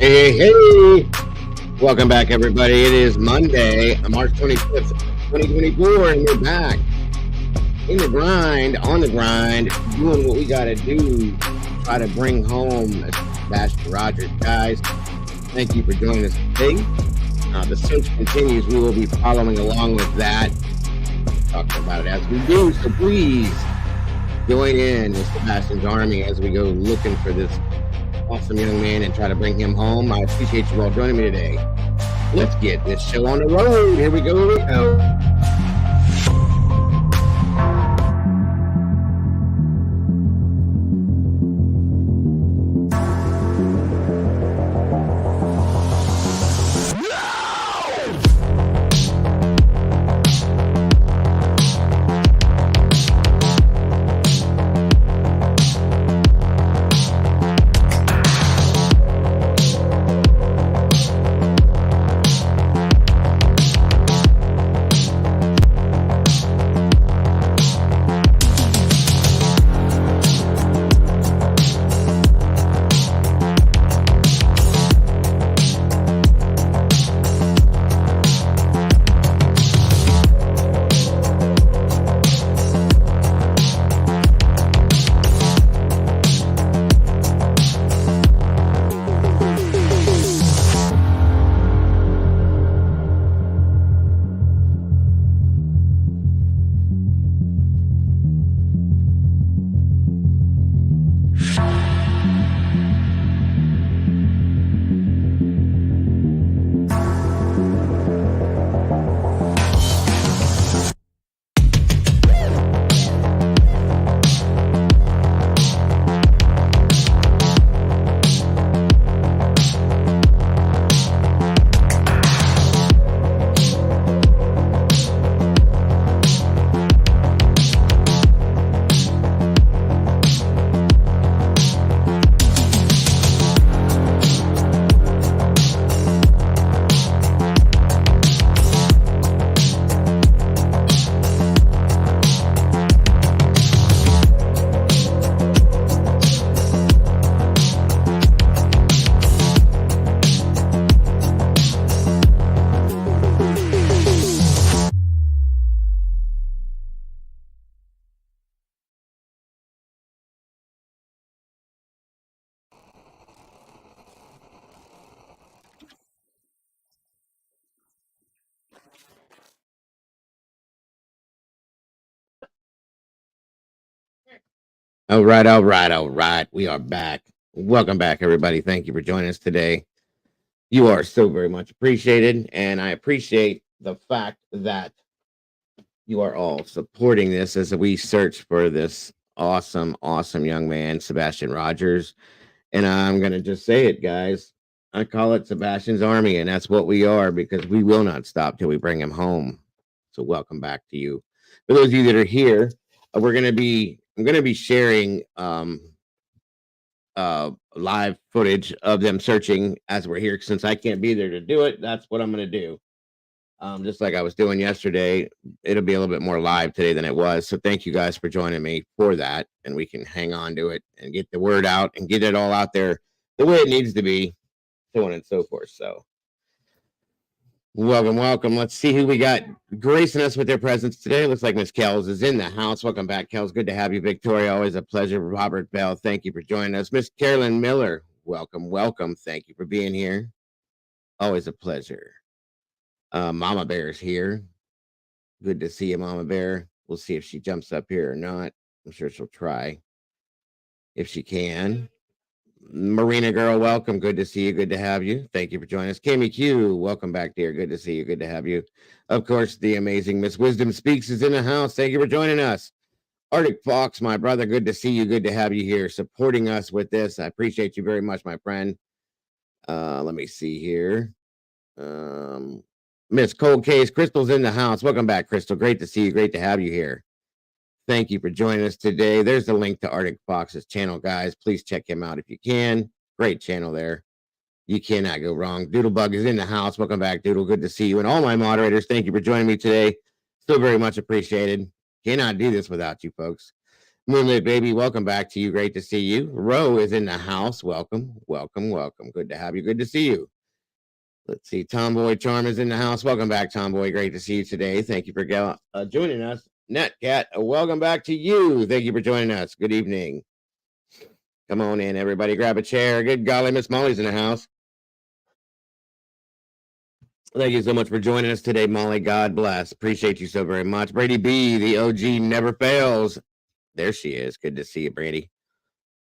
Hey, hey, hey. Welcome back, everybody. It is Monday, March 25th, 2024, and we're back in the grind, on the grind, doing what we got to do to try to bring home Sebastian Rogers. Guys, thank you for joining us today. The search continues. We will be following along with that, talking about it as we do. So please join in with Sebastian's army as we go looking for this awesome young man and try to bring him home. I appreciate you all joining me today. Let's get this show on the road. Here we go. All right. We are back. Welcome back, everybody. Thank you for joining us today. You are so very much appreciated, and I appreciate the fact that you are all supporting this as we search for this awesome young man, Sebastian Rogers. And I'm going to just say it, guys. I call it Sebastian's Army, and that's what we are because we will not stop till we bring him home. So welcome back to you. For those of you that are here, I'm going to be sharing live footage of them searching as we're here. Since I can't be there to do it, that's what I'm going to do. Just like I was doing yesterday, it'll be a little bit more live today than it was. So thank you guys for joining me for that. And we can hang on to it and get the word out and get it all out there the way it needs to be, so on and so forth. So welcome. Let's see who we got gracing us with their presence today. Looks like Miss Kells is in the house. Welcome back, Kells. Good to have you. Victoria, always a pleasure. Robert Bell, thank you for joining us. Miss Carolyn Miller, welcome. Thank you for being here. Always a pleasure. Mama Bear's here. Good to see you, Mama Bear. We'll see if she jumps up here or not. I'm sure she'll try if she can. Marina Girl, welcome. Good to see you. Good to have you. Thank you for joining us. Kami Q, welcome back, dear. Good to see you. Good to have you. Of course, the amazing Miss Wisdom Speaks is in the house. Thank you for joining us. Arctic Fox, my brother, good to see you. Good to have you here supporting us with this. I appreciate you very much, my friend. Let me see here. Miss Cold Case, Crystal's in the house. Welcome back, Crystal. Great to see you. Great to have you here. Thank you for joining us today. There's the link to Arctic Fox's channel, guys. Please check him out if you can. Great channel there. You cannot go wrong. Doodlebug is in the house. Welcome back, Doodle. Good to see you. And all my moderators, thank you for joining me today. So very much appreciated. Cannot do this without you, folks. Moonlit baby, welcome back to you. Great to see you. Ro is in the house. Welcome, welcome, welcome. Good to have you. Good to see you. Let's see. Tomboy Charm is in the house. Welcome back, Tomboy. Great to see you today. Thank you for joining us. Netcat, welcome back to you. Thank you for joining us. Good evening. Come on in, everybody. Grab a chair. Good golly, Miss Molly's in the house. Thank you so much for joining us today, Molly. God bless. Appreciate you so very much. Brady B, the OG never fails. There she is. Good to see you, Brady.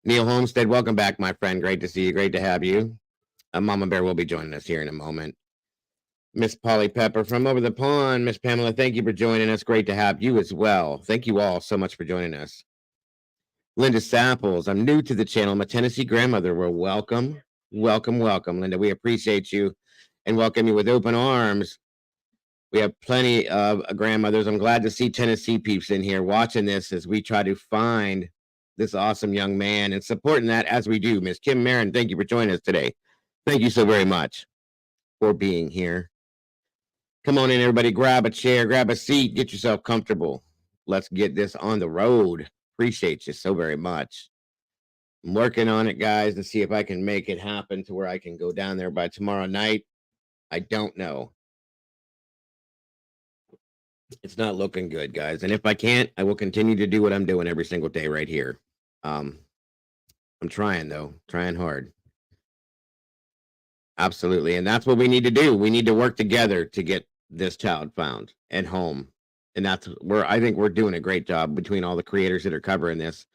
Neil Homestead, welcome back, my friend. Great to see you. Great to have you. Mama Bear will be joining us here in a moment. Miss Polly Pepper from over the pond. Miss Pamela, thank you for joining us. Great to have you as well. Thank you all so much for joining us. Linda Samples, I'm new to the channel. I'm a Tennessee grandmother. Well, welcome, welcome, welcome, Linda. We appreciate you and welcome you with open arms. We have plenty of grandmothers. I'm glad to see Tennessee peeps in here watching this as we try to find this awesome young man and supporting that as we do. Miss Kim Marin, thank you for joining us today. Thank you so very much for being here. Come on in, everybody. Grab a chair, grab a seat, get yourself comfortable. Let's get this on the road. Appreciate you so very much. I'm working on it, guys, to see if I can make it happen to where I can go down there by tomorrow night. I don't know. It's not looking good, guys. And if I can't, I will continue to do what I'm doing every single day right here. I'm trying, though, trying hard. Absolutely. And that's what we need to do. We need to work together to get this child found and home. And that's where I think we're doing a great job between all the creators that are covering this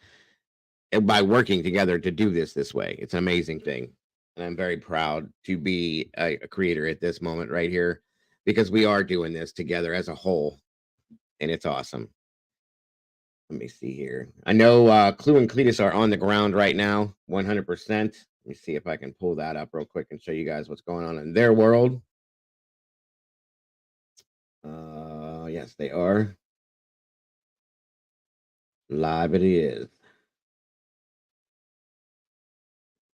and by working together to do this way. It's an amazing thing. And I'm very proud to be a creator at this moment right here because we are doing this together as a whole. And it's awesome. Let me see here. I know Clue and Cletus are on the ground right now, 100%. Let me see if I can pull that up real quick and show you guys what's going on in their world. Yes, they are. Live it is.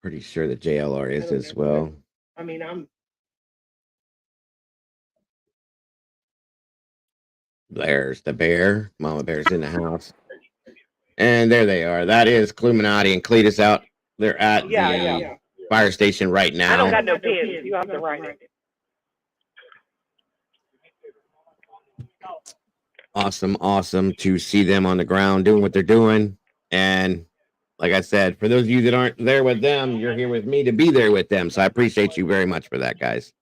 Pretty sure that JLR is as well. I mean, There's the bear. Mama Bear's in the house. And there they are. That is Cluminati and Cletus out. They're at the fire station right now. I don't got no pins. You have to write it. Awesome to see them on the ground doing what they're doing. And like I said, for those of you that aren't there with them, you're here with me to be there with them. So I appreciate you very much for that, guys.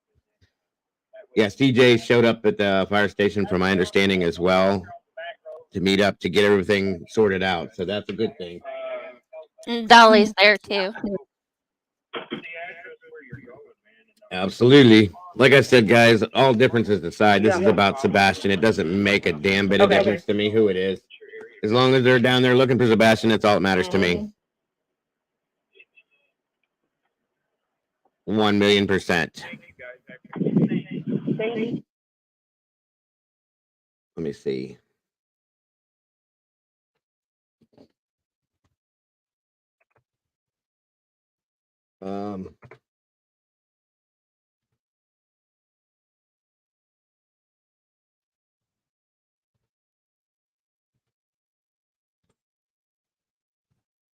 Yes, TJ showed up at the fire station, from my understanding, as well, to meet up to get everything sorted out. So that's a good thing. And Dolly's there too. Absolutely. Like I said, guys, all differences aside, this is about Sebastian. It doesn't make a damn bit of difference to me who it is. As long as they're down there looking for Sebastian, that's all that matters to me. 1,000,000%. Let me see.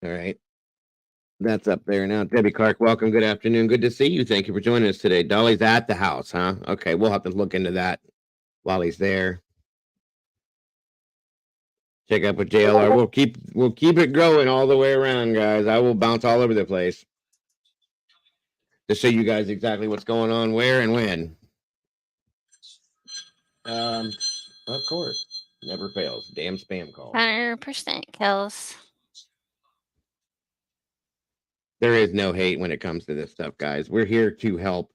All right. That's up there now. Debbie Clark, welcome. Good afternoon. Good to see you. Thank you for joining us today. Dolly's at the house, huh? Okay, we'll have to look into that while he's there. Check up with JLR. We'll keep it going all the way around, guys. I will bounce all over the place to show you guys exactly what's going on, where and when. Of course, never fails. Damn spam call. 100% kills. There is no hate when it comes to this stuff, guys. We're here to help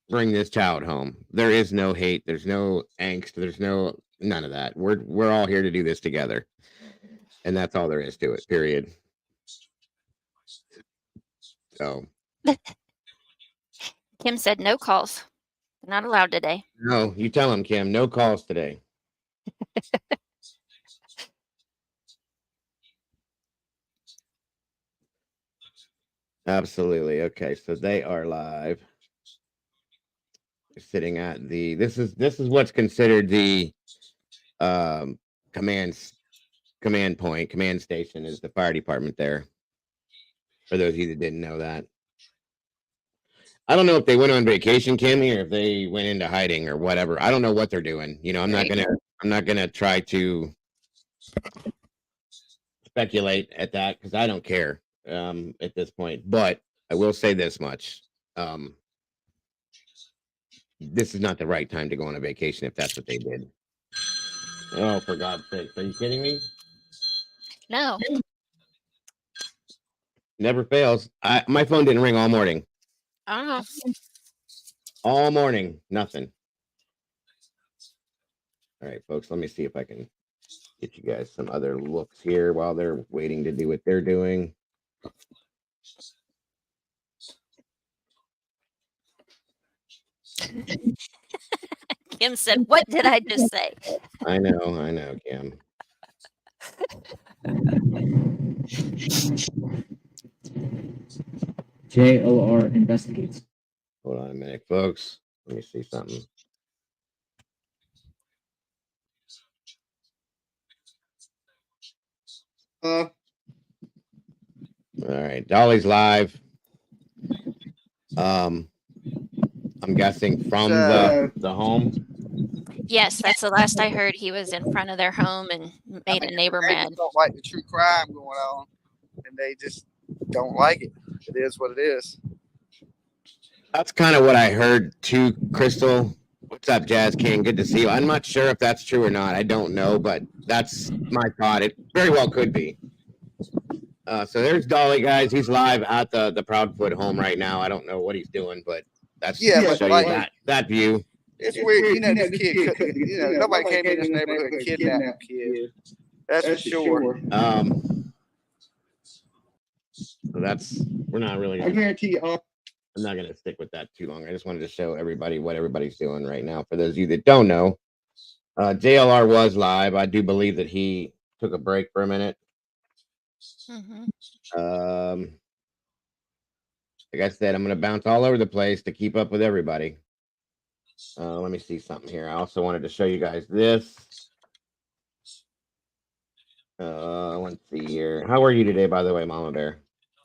bring this child home. There is no hate. There's no angst. There's none of that. We're all here to do this together, and that's all there is to it. Period. So. Kim said no calls. They're not allowed today. No, you tell him, Kim. No calls today. Absolutely. Okay, so they are live. They're sitting at the. This is what's considered the command command point, command station is the fire department there. For those of you that didn't know that. I don't know if they went on vacation, Kimmy, or if they went into hiding or whatever. I don't know what they're doing. You know, I'm not gonna try to speculate at that because I don't care at this point. But I will say this much. This is not the right time to go on a vacation if that's what they did. Oh, for God's sake. Are you kidding me? No. Never fails. My phone didn't ring all morning. I don't know. All morning. Nothing. All right, folks. Let me see if I can get you guys some other looks here while they're waiting to do what they're doing. Kim said, "What did I just say?" I know, Kim. JOR investigates. Hold on a minute, folks. Let me see something. All right, Dolly's live. I'm guessing from the home. Yes, that's the last I heard. He was in front of their home and made a neighbor mad. Don't like the true crime going on, and they just don't like it. It is what it is. That's kind of what I heard too, Crystal. What's up, Jazz King? Good to see you. I'm not sure if that's true or not. I don't know, but that's my thought. It very well could be. So there's Dolly, guys. He's live at the Proudfoot home right now. I don't know what he's doing, but that's to show you that view. It's weird. You know, this kid, nobody came in this neighborhood and kidnapped a kid. That's for sure. So we're not really. I guarantee you. I'm not going to stick with that too long. I just wanted to show everybody what everybody's doing right now. For those of you that don't know, JLR was live. I do believe that he took a break for a minute. Like I said, I'm going to bounce all over the place to keep up with everybody. Let me see something here. I also wanted to show you guys this. Let's see here. How are you today, by the way, Mama Bear?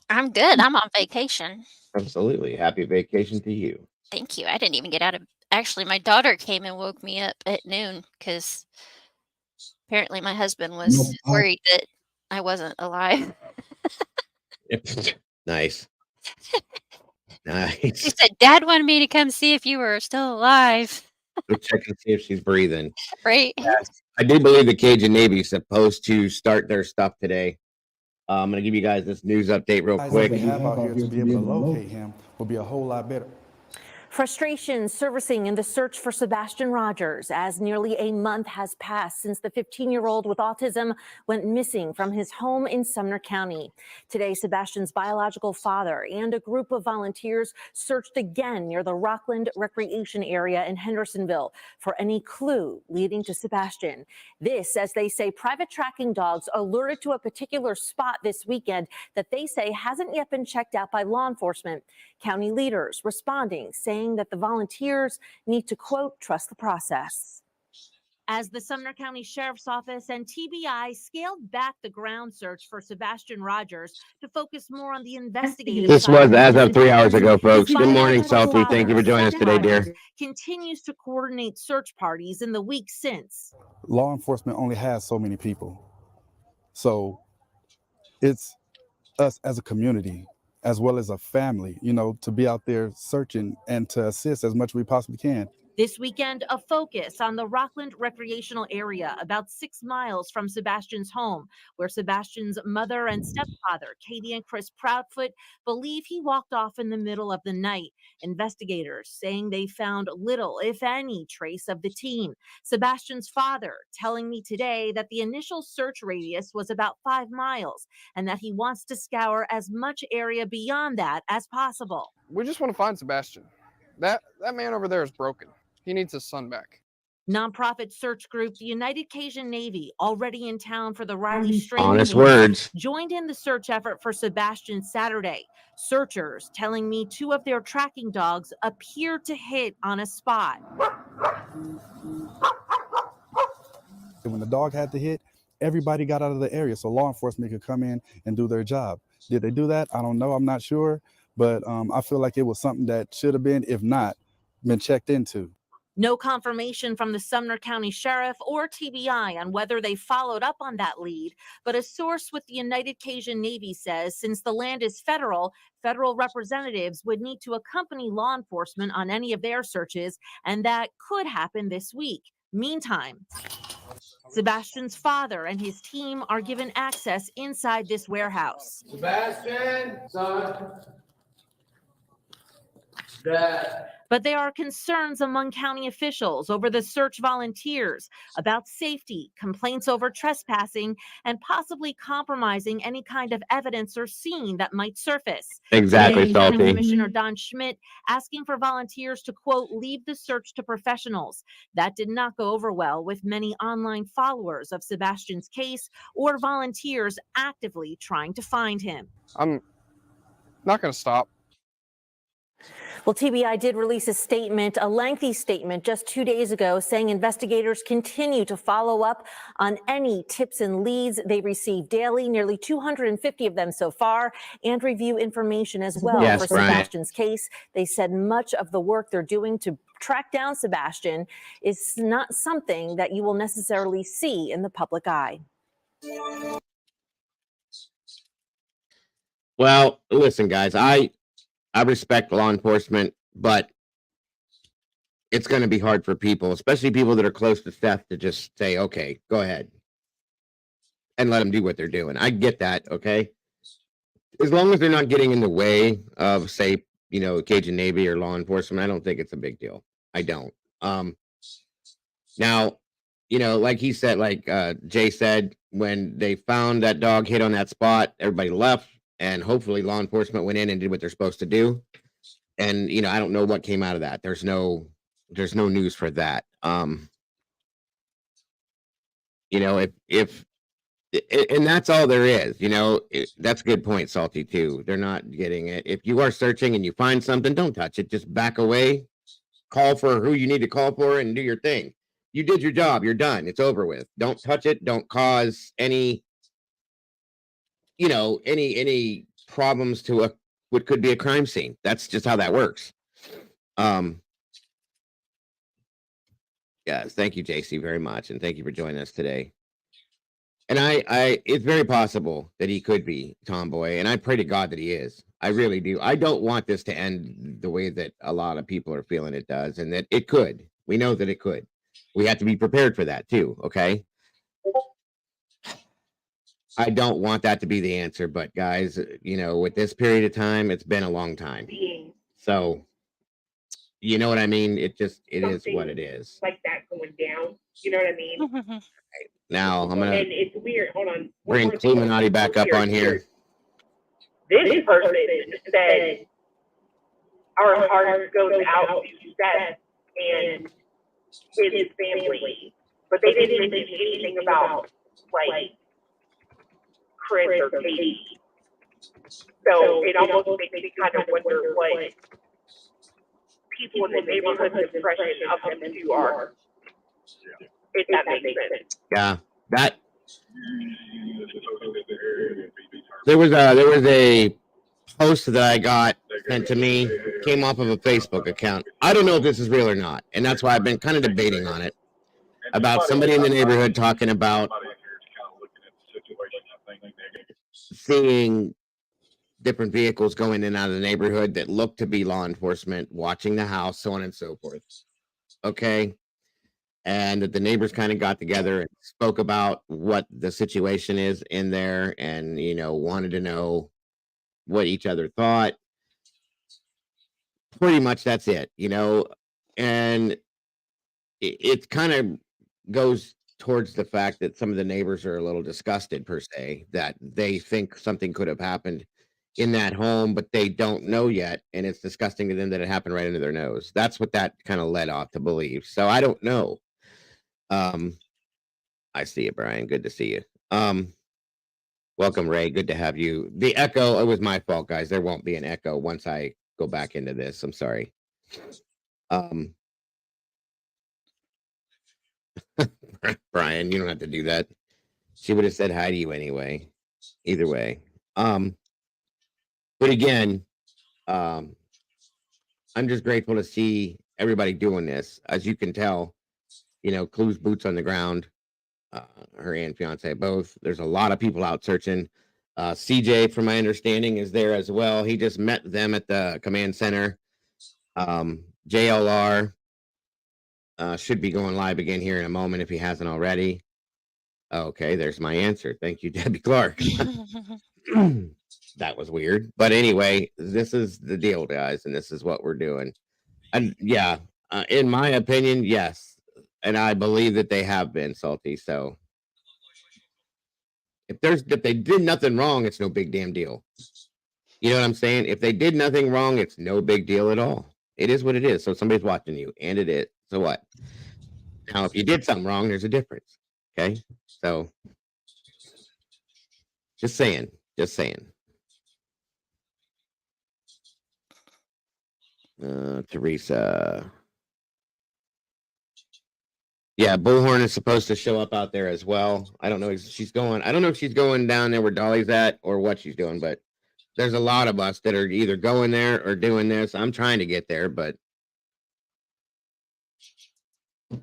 I'm good. I'm on vacation. Absolutely. Happy vacation to you. Thank you. I didn't even get out of. Actually, my daughter came and woke me up at noon because apparently my husband was worried that I wasn't alive. Nice. She said, "Dad wanted me to come see if you were still alive." Go check and see if she's breathing. Right. I do believe the Cajun Navy is supposed to start their stuff today. I'm going to give you guys this news update real quick. What we have out here to be able to locate him will be a whole lot better. Frustration surfacing in the search for Sebastian Rogers as nearly a month has passed since the 15-year-old with autism went missing from his home in Sumner County. Today, Sebastian's biological father and a group of volunteers searched again near the Rockland Recreation Area in Hendersonville for any clue leading to Sebastian. This, as they say, private tracking dogs alerted to a particular spot this weekend that they say hasn't yet been checked out by law enforcement. County leaders responding, saying that the volunteers need to, quote, trust the process. As the Sumner County Sheriff's Office and TBI scaled back the ground search for Sebastian Rogers to focus more on the investigative This side was as of 3 hours ago, folks. Good morning, biological Selfie. Thank you for joining us today, dear. Continues to coordinate search parties in the weeks since. Law enforcement only has so many people. So it's us as a community, as well as a family, to be out there searching and to assist as much as we possibly can. This weekend, a focus on the Rockland Recreational Area, about 6 miles from Sebastian's home, where Sebastian's mother and stepfather, Katie and Chris Proudfoot, believe he walked off in the middle of the night. Investigators saying they found little, if any, trace of the teen. Sebastian's father telling me today that the initial search radius was about 5 miles and that he wants to scour as much area beyond that as possible. We just want to find Sebastian. That man over there is broken. He needs his son back. Nonprofit search group, the United Cajun Navy, already in town for the Riley Strait. Honest words. Joined in the search effort for Sebastian Saturday. Searchers telling me 2 of their tracking dogs appear to hit on a spot. When the dog had the hit, everybody got out of the area so law enforcement could come in and do their job. Did they do that? I don't know. I'm not sure. But I feel like it was something that should have been, if not, been checked into. No confirmation from the Sumner County Sheriff or TBI on whether they followed up on that lead, but a source with the United Cajun Navy says since the land is federal representatives would need to accompany law enforcement on any of their searches, and that could happen this week. Meantime, Sebastian's father and his team are given access inside this warehouse. Sebastian, son. Dad. But there are concerns among county officials over the search volunteers about safety, complaints over trespassing, and possibly compromising any kind of evidence or scene that might surface. Exactly, Today, County Salty. Commissioner Don Schmidt asking for volunteers to, quote, leave the search to professionals. That did not go over well with many online followers of Sebastian's case or volunteers actively trying to find him. I'm not going to stop. Well, TBI did release a statement, a lengthy statement just 2 days ago, saying investigators continue to follow up on any tips and leads they receive daily, nearly 250 of them so far, and review information as well Yes, for Brian. Sebastian's case. They said much of the work they're doing to track down Sebastian is not something that you will necessarily see in the public eye. Well, listen, guys, I respect law enforcement, but it's going to be hard for people, especially people that are close to Steph, to just say, okay, go ahead and let them do what they're doing. I get that. Okay. As long as they're not getting in the way of, say, Cajun Navy or law enforcement, I don't think it's a big deal. I don't. Now, like he said, like Jay said, when they found that dog hit on that spot, everybody left. And hopefully law enforcement went in and did what they're supposed to do. And, I don't know what came out of that. There's no news for that. If and that's all there is, that's a good point, Salty, too. They're not getting it. If you are searching and you find something, don't touch it. Just back away, call for who you need to call for and do your thing. You did your job. You're done. It's over with. Don't touch it. Don't cause any any problems to what could be a crime scene. That's just how that works. Yes, thank you, JC, very much, and thank you for joining us today. And I it's very possible that he could be Tomboy, and I pray to God that he is. I really do. I don't want this to end the way that a lot of people are feeling it does, and that it could. We know that it could. We have to be prepared for that too, okay? I don't want that to be the answer, but guys, with this period of time, it's been a long time. So, you know what I mean? It is what it is. Like that going down. You know what I mean? Now, I'm going And to it's weird. Hold on. bring Cluminati back up on here. This person said, our heart goes out to Seth and his family. But they didn't mention anything about, like, Chris or Katie. So it almost makes me kind of wonder what people in the neighborhood's impression of them two are. If that makes sense. Yeah, there was a post that I got sent to me, came off of a Facebook account. I don't know if this is real or not, and that's why I've been kind of debating on it, about somebody in the neighborhood talking about seeing different vehicles going in and out of the neighborhood that look to be law enforcement, watching the house, so on and so forth. Okay. And that the neighbors kind of got together and spoke about what the situation is in there, and, wanted to know what each other thought. Pretty much that's it, and it kind of goes towards the fact that some of the neighbors are a little disgusted, per se, that they think something could have happened in that home, but they don't know yet. And it's disgusting to them that it happened right under their nose. That's what that kind of led off to believe. So I don't know. I see you, Brian. Good to see you. Welcome, Ray. Good to have you. The echo, it was my fault, guys. There won't be an echo once I go back into this. I'm sorry. Brian, you don't have to do that. She would have said hi to you anyway. Either way. But again, I'm just grateful to see everybody doing this. As you can tell, Clue's boots on the ground. Her and fiance both. There's a lot of people out searching. CJ, from my understanding, is there as well. He just met them at the command center. JLR should be going live again here in a moment if he hasn't already. Okay, there's my answer. Thank you, Debbie Clark. That was weird. But anyway, this is the deal, guys, and this is what we're doing. And yeah, in my opinion, yes. And I believe that they have been salty. So if they did nothing wrong, it's no big damn deal. You know what I'm saying? If they did nothing wrong, it's no big deal at all. It is what it is. So somebody's watching you, and it is. So what? Now, if you did something wrong, there's a difference. Okay. So just saying. Teresa. Yeah, Bullhorn is supposed to show up out there as well. I don't know if she's going down there where Dolly's at or what she's doing, but there's a lot of us that are either going there or doing this. I'm trying to get there, but I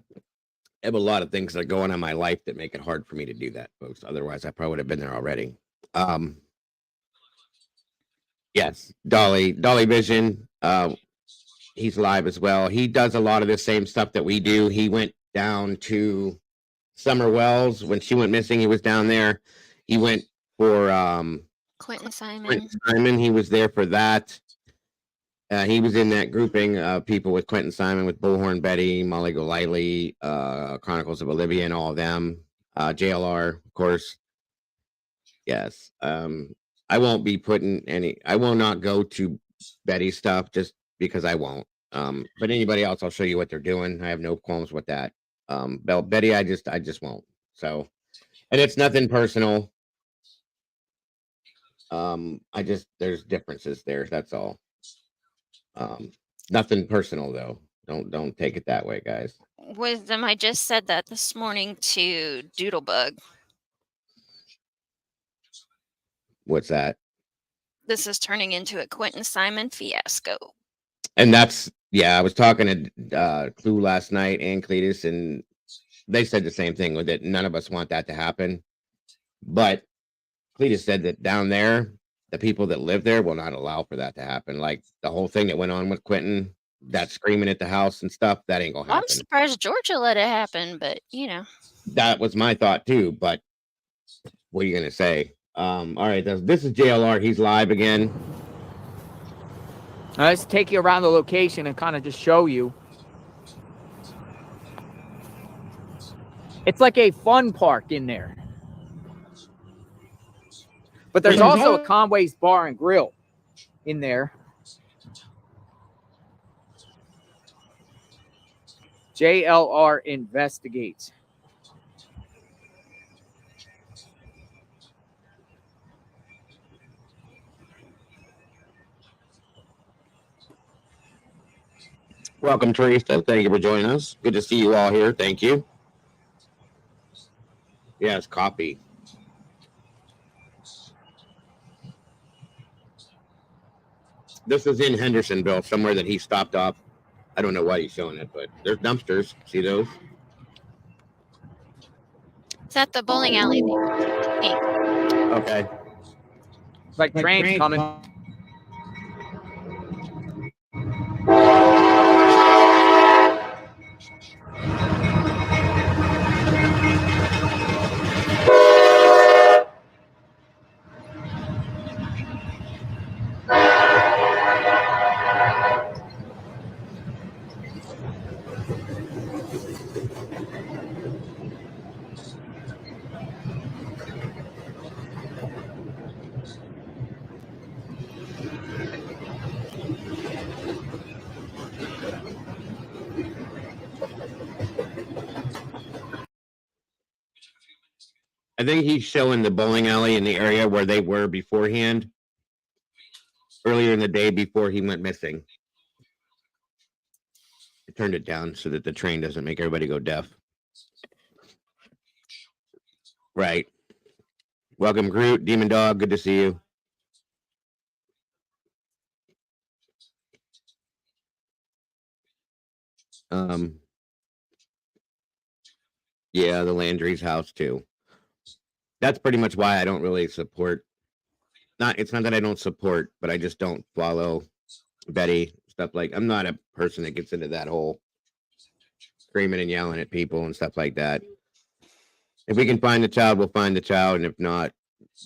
have a lot of things that are going on in my life that make it hard for me to do that, folks. Otherwise, I probably would have been there already. Yes, Dolly Vision. He's live as well. He does a lot of the same stuff that we do. He went down to Summer Wells when she went missing. He was down there. He went for Quentin Simon. He was there for that. He was in that grouping of people with Quentin Simon, with Bullhorn Betty, Molly Golightly, Chronicles of Olivia, and all of them. JLR, of course. Yes. I won't be putting I will not go to Betty stuff just because I won't. But anybody else, I'll show you what they're doing. I have no qualms with that. Betty, I just won't. So, and it's nothing personal. There's differences there. That's all. Nothing personal though. Don't take it that way, guys. Wisdom, I just said that this morning to Doodlebug. What's that? This is turning into a Quentin Simon fiasco. And that's, I was talking to Clue last night and Cletus, and they said the same thing with it. None of us want that to happen. But Cletus said that down there, the people that live there will not allow for that to happen. Like the whole thing that went on with Quentin, that screaming at the house and stuff, that ain't gonna happen. I'm surprised Georgia let it happen, but that was my thought too. But what are you gonna say? All right, this is JLR. He's live again. Let's take you around the location and kind of just show you. It's like a fun park in there. But there's also a Conway's Bar and Grill in there. JLR investigates. Welcome, Teresa. Thank you for joining us. Good to see you all here. Thank you. Yes, copy. This is in Hendersonville, somewhere that he stopped off. I don't know why he's showing it, but there's dumpsters. See those? it's at the bowling alley. Okay. It's like trains coming. I think he's showing the bowling alley in the area where they were beforehand, earlier in the day before he went missing. I turned it down so that the train doesn't make everybody go deaf. Right. Welcome, Groot, Demon Dog. Good to see you. Yeah, the Landry's house too. That's pretty much why I don't really support. It's not that I don't support, but I just don't follow Betty stuff. Like, I'm not a person that gets into that whole screaming and yelling at people and stuff like that. If we can find the child, we'll find the child, and if not,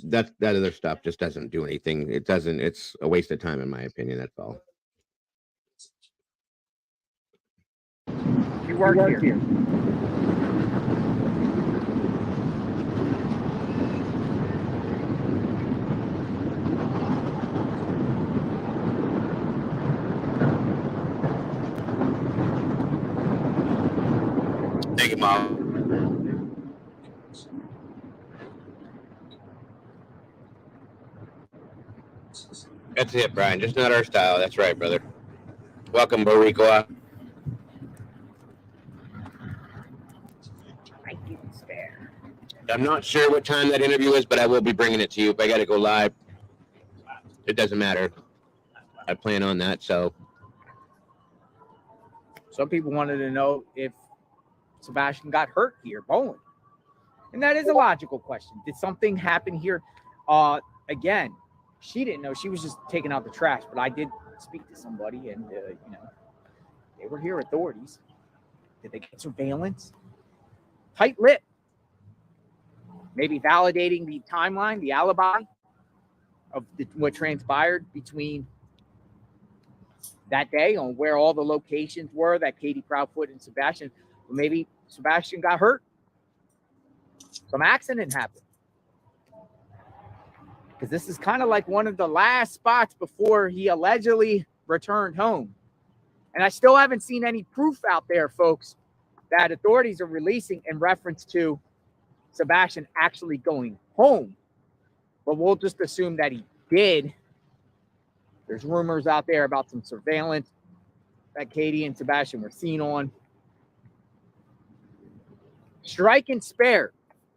that other stuff just doesn't do anything. It doesn't. It's a waste of time, in my opinion. That's all. You work here. Thank you, Mom. That's it, Brian. Just not our style. That's right, brother. Welcome, Boricua. I'm not sure what time that interview is, but I will be bringing it to you. If I got to go live, it doesn't matter. I plan on that. So Some people wanted to know if Sebastian got hurt here bowling. And that is a logical question. Did something happen here? Again, she didn't know. She was just taking out the trash. But I did speak to somebody, and, they were here, authorities. Did they get surveillance? Tight lip. Maybe validating the timeline, the alibi of what transpired between that day on where all the locations were that Katie Proudfoot and Sebastian. Well, maybe Sebastian got hurt. Some accident happened. Because this is kind of like one of the last spots before he allegedly returned home. And I still haven't seen any proof out there, folks, that authorities are releasing in reference to Sebastian actually going home. But we'll just assume that he did. There's rumors out there about some surveillance that Katie and Sebastian were seen on. Strike and spare.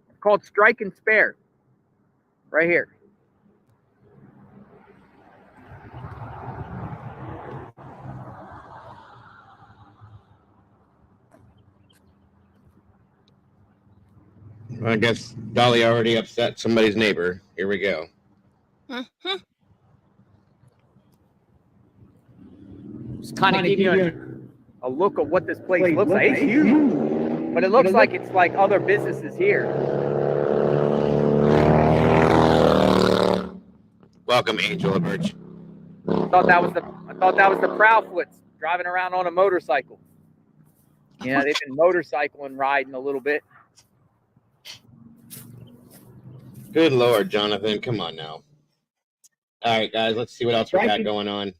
It's called strike and spare. Right here. I guess Dolly already upset somebody's neighbor. Here we go. Mhm. Just kind of give you a look of what this place looks like. It's huge, but it looks like it's like other businesses here. Welcome, Angel of Birch. I thought that was the Proudfoots driving around on a motorcycle. Yeah, they've been motorcycling, riding a little bit. Good Lord, Jonathan. Come on now. All right, guys, let's see what else we got going on.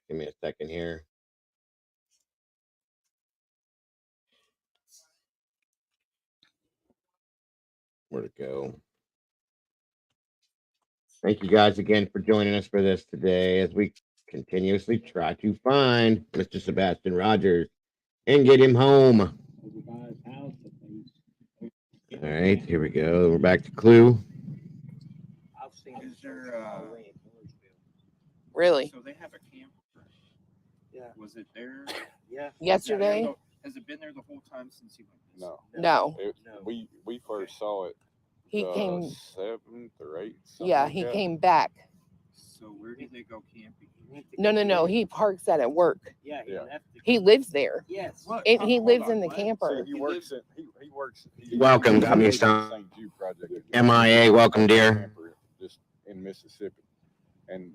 Give me a second here. Where'd it go? Thank you guys again for joining us for this today as we continuously try to find Mr. Sebastian Rogers and get him home. All right, here we go. We're back to Clue. Is there, Really? so they have a camper. Yeah. Was it there? Yeah. Yesterday? Has it been there the whole time since he went? No. We first saw it. He came. 7th or 8th. Yeah, he came back. So where did they go camping? No. He parks that at work. Yeah. He lives there. Yes. He lives in the camper. He works. Welcome, Comey-san. MIA, welcome, dear. Just in Mississippi, and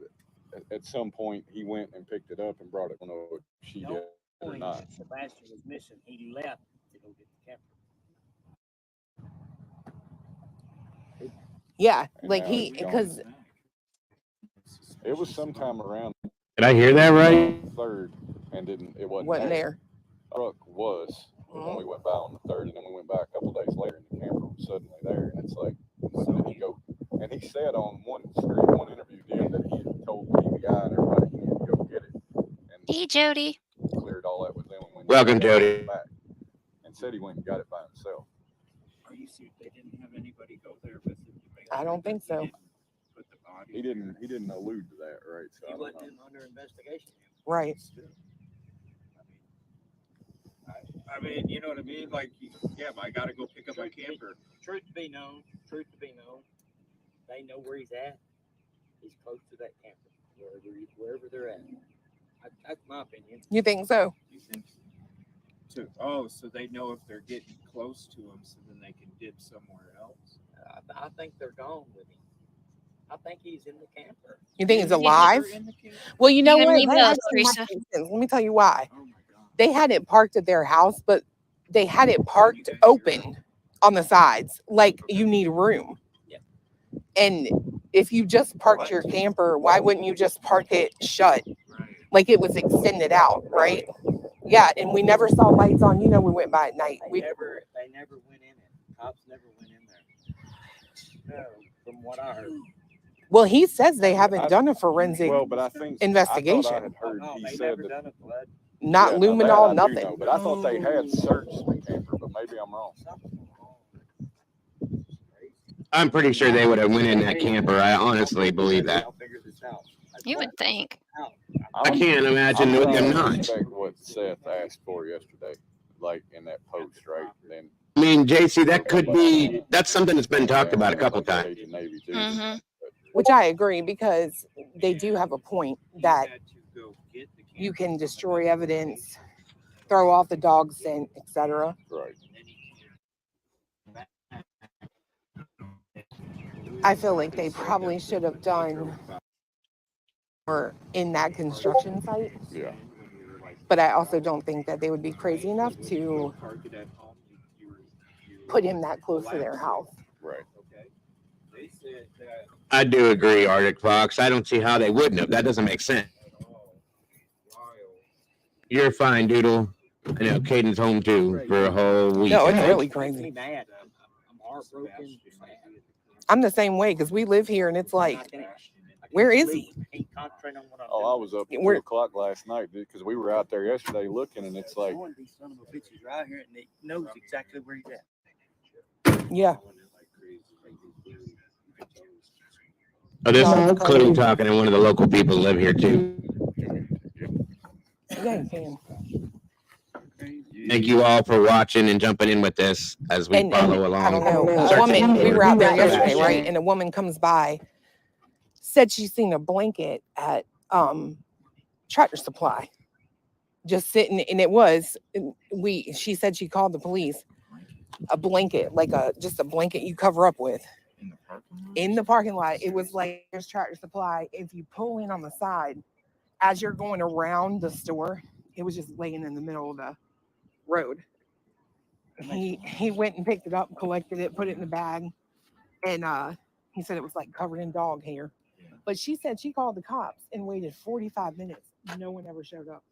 at some point he went and picked it up and brought it. I don't know if she did or not. Sebastian was missing. He left to go get the camper. Yeah, And like now he it's gone. because It was sometime around. Did I hear that right? 3rd, and it wasn't wasn't there. Truck was when we went by on the 3rd, and then we went by a couple days later, and the camper was suddenly there, and it's like, when did he go? And he said on one interview that he had told PBI and everybody he needed to go get it. And Hey, Jody. cleared all that with them. And Welcome, Jody. Back and said he went and got it by himself. Are you serious? They didn't have anybody go there? I don't think so. He didn't allude to that, right? So He I don't wasn't know. under investigation. Right. I mean, you know what I mean? Like, yeah, I gotta go pick up my camper. Truth to be known, they know where he's at. He's close to that camper, wherever they're at. That's my opinion. You think so? You think so? So they know if they're getting close to him, so then they can dip somewhere else. I think they're gone with him. I think he's in the camper. You think he's Yeah. alive? They're in the camper. Well, you know You and what? me That both, actually Teresa. makes sense. Let me tell you why. Oh my god. They had it parked at their house, but they had it parked open on the sides, like you need room. Yeah. And if you just parked your camper, why wouldn't you just park it shut, Right. like it was extended out, right? Yeah, and we never saw lights on. You know, we went by at night. They never went in it. Cops never went in there. No, from what I heard. Well, he says they haven't done a forensic Well, but I think investigation. I thought I had heard he they said never that. done it, Blood. Not Yeah, no, that luminol, I do nothing. know, but I thought they had searched the camper, but maybe I'm wrong. I'm pretty sure they would have went in that camper. I honestly believe that. I'll figure this out. You would think. I can't imagine with them not. Respect what Seth asked for yesterday, like in that post, right? Then I mean, JC, that could be, that's something that's been talked about a couple times. Navy too. Mm-hmm. Which I agree, because they do have a point that you can destroy evidence, throw off the dog scent, etc. Right. I feel like they probably should have done more in that construction site, Yeah. but I also don't think that they would be crazy enough to put him that close to their house. Right. I do agree, Arctic Fox. I don't see how they wouldn't have. That doesn't make sense. You're fine, Doodle. I know Caden's home too for a whole week. No, it's I really think. crazy. Mad. I'm heartbroken. I'm the same way, because we live here and it's like, where is he? Oh, I was up at 2 o'clock last night because we were out there yesterday looking, and it's like, These son of a bitches right here, and they knows exactly where he's at. Yeah. Oh, this is clearly talking to one of the local people who live here too. Yeah, you can. Thank you all for watching and jumping in with this as we follow along. I don't know. A Searching woman, we for were out there yesterday, Sebastian. right? And a woman comes by, said she's seen a blanket at Tractor Supply, just sitting, and it was, she said she called the police. A blanket, like just a blanket you cover up with. In the parking lot. It was like, there's Tractor Supply. If you pull in on the side, as you're going around the store, it was just laying in the middle of the road. He went and picked it up, collected it, put it in the bag, and he said it was like covered in dog hair. But she said she called the cops and waited 45 minutes. No one ever showed up.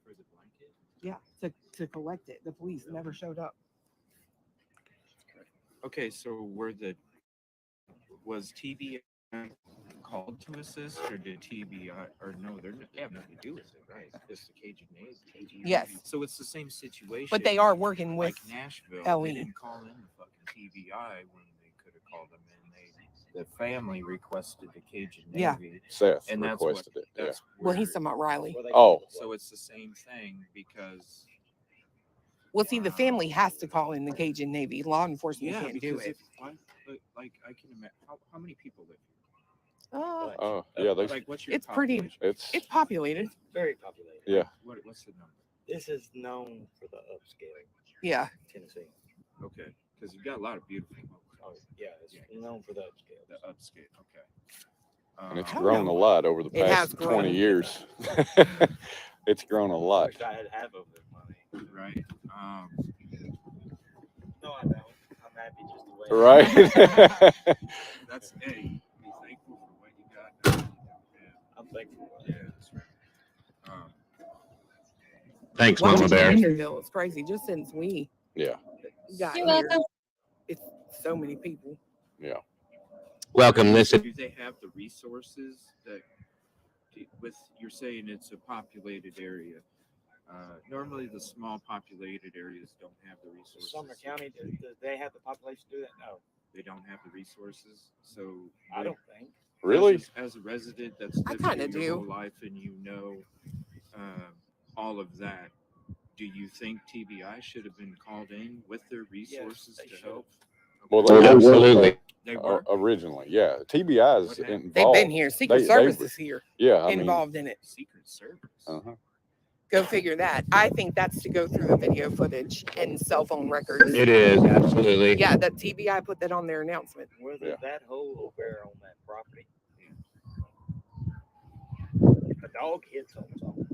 For the blanket? Yeah, to collect it. The police never showed up. Okay, so was TBI called to assist, or did TBI, or no, they have nothing to do with it, right? It's the Cajun Navy. Yes. So it's the same situation. But they are working with like Nashville. LE. They didn't call in the fucking TBI when they could have called them in. The family requested the Cajun Navy. Yeah. Seth and that's requested what, it. Yeah. That's Well, he's where- talking about Riley. Oh. So it's the same thing because. Well, see, the family has to call in the Cajun Navy. Law enforcement can't do because it. Like I can imagine, how many people live Uh, Oh, yeah. They, Like, what's your it's pretty. population? It's populated. Very populated. yeah. What's the number? This is known for the upscale. Yeah. Tennessee. Okay, because you've got a lot of beautiful homes. Oh, yeah, it's known for the upscale. The upscale, okay. And it's I don't grown know. a lot over the It has past grown. 20 years. It's grown a lot. Wish I had half of it money. Right. No, I don't. I'm happy just the way. Right. That's be thankful for what you got. I'm thankful. Yeah, that's right. Thanks, Well, Mama Bear. Vanderbilt is crazy. Just since we Yeah. got You're here, welcome. it's so many people. Yeah. Welcome. Listen. Do they have the resources that, with you're saying it's a populated area? Normally, the small populated areas don't have the resources. Sumner County, do they have the population to do that? No. They don't have the resources. So I don't think. Really? As a resident that's I lived kinda here your whole do. life and you know all of that, do you think TBI should have been called in with their resources to help? Well, they Absolutely. They were originally, yeah. TBI is involved. They've been here. Secret Service is here. Yeah, I mean, involved in it. Secret Service. Go figure that. I think that's to go through the video footage and cell phone records. It is, absolutely. Yeah, that TBI put that on their announcement. Well, there's that hole over there on that property. A dog hit something.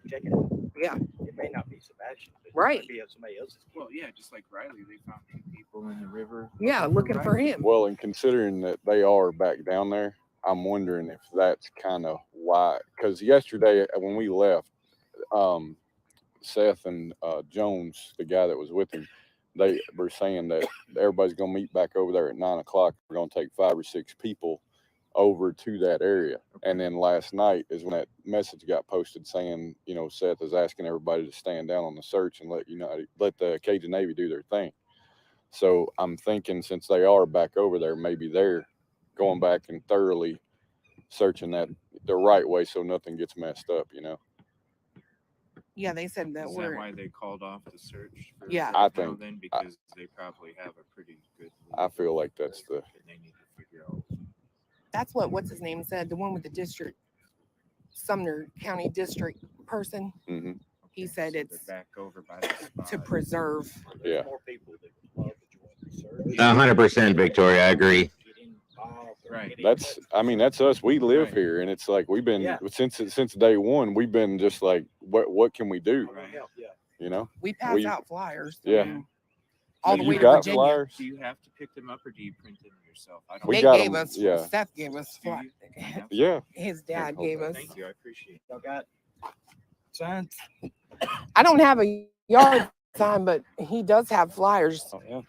Check it out. Yeah. It may not be Sebastian, but Right. it might be somebody else's. Well, yeah, just like Riley, they found 2 people in the river. Yeah, looking for him. Well, and considering that they are back down there, I'm wondering if that's kind of why. Because yesterday when we left, Seth and Jones, the guy that was with him, they were saying that everybody's gonna meet back over there at 9 o'clock. We're gonna take 5 or 6 people over to that area. And then last night is when that message got posted saying, you know, Seth is asking everybody to stand down on the search and let the Cajun Navy do their thing. So I'm thinking since they are back over there, maybe they're going back and thoroughly searching that the right way so nothing gets messed up, you know. Yeah, they said that Is that why they called off the search? For Yeah. I now think- then because they probably have a pretty good. I feel like that's the. They need to figure out. That's what's his name said, the one with the district, Sumner County District person. Mm-hmm. He said So it's they're back over by the spot. to preserve. Yeah. More people that would love to join the search. 100%, Victoria. I agree. Get involved or Right. get in That's, touch. I mean, that's us. We live Right. here, and it's like we've been Yeah. since day one. We've been just like, what can we do? Right. Yeah. You know? We pass We- out flyers. Yeah. All Now, the way you to got Virginia. flyers? Do you have to pick them up or do you print them yourself? I don't We They got gave 'em, us. yeah. Seth gave us. Do Fly. you? Yeah. His dad gave us. Thank you. I appreciate it. Y'all got signs? I don't have a yard sign, but he does have flyers. Oh, yeah.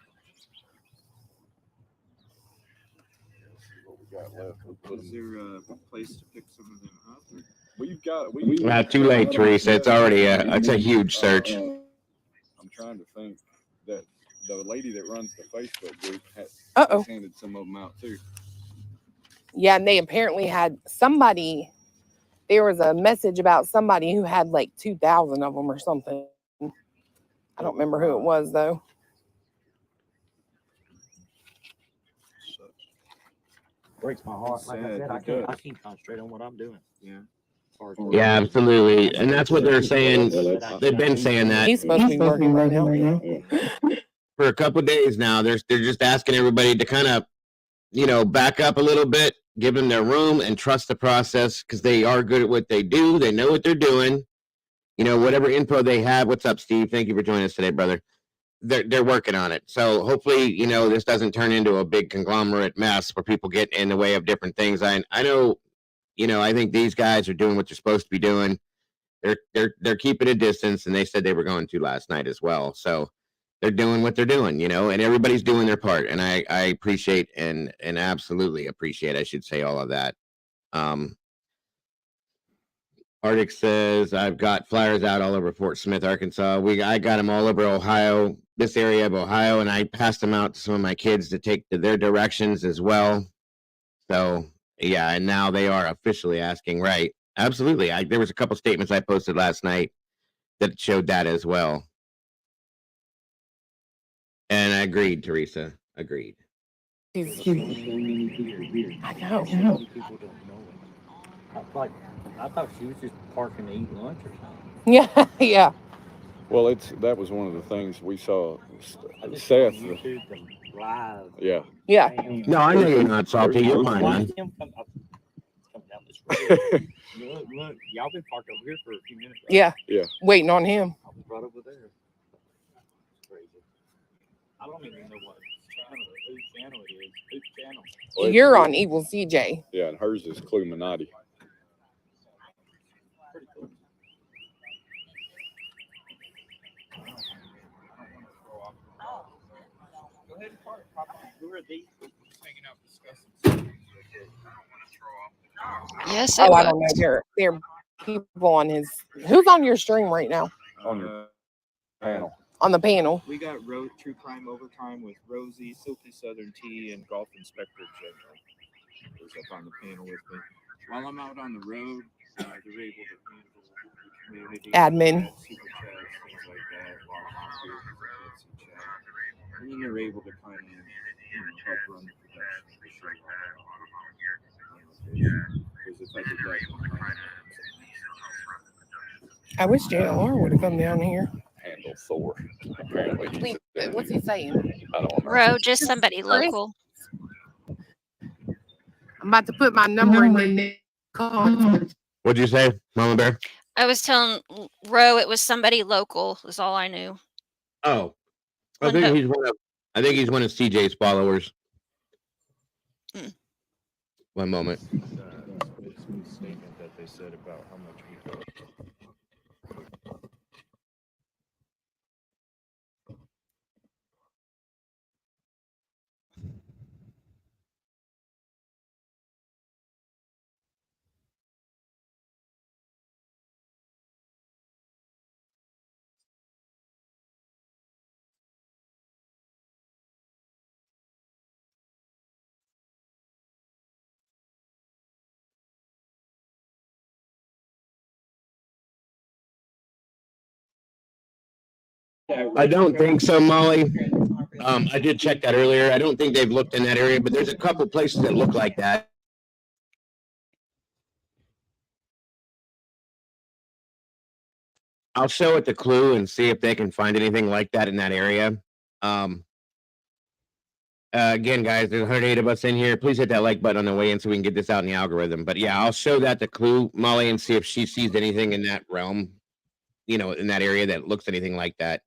Is there a place to pick some of them up? Or? We've Too late, Teresa. It's already it's a huge search. I'm trying to think that the lady that runs the Facebook group has handed some of them out too. Yeah, and they apparently had somebody. There was a message about somebody who had like 2,000 of them or something. I don't remember who it was though. Breaks my heart. Like I said, I Sad, can't concentrate on what I'm doing. Yeah. Yeah, absolutely. And that's what they're saying. They've been saying that He's supposed to be working right now. for a couple of days now. They're just asking everybody to kind of, back up a little bit, give them their room and trust the process because they are good at what they do. They know what they're doing. Whatever info they have. What's up, Steve? Thank you for joining us today, brother. They're working on it. So hopefully, this doesn't turn into a big conglomerate mess where people get in the way of different things. I know, I think these guys are doing what they're supposed to be doing. They're keeping a distance, and they said they were going to last night as well. So they're doing what they're doing, and everybody's doing their part. And I appreciate and absolutely appreciate, I should say, all of that. Arctic says, I've got flyers out all over Fort Smith, Arkansas. I got them all over Ohio, this area of Ohio, and I passed them out to some of my kids to take to their directions as well. So, yeah, and now they are officially asking, right? Absolutely. There was a couple statements I posted last night that showed that as well. And I agreed, Teresa. Agreed. I know. People don't know it. I thought she was just parking to eat lunch or something. Yeah, yeah. Well, that was one of the things we saw. I just Seth. saw YouTube them live. Yeah. Yeah. No, I know you're not salty. You're fine, Watch man. him come down this road. Look, y'all been parked over here for a few minutes. Right? Yeah. Yeah. Waiting on him. I was right over there. It's crazy. I don't even know whose channel it is. Whose channel? Well, You're on Evil CJ. Yeah, and hers is Cluminati. Pretty cool. Go ahead and park. Who are these? Just hanging out discussing. Yes, Oh, I don't know. They're people on his. Who's on your stream right now? On your panel. on the panel. We got True Crime Overtime with Rosie, Silky Southern Tea, and Golf Inspector General. Who's up on the panel with me. While I'm out on the road, they're able to handle the community. Admin. Super chats, things like that. While I'm out here, because I can't see chat. And then they're able to kind of, help run the production of the show. Because if I did that, I wish JLR would have come down here. Handle Thor. Apparently. What's he saying? I don't know. Ro, just somebody local. I'm about to put my number in the comments. What'd you say, Mama Bear? I was telling Ro it was somebody local, is all I knew. Oh, I think he's one of CJ's followers. One moment. Statement that they said about how much we go. I don't think so, Molly. I did check that earlier. I don't think they've looked in that area, but there's a couple places that look like that. I'll show it the Clue and see if they can find anything like that in that area. Again, guys, there's 108 of us in here. Please hit that like button on the way in so we can get this out in the algorithm. But yeah, I'll show that to Clue, Molly, and see if she sees anything in that realm, in that area that looks anything like that.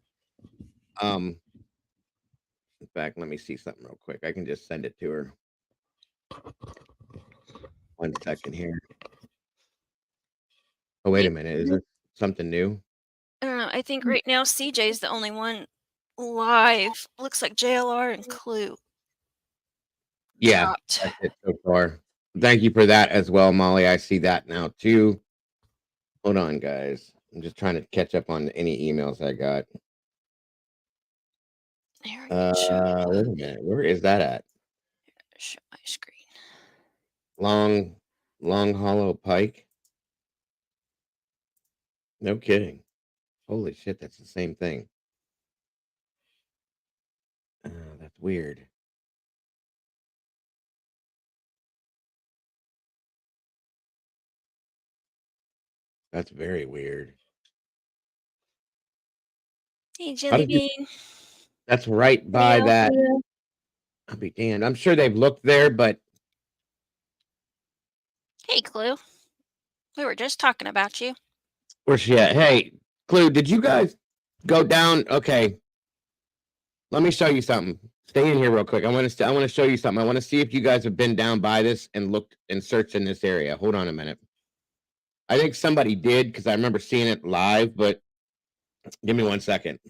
In fact, let me see something real quick. I can just send it to her. 1 second here. Oh, wait a minute. Is it something new? I don't know. I think right now CJ's the only one live. Looks like JLR and Clue. Yeah, dropped. that's it so far. Thank you for that as well, Molly. I see that now too. Hold on, guys. I'm just trying to catch up on any emails I got. Wait a minute. Where is that at? Show my screen. Long Hollow Pike. No kidding. Holy shit, that's the same thing. That's weird. That's very weird. Hey, Jelly Bean. That's right by that. I'll be damned. I'm sure they've looked there, but Hey, Clue. We were just talking about you. where's she at? Hey, Clue, did you guys go down? Okay. Let me show you something. Stay in here real quick. I want to show you something. I want to see if you guys have been down by this and looked and searched in this area. Hold on a minute. I think somebody did because I remember seeing it live, but give me 1 second.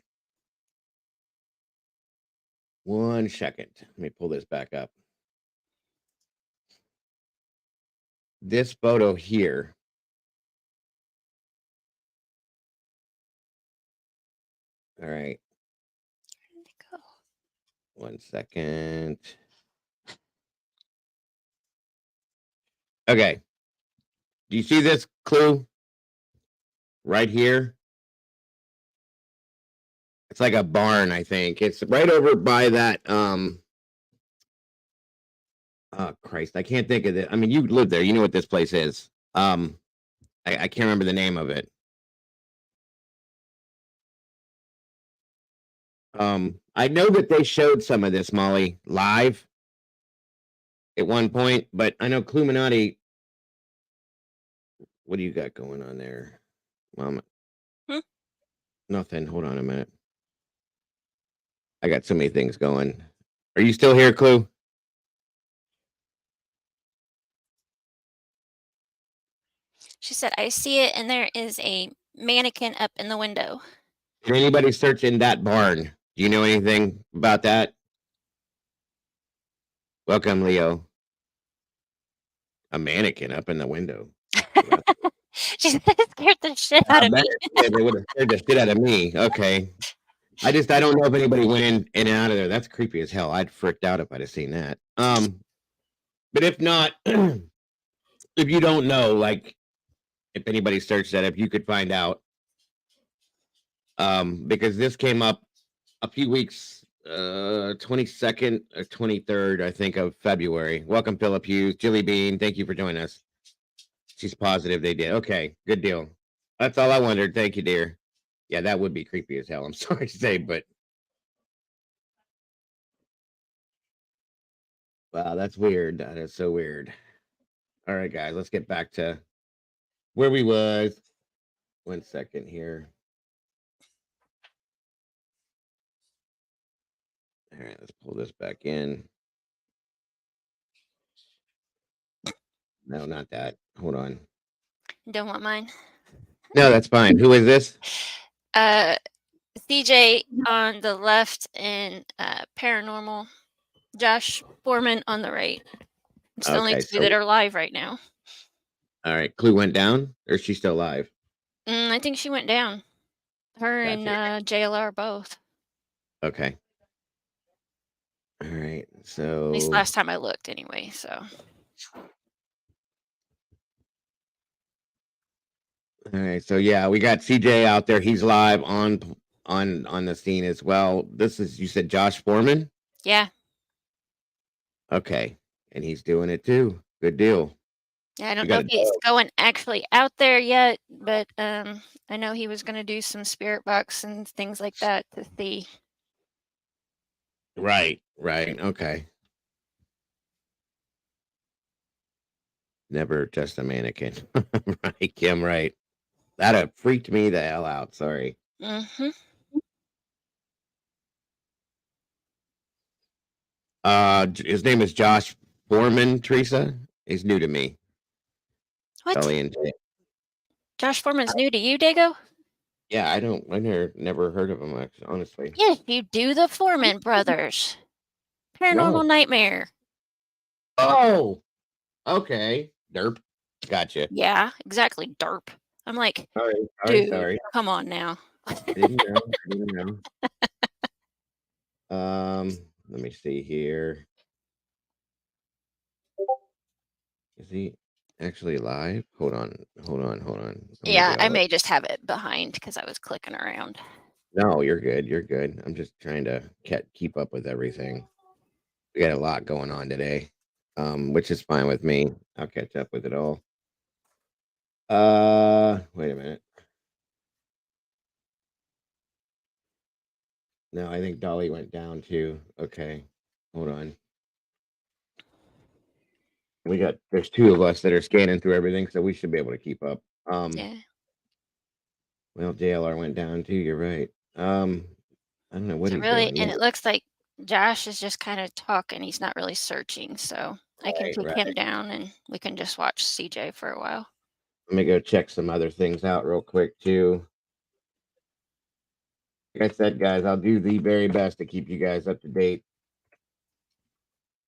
1 second. Let me pull this back up. This photo here. All right. 1 second. Okay. Do you see this Clue right here? It's like a barn, I think. It's right over by that. Oh Christ, I can't think of it. I mean, you live there. You know what this place is. I can't remember the name of it. I know that they showed some of this, Molly, live at one point, but I know Cluminati. What do you got going on there, Mama? Nothing. Hold on a minute. I got so many things going. Are you still here, Clue? She said, I see it, and there is a mannequin up in the window. Did anybody search in that barn? Do you know anything about that? Welcome, Leo. A mannequin up in the window. She said it scared the shit out of me. Yeah, they would have scared the shit out of me. Okay. I don't know if anybody went in and out of there. That's creepy as hell. I'd freaked out if I'd have seen that. But if not, if you don't know, like if anybody searched that, if you could find out, because this came up a few weeks, 22nd or 23rd, I think, of February. Welcome, Philip Hughes, Jilly Bean. Thank you for joining us. She's positive they did. Okay, good deal. That's all I wondered. Thank you, dear. Yeah, that would be creepy as hell. I'm sorry to say, but wow, that's weird. That is so weird. All right, guys, let's get back to where we was. 1 second here. All right, let's pull this back in. No, not that. Hold on. Don't want mine. No, that's fine. Who is this? CJ on the left and paranormal. Josh Foreman on the right. It's the only Okay, two that are live right now. All right, Clue went down, or is she still alive? I think she went down. Her and JLR both. Okay. All right, so At least last time I looked, anyway. So. all right, so yeah, we got CJ out there. He's live on the scene as well. This is, you said, Josh Foreman? Yeah. Okay, and he's doing it too. Good deal. Yeah, I don't know if he's going actually out there yet, but I know he was going to do some spirit box and things like that to see. Right. Okay. Never just a mannequin. Right, Kim, right. That have freaked me the hell out. Sorry. Mm-hmm. His name is Josh Foreman, Teresa. He's new to me. What? Kelly and Josh Foreman's new to you, Dago? yeah, I never heard of him, actually, honestly. Yes, you do the Foreman Brothers. Paranormal No. Nightmare. Oh, okay. Derp. Gotcha. Yeah, exactly. Derp. I'm like, Sorry. come on now. Didn't know. Let me see here. Is he actually live? Hold on. Yeah, I may just have it behind because I was clicking around. No, you're good. I'm just trying to keep up with everything. We got a lot going on today, which is fine with me. I'll catch up with it all. Wait a minute. No, I think Dolly went down too. Okay, hold on. There's two of us that are scanning through everything, so we should be able to keep up. Yeah. Well, JLR went down too. You're right. I don't know what So he's really, doing. and it looks like Josh is just kind of talking. He's not really searching. So I can take him down and we can just watch CJ for a while. Let me go check some other things out real quick too. Like I said, guys, I'll do the very best to keep you guys up to date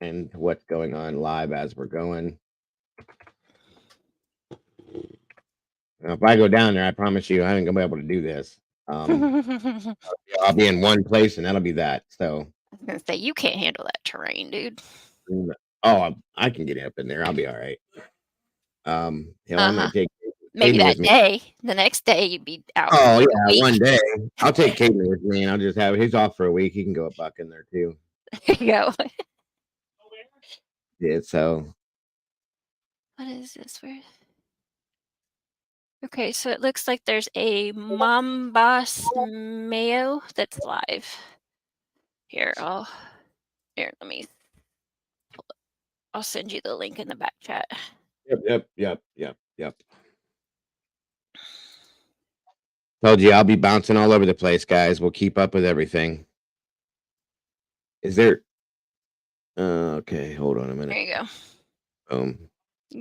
and what's going on live as we're going. Now, if I go down there, I promise you, I ain't gonna be able to do this. I'll be in one place, and that'll be that. So I was gonna say you can't handle that terrain, dude. Oh, I can get up in there. I'll be all right. Hell, I might take maybe Caden that with me. day. The next day you'd be out. Oh for a yeah, week. one day I'll take Caden with me, and I'll just have he's off for a week. He can go a buck in there too. There you go. Yeah. So What is this? Where? Okay, so it looks like there's a Mombas Mayo that's live. Here, let me. I'll send you the link in the back chat. Yep. Told you I'll be bouncing all over the place, guys. We'll keep up with everything. Is there? Okay, hold on a minute. There you go.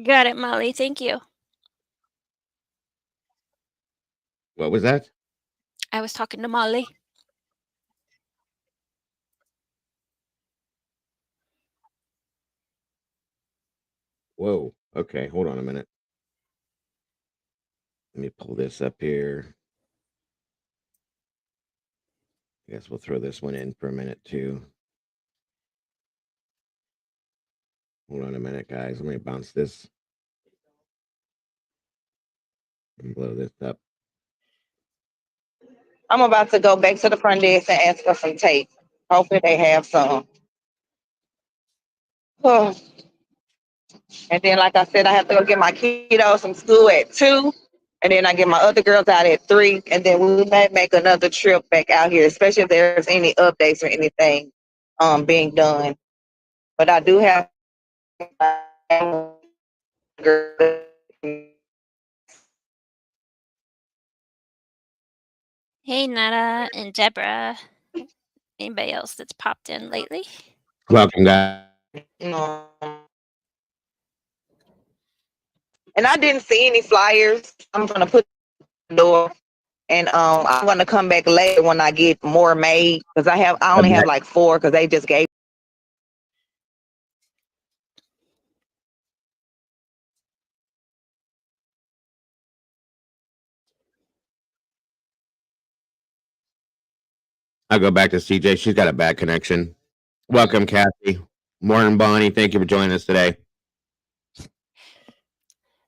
Got it, Molly. Thank you. What was that? I was talking to Molly. Whoa. Okay, hold on a minute. Let me pull this up here. I guess we'll throw this one in for a minute too. Hold on a minute, guys. Let me bounce this and blow this up. I'm about to go back to the front desk and ask for some tape. Hopefully they have some. Oh. And then, like I said, I have to go get my kiddos from school at 2. And then I get my other girls out at 3. And then we may make another trip back out here, especially if there's any updates or anything being done. But I do have Hey, Nada and Deborah. Anybody else that's popped in lately? Welcome, guys. And I didn't see any flyers. I'm gonna put the door, and I'm gonna come back later when I get more made because I only have like 4 because they just gave. I'll go back to CJ. She's got a bad connection. Welcome, Kathy. Morning, Bonnie. Thank you for joining us today.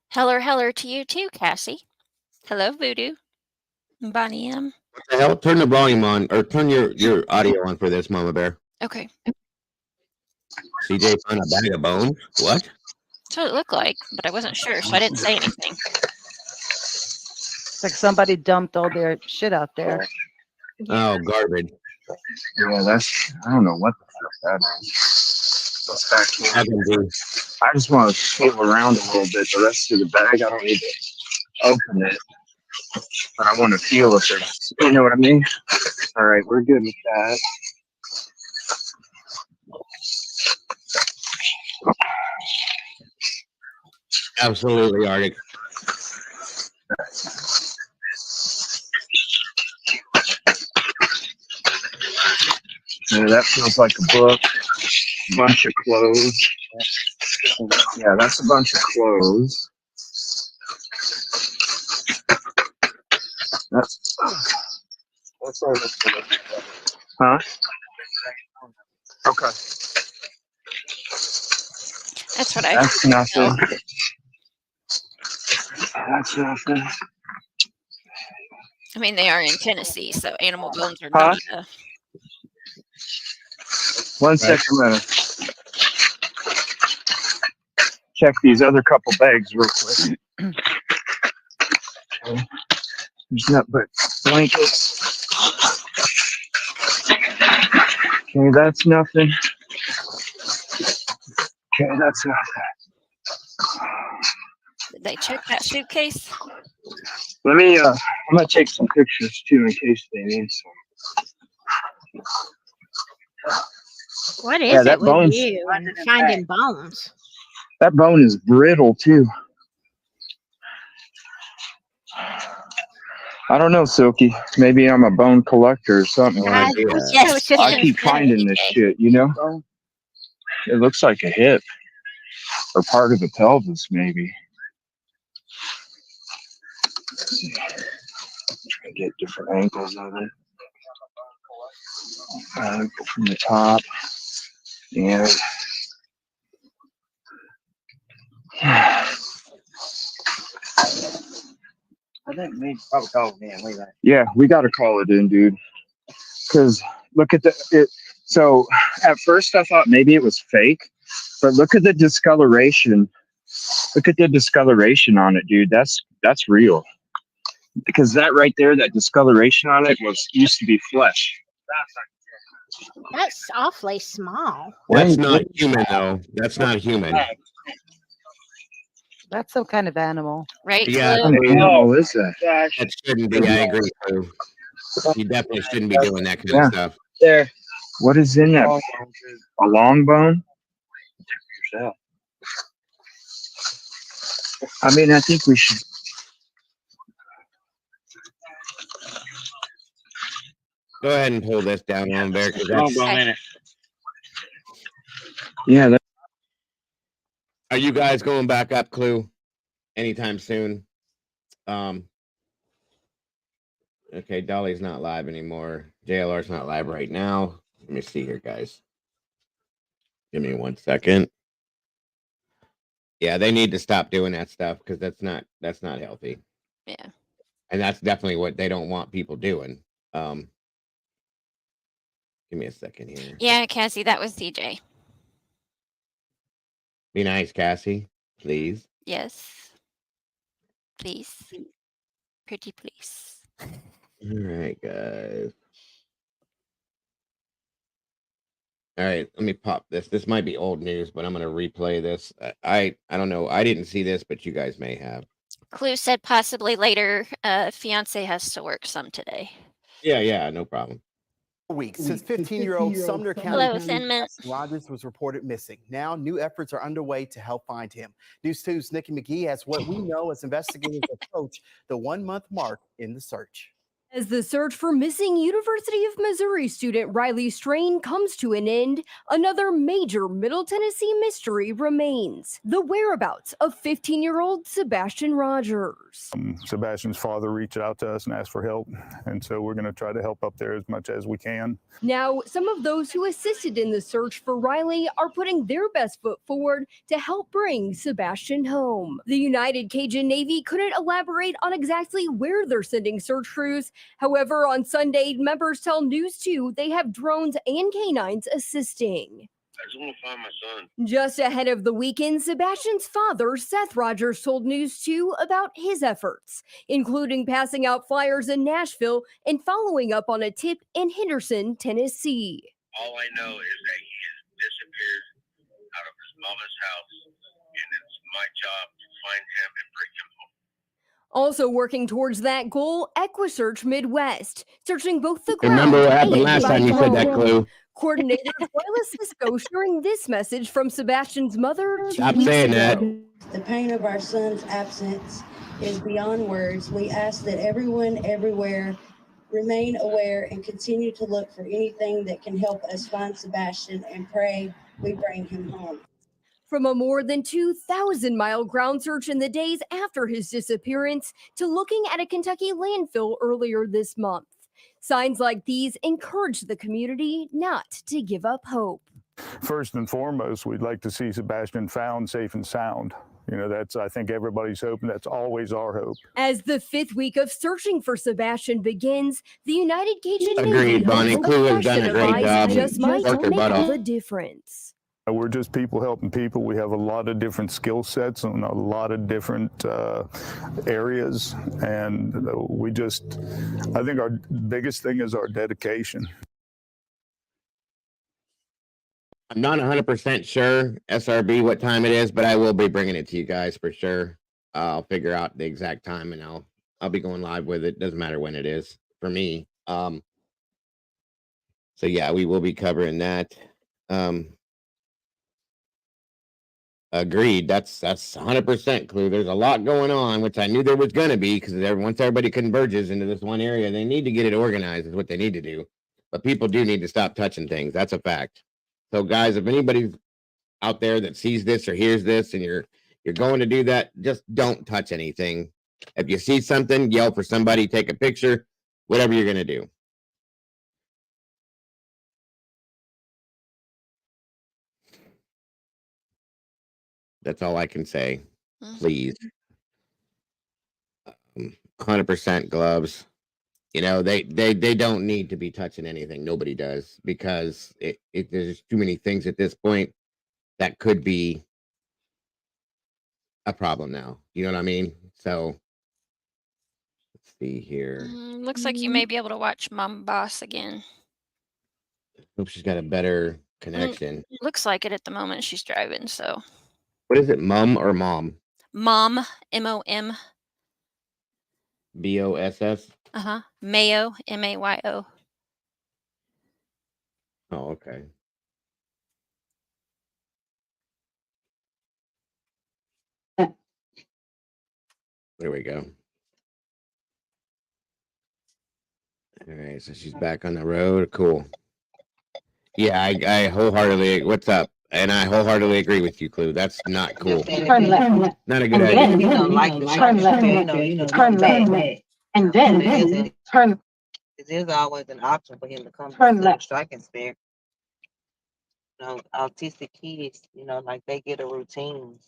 Heller to you too, Cassie. Hello, Voodoo. Bonnie M. What the hell? Turn the volume on, or turn your audio on for this, Mama Bear. Okay. CJ found a bag of bones? What? That's what it looked like, but I wasn't sure, so I didn't say anything. It's like somebody dumped all their shit out there. Oh, garbage. Yeah, I don't know what the fuck that is. What's back here? I just want to feel around a little bit. The rest of the bag, I don't need to open it. But I want to feel if there's, you know what I mean? All right, we're good with that. Absolutely, Arctic. Yeah, that feels like a book. A bunch of clothes. Yeah, that's a bunch of clothes. That's all this. Huh? Okay. That's what I That's heard. nothing. That's nothing. I mean, they are in Tennessee, so animal bones are Huh? not. 1 second, I'm gonna check these other couple bags real quick. Okay. There's nothing but blankets. Okay, that's nothing. Okay, that's nothing. Did they check that suitcase? Let me, I'm gonna take some pictures too in case they need some. What Yeah, is that it with bone's- you and finding bones? That bone is brittle too. I don't know, Silky. Maybe I'm a bone collector or something. I keep finding this shit, you know? It looks like a hip or part of the pelvis, maybe. Let's see. Try to get different angles of it. From the top. And I think we probably call it in. Leave that. yeah, we got to call it in, dude. Because look at it. So at first I thought maybe it was fake, but look at the discoloration. Look at the discoloration on it, dude. That's real. Because that right there, that discoloration on it used to be flesh. That's awfully small. That's not human, though. That's not human. That's some kind of animal. Right? Yeah. What animal is that? That shouldn't be. I agree, too. You definitely shouldn't be doing that kind of stuff. There. What is in that? A long bone? I mean, I think we should. Go ahead and pull this down on there. Yeah. Are you guys going back up, Clue, anytime soon? Okay, Dolly's not live anymore. JLR's not live right now. Let me see here, guys. Give me 1 second. Yeah, they need to stop doing that stuff because that's not healthy. Yeah. And that's definitely what they don't want people doing. Give me a second here. Yeah, Cassie, that was CJ. Be nice, Cassie, please. Yes. Please. Pretty please. All right, guys. All right, let me pop this. This might be old news, but I'm gonna replay this. I don't know. I didn't see this, but you guys may have. Clue said possibly later. Fiance has to work some today. Yeah, no problem. Weeks since 15-year-old Sumner Hello, County Sandman. Rogers was reported missing. Now, new efforts are underway to help find him. News 2's Nikki McGee has what we know as investigators approach the 1-month mark in the search. As the search for missing University of Missouri student Riley Strain comes to an end, another major Middle Tennessee mystery remains: the whereabouts of 15-year-old Sebastian Rogers. Sebastian's father reached out to us and asked for help, and so we're going to try to help up there as much as we can. Now, some of those who assisted in the search for Riley are putting their best foot forward to help bring Sebastian home. The United Cajun Navy couldn't elaborate on exactly where they're sending search crews. However, on Sunday, members tell News 2 they have drones and canines assisting. I just want to find my son. Just ahead of the weekend, Sebastian's father, Seth Rogers, told News 2 about his efforts, including passing out flyers in Nashville and following up on a tip in Henderson, Tennessee. All I know is that he has disappeared out of his mama's house, and it's my job to find him and bring him home. Also working towards that goal, EquiSearch Midwest, searching both the ground Remember what happened and last by time you said that, drone. Clue? Coordinator Twyla Cisco sharing this message from Sebastian's mother 2 Stop weeks saying ago. that. The pain of our son's absence is beyond words. We ask that everyone everywhere remain aware and continue to look for anything that can help us find Sebastian, and pray we bring him home. From a more than 2,000-mile ground search in the days after his disappearance to looking at a Kentucky landfill earlier this month, signs like these encourage the community not to give up hope. First and foremost, we'd like to see Sebastian found safe and sound. You know, that's, I think, everybody's hope, and that's always our hope. As the 5th week of searching for Sebastian begins, the United Cajun Navy Agreed, Bonnie. hopes Clue has fresh done a great supplies job. just might Worked her make butt off. the difference. We're just people helping people. We have a lot of different skill sets and a lot of different areas. And I think our biggest thing is our dedication. I'm not 100% sure, SRB, what time it is, but I will be bringing it to you guys for sure. I'll figure out the exact time, and I'll be going live with it. Doesn't matter when it is for me. So yeah, we will be covering that. Agreed. That's 100% Clue. There's a lot going on, which I knew there was going to be, because once everybody converges into this one area, they need to get it organized is what they need to do. But people do need to stop touching things. That's a fact. So guys, if anybody's out there that sees this or hears this and you're going to do that, just don't touch anything. If you see something, yell for somebody, take a picture, whatever you're going to do. That's all I can say. Please. 100% gloves. You know, they don't need to be touching anything. Nobody does, because there's too many things at this point that could be a problem now. You know what I mean? So let's see here. Looks like you may be able to watch Mom Boss again. Hope she's got a better connection. Looks like it at the moment. She's driving, so. What is it, mum or mom? Mom, M-O-M. B-O-S-S? Mayo, M-A-Y-O. Oh, okay. There we go. All right, so she's back on the road. Cool. Yeah, I wholeheartedly, what's up? And I wholeheartedly agree with you, Clue. That's not cool. Turn left. Not a good And idea. then, turn left. Turn left. And then turn It is always an option for him to come Turn to the left. striking spare. You know, autistic kids, you know, like they get a routine.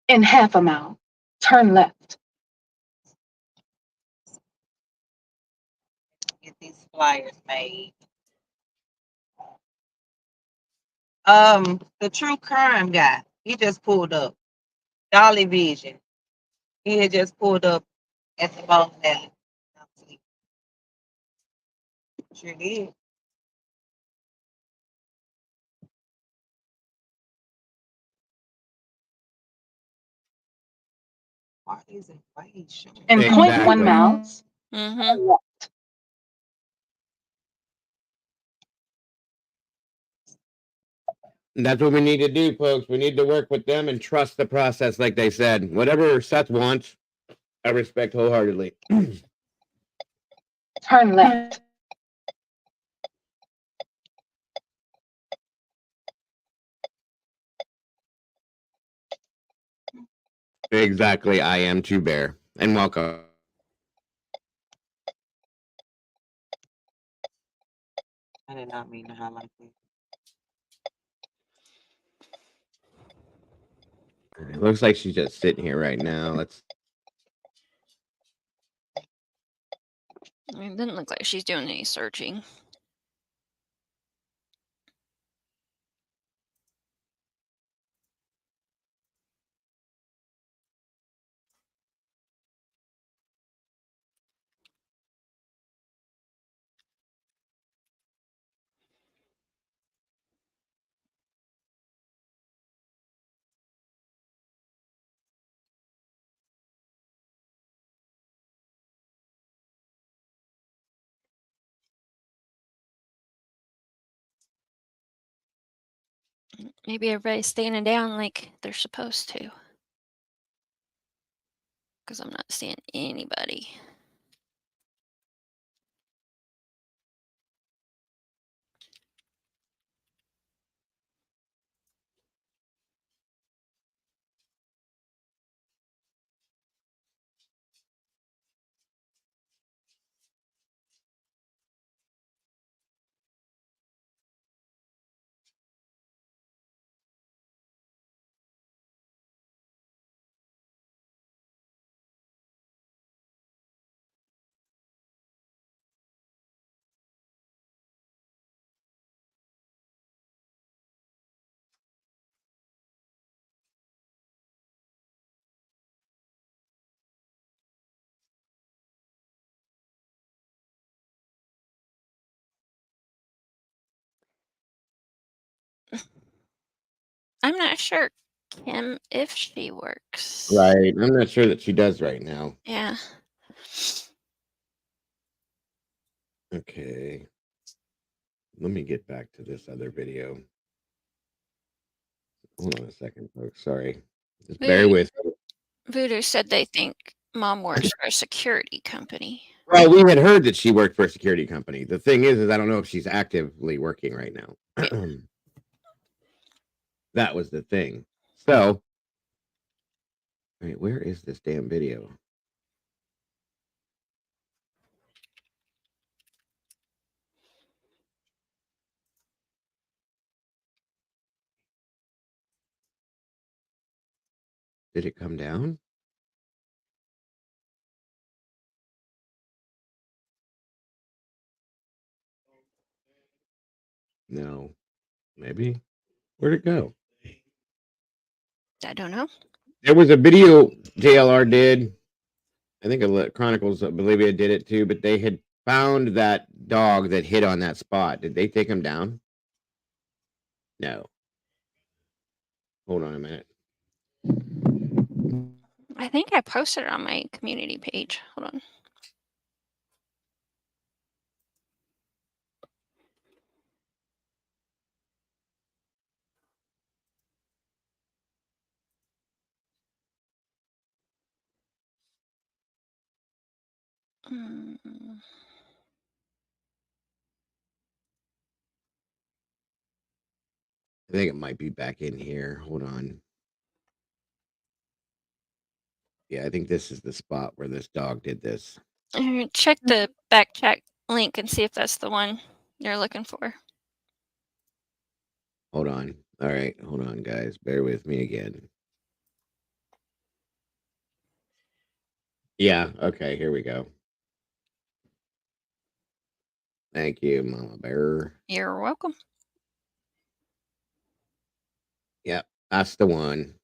In half a mile, turn left. Get these flyers made. The true crime guy, he just pulled up. Dolly Vision. He had just pulled up at the bowling alley. Sure did. Why isn't Wade showing? In Exactly. 0.1 miles, Mm-hmm. turn left. And that's what we need to do, folks. We need to work with them and trust the process, like they said. Whatever Seth wants, I respect wholeheartedly. Turn left. Exactly. I am too, Bear. And welcome. I did not mean to highlight that. It looks like she's just sitting here right now. Let's. I mean, it doesn't look like she's doing any searching. Maybe everybody's standing down like they're supposed to. Because I'm not seeing anybody. I'm not sure, Kim, if she works. Right. I'm not sure that she does right now. Yeah. Okay. Let me get back to this other video. Hold on a second, folks. Sorry. Just bear with me. Voodoo said they think mom works for a security company. Well, we had heard that she worked for a security company. The thing is I don't know if she's actively working right now. That was the thing. So, wait, where is this damn video? Did it come down? No. Maybe. Where'd it go? I don't know. There was a video JLR did. I think Chronicles of Bolivia did it too, but they had found that dog that hit on that spot. Did they take him down? No. Hold on a minute. I think I posted it on my community page. Hold on. I think it might be back in here. Hold on. Yeah, I think this is the spot where this dog did this. Check the back check link and see if that's the one you're looking for. Hold on. All right, hold on, guys. Bear with me again. Yeah, okay, here we go. Thank you, Mama Bear. You're welcome. Yep, that's the one.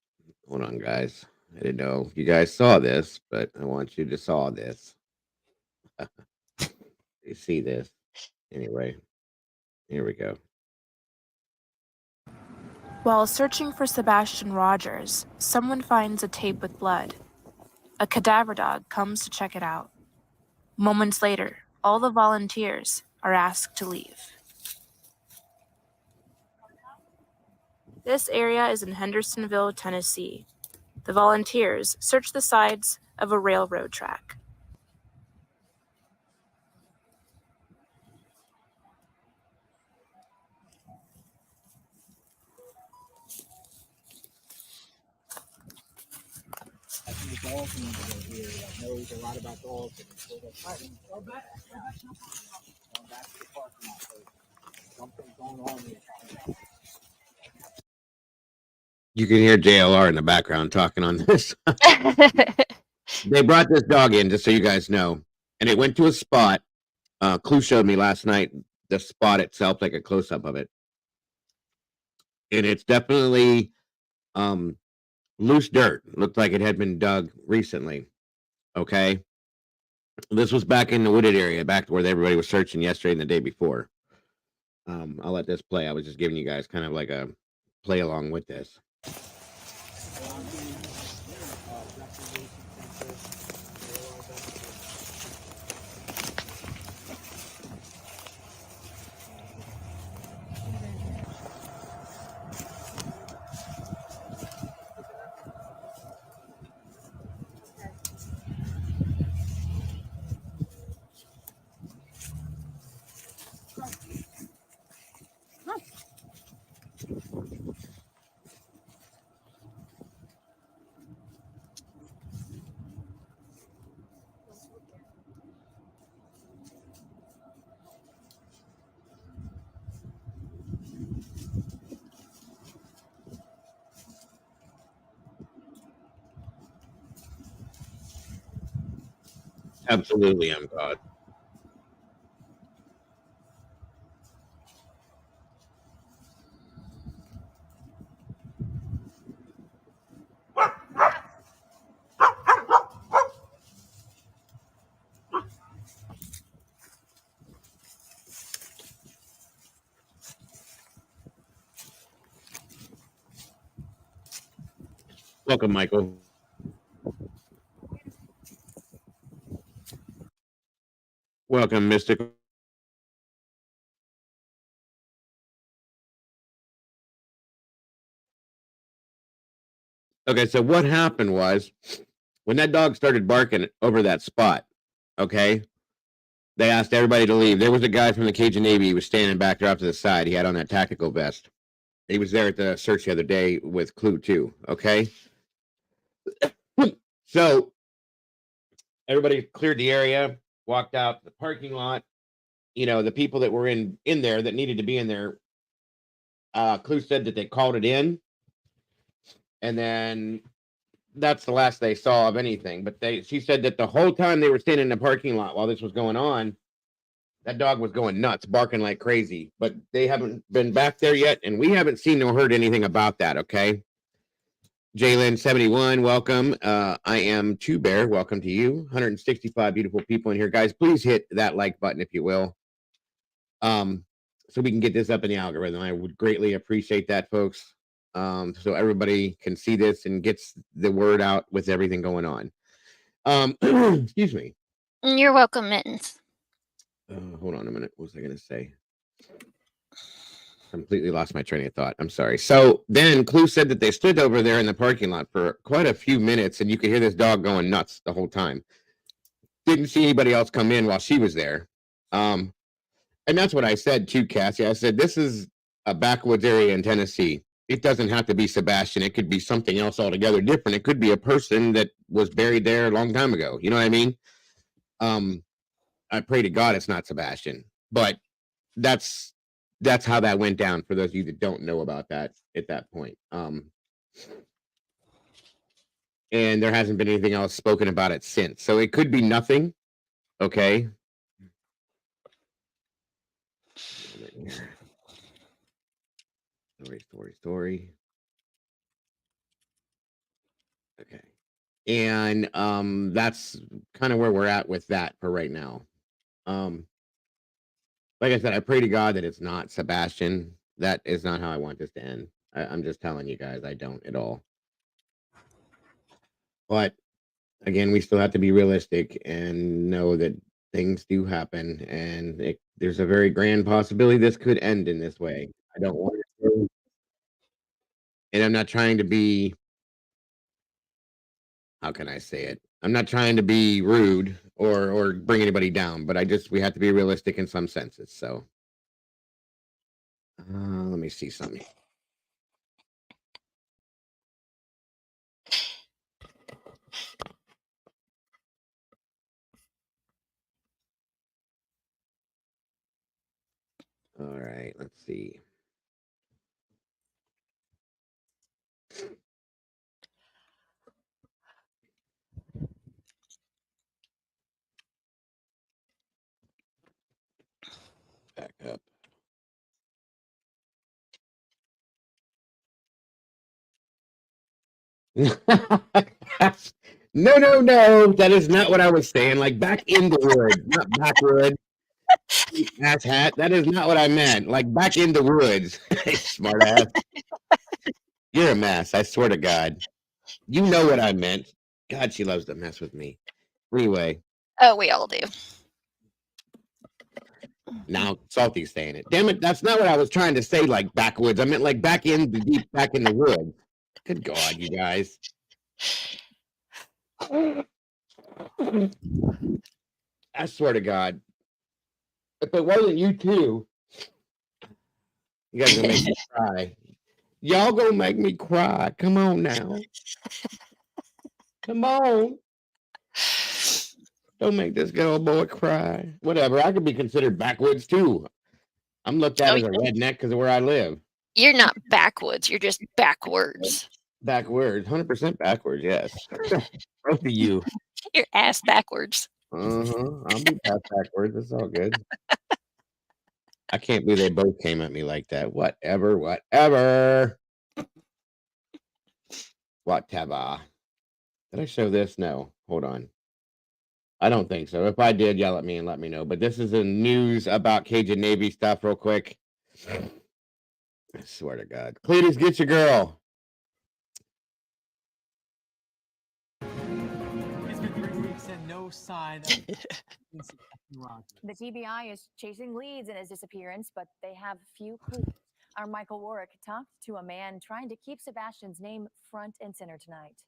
Hold on, guys. I didn't know if you guys saw this, but I want you to saw this. You see this. Anyway, here we go. While searching for Sebastian Rogers, someone finds a tape with blood. A cadaver dog comes to check it out. Moments later, all the volunteers are asked to leave. This area is in Hendersonville, Tennessee. The volunteers search the sides of a railroad track. The dolphin over here that knows a lot about dolphins. So they're fighting. Go back. Going back to the parking lot. Something's going on here. You can hear JLR in the background talking on this. They brought this dog in, just so you guys know, and it went to a spot. Clue showed me last night the spot itself, like a close up of it, and it's definitely loose dirt. Looked like it had been dug recently. Okay, this was back in the wooded area, back where everybody was searching yesterday and the day before. I'll let this play. I was just giving you guys kind of like a play along with this. Absolutely, I'm God. Welcome, Michael. Welcome, Mystic. Okay, so what happened was when that dog started barking over that spot, okay, they asked everybody to leave. There was a guy from the Cajun Navy. He was standing back there off to the side. He had on that tactical vest. He was there at the search the other day with Clue too, okay? So everybody cleared the area, walked out the parking lot. You know, the people that were in there that needed to be in there, Clue said that they called it in, and then that's the last they saw of anything. But she said that the whole time they were standing in the parking lot while this was going on, that dog was going nuts, barking like crazy. But they haven't been back there yet, and we haven't seen or heard anything about that. Okay, Jalen 71, welcome. I am Two Bear. Welcome to you. 165 beautiful people in here, guys. Please hit that like button if you will. So we can get this up in the algorithm. I would greatly appreciate that, folks. So everybody can see this and gets the word out with everything going on. Excuse me. You're welcome, Mittens. Hold on a minute. What was I going to say? Completely lost my train of thought. I'm sorry. So then Clue said that they stood over there in the parking lot for quite a few minutes, and you could hear this dog going nuts the whole time. didn't see anybody else come in while she was there. And that's what I said too, Cassie. I said, this is a backwoods area in Tennessee. It doesn't have to be Sebastian. It could be something else altogether different. It could be a person that was buried there a long time ago. You know what I mean? I pray to God it's not Sebastian, but that's how that went down for those of you that don't know about that at that point. And there hasn't been anything else spoken about it since. So it could be nothing. Okay. Story. Okay. And that's kind of where we're at with that for right now. Like I said, I pray to God that it's not Sebastian. That is not how I want this to end. I'm just telling you guys, I don't at all. But again, we still have to be realistic and know that things do happen, and there's a very grand possibility this could end in this way. I don't want to, and I'm not trying to be, how can I say it? I'm not trying to be rude or bring anybody down, but we have to be realistic in some senses. So let me see something. All right, let's see. Back up. No. That is not what I was saying. Like back in the wood, not backwood. Ass hat. That is not what I meant. Like back in the woods. Smart ass. You're a mess. I swear to God. You know what I meant. God, she loves to mess with me. Anyway. Oh, we all do. Now Salty's saying it. Damn it, that's not what I was trying to say, like backwoods. I meant like back in the woods. Good God, you guys. I swear to God. If it wasn't you two, you guys are gonna make me cry. Y'all gonna make me cry. Come on now. Come on. Don't make this little boy cry. Whatever. I could be considered backwoods too. I'm looked at as a redneck because of where I live. You're not backwoods. You're just backwards. Backwards. 100% backwards, yes. Both of you. Your ass backwards. I'll be backwards. It's all good. I can't believe they both came at me like that. Whatever. Whatever. Did I show this? No. Hold on. I don't think so. If I did, yell at me and let me know. But this is the news about Cajun Navy stuff real quick. I swear to God. Cletus, get your girl. It's been 3 weeks and no sign of The TBI is chasing leads in his disappearance, but they have few clues. Our Michael Warwick talked to a man trying to keep Sebastian's name front and center tonight.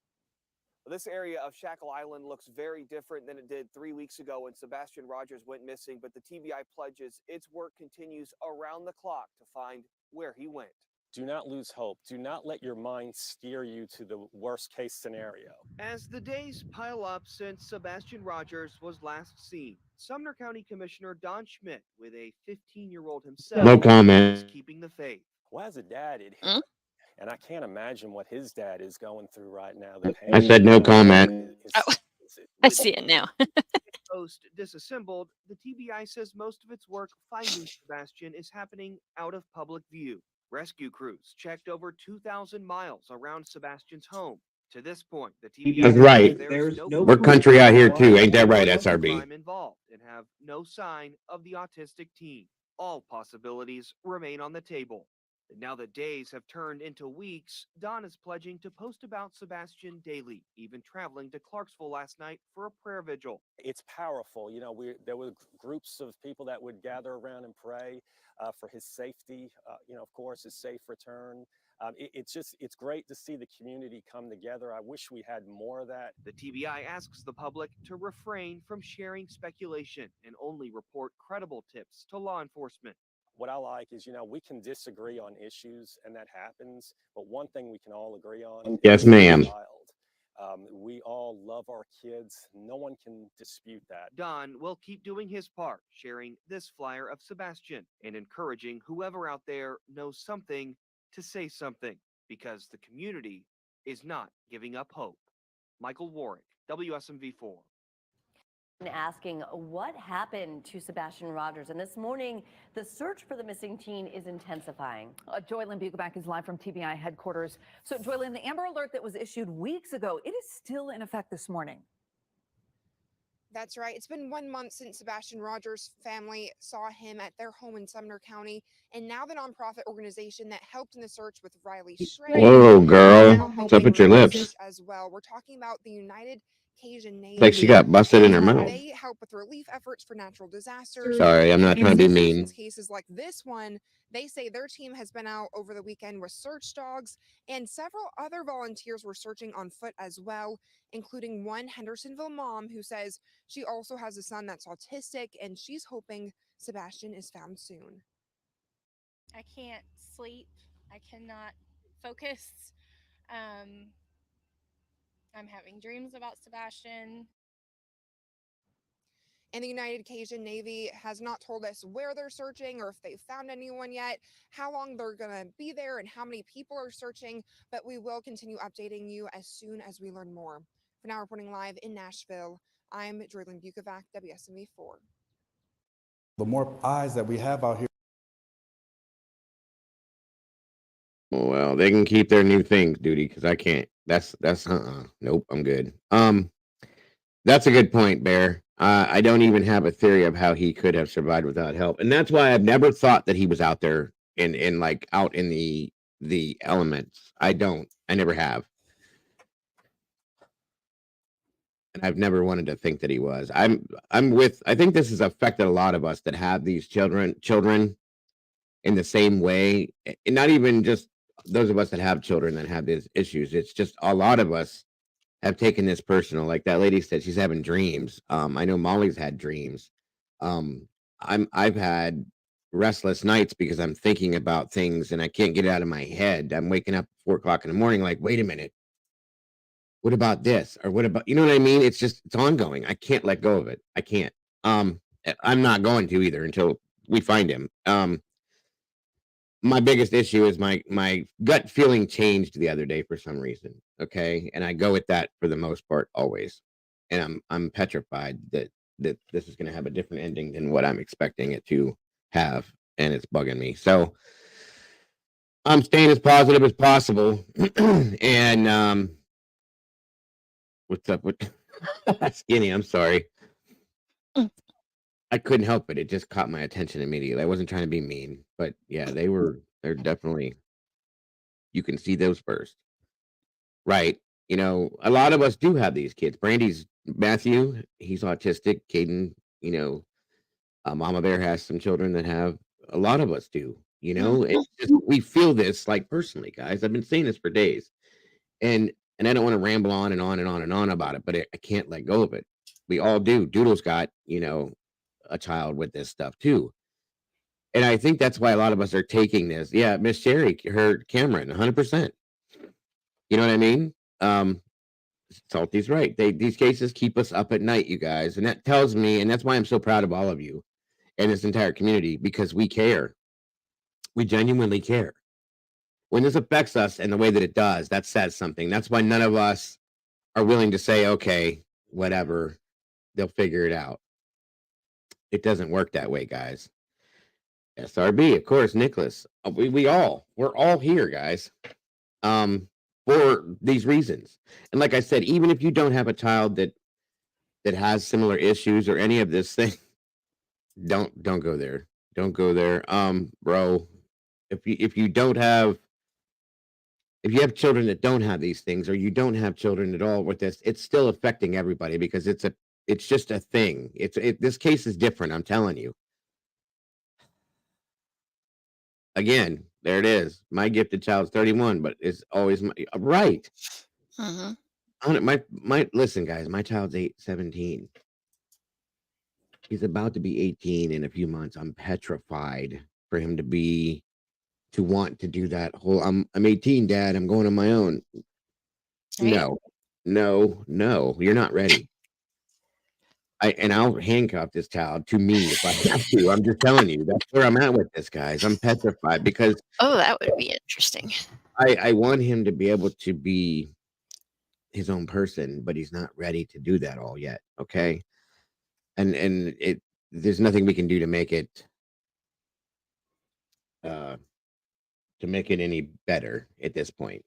This area of Shackle Island looks very different than it did 3 weeks ago when Sebastian Rogers went missing, but the TBI pledges its work continues around the clock to find where he went. Do not lose hope. Do not let your mind steer you to the worst case scenario. As the days pile up since Sebastian Rogers was last seen, Sumner County Commissioner Don Schmidt, with a 15-year-old himself, No comment. is keeping the faith. Well, as a dad, and I can't imagine what his dad is going through right now. The pain. I said no comment. Oh, I see it now. Post disassembled, the TBI says most of its work finding Sebastian is happening out of public view. Rescue crews checked over 2,000 miles around Sebastian's home. To this point, the TBI That's right. There's no We're country out here too. Ain't that right, SRB? crime involved and have no sign of the autistic teen. All possibilities remain on the table. And now that days have turned into weeks, Don is pledging to post about Sebastian daily, even traveling to Clarksville last night for a prayer vigil. It's powerful. You know, there were groups of people that would gather around and pray for his safety, you know, of course, his safe return. It's great to see the community come together. I wish we had more of that. The TBI asks the public to refrain from sharing speculation and only report credible tips to law enforcement. What I like is, we can disagree on issues, and that happens, but one thing we can all agree on. Yes, is ma'am. child. We all love our kids. No one can dispute that. Don will keep doing his part, sharing this flyer of Sebastian and encouraging whoever out there knows something to say something, because the community is not giving up hope. Michael Warwick, WSMV4. Asking what happened to Sebastian Rogers, and this morning the search for the missing teen is intensifying. Joylyn Bukovac is live from TBI headquarters. So Joylyn, the Amber Alert that was issued weeks ago, it is still in effect this morning. That's right. It's been 1 month since Sebastian Rogers' family saw him at their home in Sumner County, and now the nonprofit organization that helped in the search with Riley Shray. Whoa, girl. What's up with your lips? As well, we're talking about the United Cajun Navy. Like she got busted in her mouth. They help with relief efforts for natural disasters. Sorry, I'm not trying to be mean. Cases like this one, they say their team has been out over the weekend with search dogs, and several other volunteers were searching on foot as well, including one Hendersonville mom who says she also has a son that's autistic, and she's hoping Sebastian is found soon. I can't sleep. I cannot focus. I'm having dreams about Sebastian. And the United Cajun Navy has not told us where they're searching or if they've found anyone yet, how long they're going to be there, and how many people are searching, but we will continue updating you as soon as we learn more. For now, reporting live in Nashville, I'm Joylyn Bukovac, WSMV4. The more eyes that we have out here. Well, they can keep their new things, duty, because I can't. That's nope, I'm good. That's a good point, Bear. I don't even have a theory of how he could have survived without help, and that's why I've never thought that he was out there in like out in the elements. I never have, and I've never wanted to think that he was. I think this has affected a lot of us that have these children in the same way, and not even just those of us that have children that have these issues. It's just a lot of us have taken this personal. Like that lady said, she's having dreams. I know Molly's had dreams. I've had restless nights because I'm thinking about things and I can't get it out of my head. I'm waking up at 4 o'clock in the morning, like, wait a minute, what about this? Or what about, you know what I mean? It's ongoing. I can't let go of it. I can't. I'm not going to either until we find him. My biggest issue is my gut feeling changed the other day for some reason. Okay. And I go with that for the most part always. And I'm petrified that this is going to have a different ending than what I'm expecting it to have. And it's bugging me. So I'm staying as positive as possible. And what's up with Skinny? I'm sorry. I couldn't help it. It just caught my attention immediately. I wasn't trying to be mean, but yeah, they're definitely, you can see those first. Right. You know, a lot of us do have these kids. Matthew, he's autistic. Caden, Mama Bear has some children that have, a lot of us do, it's just, we feel this like personally, guys. I've been saying this for days, and I don't want to ramble on and on and on and on about it, but I can't let go of it. We all do. Doodle's got, a child with this stuff too. And I think that's why a lot of us are taking this. Yeah, Miss Sherry, her Cameron, 100%. You know what I mean? Salty's right. These cases keep us up at night, you guys. And that tells me, and that's why I'm so proud of all of you and this entire community, because we care. We genuinely care. When this affects us and the way that it does, that says something. That's why none of us are willing to say, okay, whatever, they'll figure it out. It doesn't work that way, guys. SRB, of course, Nicholas. We're all here, guys, for these reasons. And like I said, even if you don't have a child that has similar issues or any of this thing, don't go there. Don't go there, bro. If you have children that don't have these things, or you don't have children at all with this, it's still affecting everybody because it's just a thing. This case is different. I'm telling you. Again, There it is. My gifted child's 31, but it's always my right. Mhm. My listen, guys. My child's 17. He's about to be 18 in a few months. I'm petrified for him to want to do that whole. I'm 18, Dad. I'm going on my own. Right. No. You're not ready. I'll handcuff this child to me if I have to. I'm just telling you. That's where I'm at with this, guys. I'm petrified because Oh, that would be interesting. I want him to be able to be his own person, but he's not ready to do that all yet. Okay, and it there's nothing we can do uh to make it any better at this point.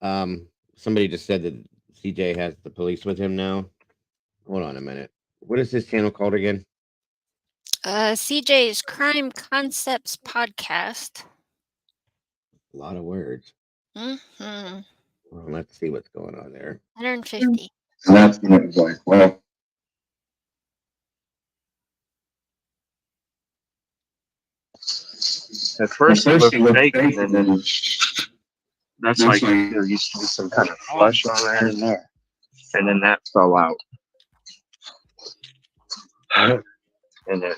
Somebody just said that CJ has the police with him now. Hold on a minute. What is this channel called again? CJ's Crime Concepts podcast. A lot of words. Mm-hmm. Well, let's see what's going on there. 150. And that's when it was like, well, At first it looked fake, and then that's like there used to be some kind of flesh on there, and then that fell out. And it,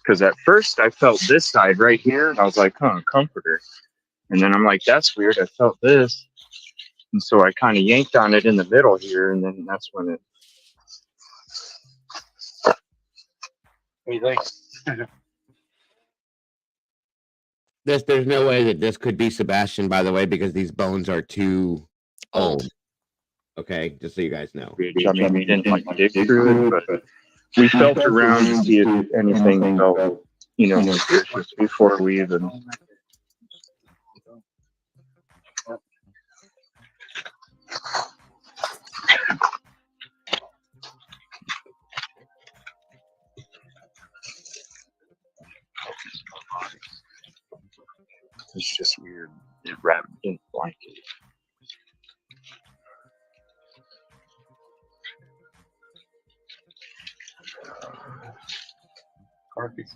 because at first I felt this side right here, and I was like, huh, comforter. And then I'm like, that's weird. I felt this, and so I kind of yanked on it in the middle here, and then that's when it. What do you think? There's no way that this could be Sebastian, by the way, because these bones are too old. Okay, just so you guys know. I mean, we didn't like dig through it, but we felt around to see if anything felt, suspicious before we even. It's just weird. It wrapped in a blanket. Carpet.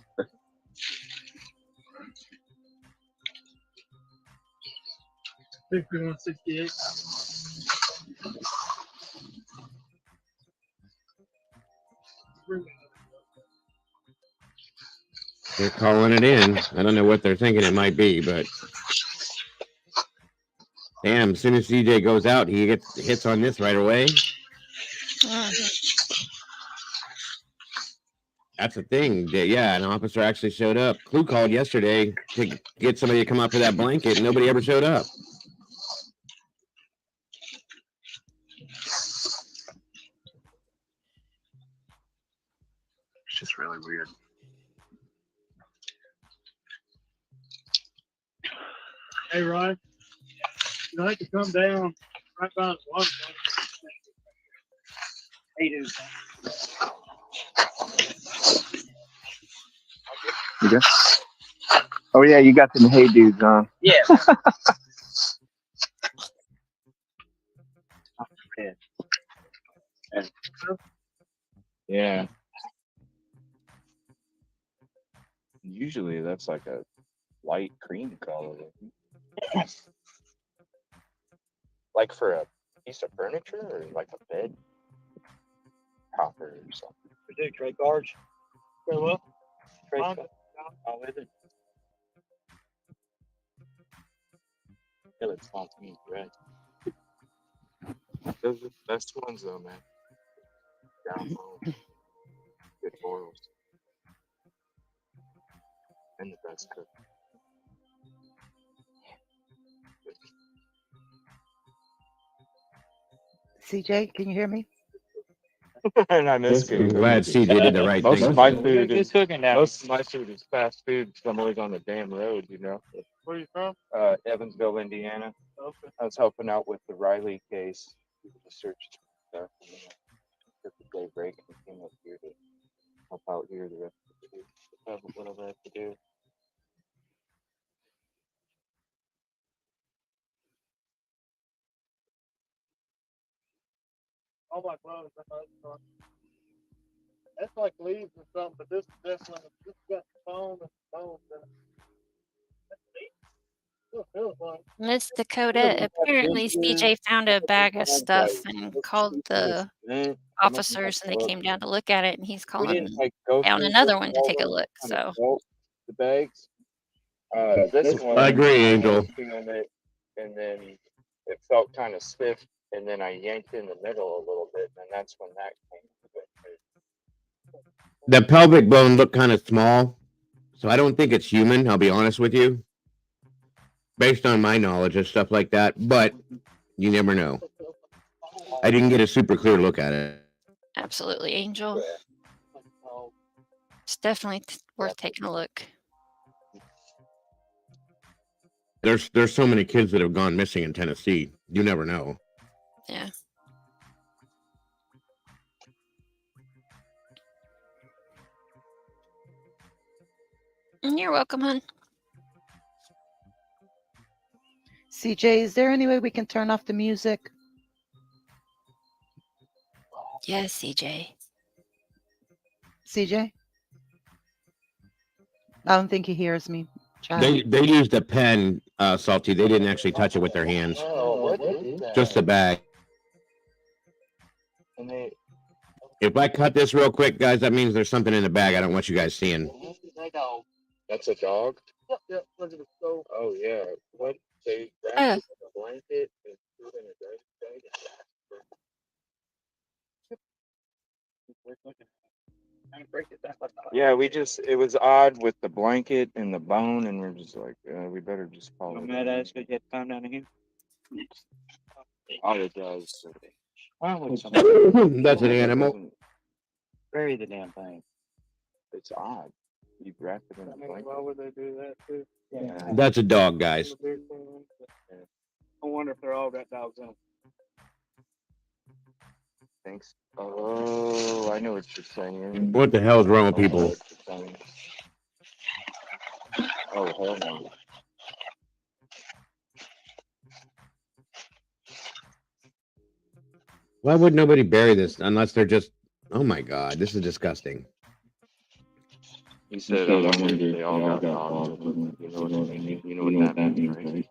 5168. They're calling it in. I don't know what they're thinking it might be, but damn, as soon as CJ goes out, he hits on this right away. That's the thing. Yeah, an officer actually showed up. Clue called yesterday to get somebody to come up for that blanket, and nobody ever showed up. It's just really weird. Hey, Ryan. You have to come down right by the water. Hey, dude. You good? Oh yeah, you got them hey dudes on. Yeah. Yeah. Usually that's like a light cream color. Like for a piece of furniture or like a bed topper or something. We do trade cards. Very well. Trade Fine. cards. I'll with it. Yeah, it's fun to me, right? Those are the best ones though, man. Down low. Good boils. And the best cook. CJ, can you hear me? And I miss good I'm cooking. glad CJ did the right Most thing. of my food is cooking now. Most of my food is fast food because I'm always on the damn road, Where are you from? Evansville, Indiana. Okay. I was helping out with the Riley case. The search stuff. And then I took a day break and came up here to help out here the rest of the day. Have whatever I have to do. All my clothes. That's like leaves or something, but this got the foam and bones in it. That's neat. Miss Dakota, apparently CJ found a bag of stuff and called the officers, and they came down to look at it, and he's We calling didn't like go down through another with one to all take a the look. kind of So bulk, the bags. This one, I agree, Angel. was feeling it, and then it felt kind of stiff, and then I yanked in the middle a little bit, and that's when that came. The pelvic bone looked kind of small, so I don't think it's human. I'll be honest with you, based on my knowledge of stuff like that. But you never know. I didn't get a super clear look at it. absolutely, Angel. It's definitely worth taking a look. There's so many kids that have gone missing in Tennessee. You never know. Yeah. You're welcome, hon. CJ, is there any way we can turn off the music? Yes, CJ. CJ? I don't think he hears me. They used a pen, Salty. They didn't actually touch it with their hands. Oh, what is that? Just the bag. And they, If I cut this real quick, guys, that means there's something in the bag I don't want you guys seeing. that's a dog? Yep, look at the stove. Oh, yeah. What? They wrapped it in a blanket and threw it in a garbage bag. Yeah, it was odd with the blanket and the bone, and we're just like, we better just call it. Mad ass that you had found down here? All it does. That's an animal. Bury the damn thing. It's odd. You wrap it in a blanket. Why would they do that too? Yeah. That's a dog, guys. I wonder if they're all got dogs in them. Thanks. Oh, I know what you're saying. What the hell is wrong with people? Oh, hell no. Why would nobody bury this unless they're just? Oh my God, this is disgusting. He said, I wonder if they all got dogs. You know what I mean? You know what that means, right?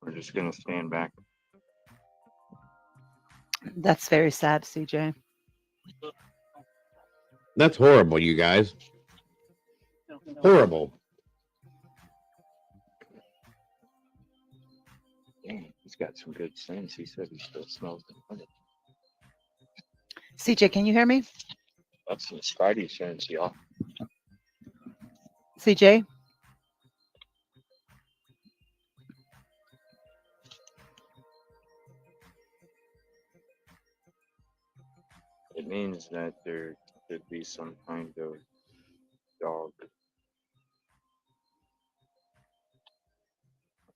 We're just gonna stand back. That's very sad, CJ. That's horrible, you guys. Horrible. Dang, he's got some good sense. He said he still smells the money. CJ, can you hear me? That's some Spidey sense, y'all. CJ? It means that there could be some kind of dog. I'm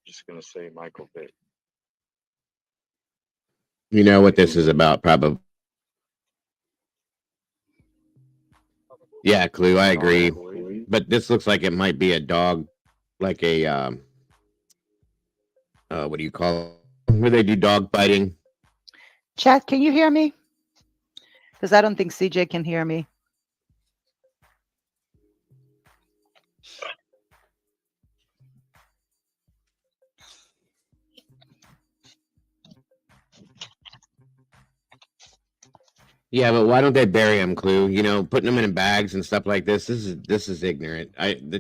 just gonna say Michael Vick. You know what this is about, probably. Yeah, Clue, I agree. But this looks like it might be a dog, like a what do you call it? Where they do dog fighting? Chat, can you hear me? Because I don't think CJ can hear me. Yeah, but why don't they bury them, Clue? You know, putting them in bags and stuff like this. This is ignorant.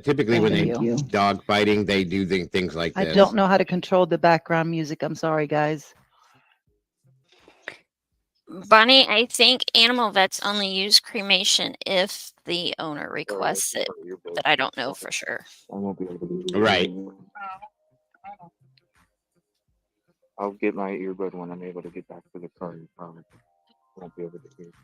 Typically when they dog fighting, they do things like this. I don't know how to control the background music. I'm sorry, guys. Bonnie, I think animal vets only use cremation if the owner requests it, but I don't know for sure. I won't be able to do it. Right. I'll get my earbud when I'm able to get back to the car. You probably won't be able to hear it.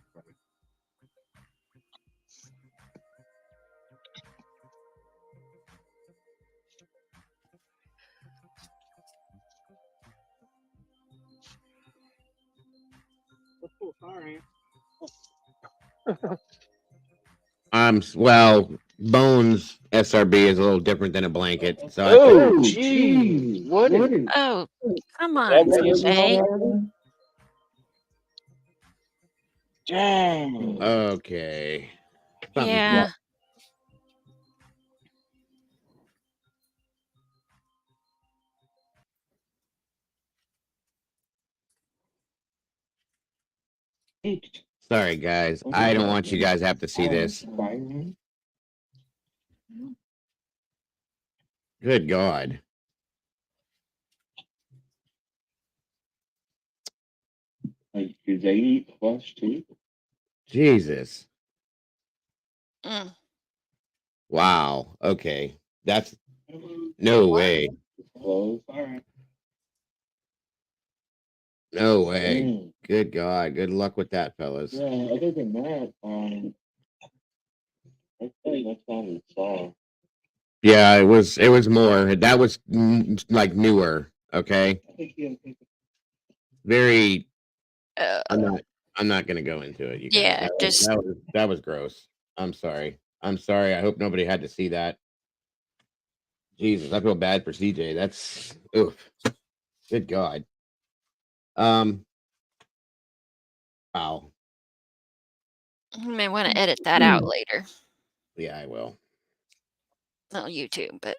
Well, Bones SRB is a little different than a blanket. So Oh, geez. What is Oh, come on, CJ. Dang. Okay. Something's Yeah. Sorry, guys. I don't want you guys to have to see this. Good God. Like, do they eat flesh too? Jesus. Mm. Wow. Okay. That's no way. Close. All right. No way. Good God. Good luck with that, fellas. Yeah, other than that, I'd say that's all we saw. Yeah, it was more. That was like newer. Okay. Very. I'm not gonna go into it, you guys. Yeah, just That was gross. I'm sorry. I'm sorry. I hope nobody had to see that. Jesus, I feel bad for CJ. That's oof. Good God. Wow. you may want to edit that out later Yeah, I will. on YouTube, but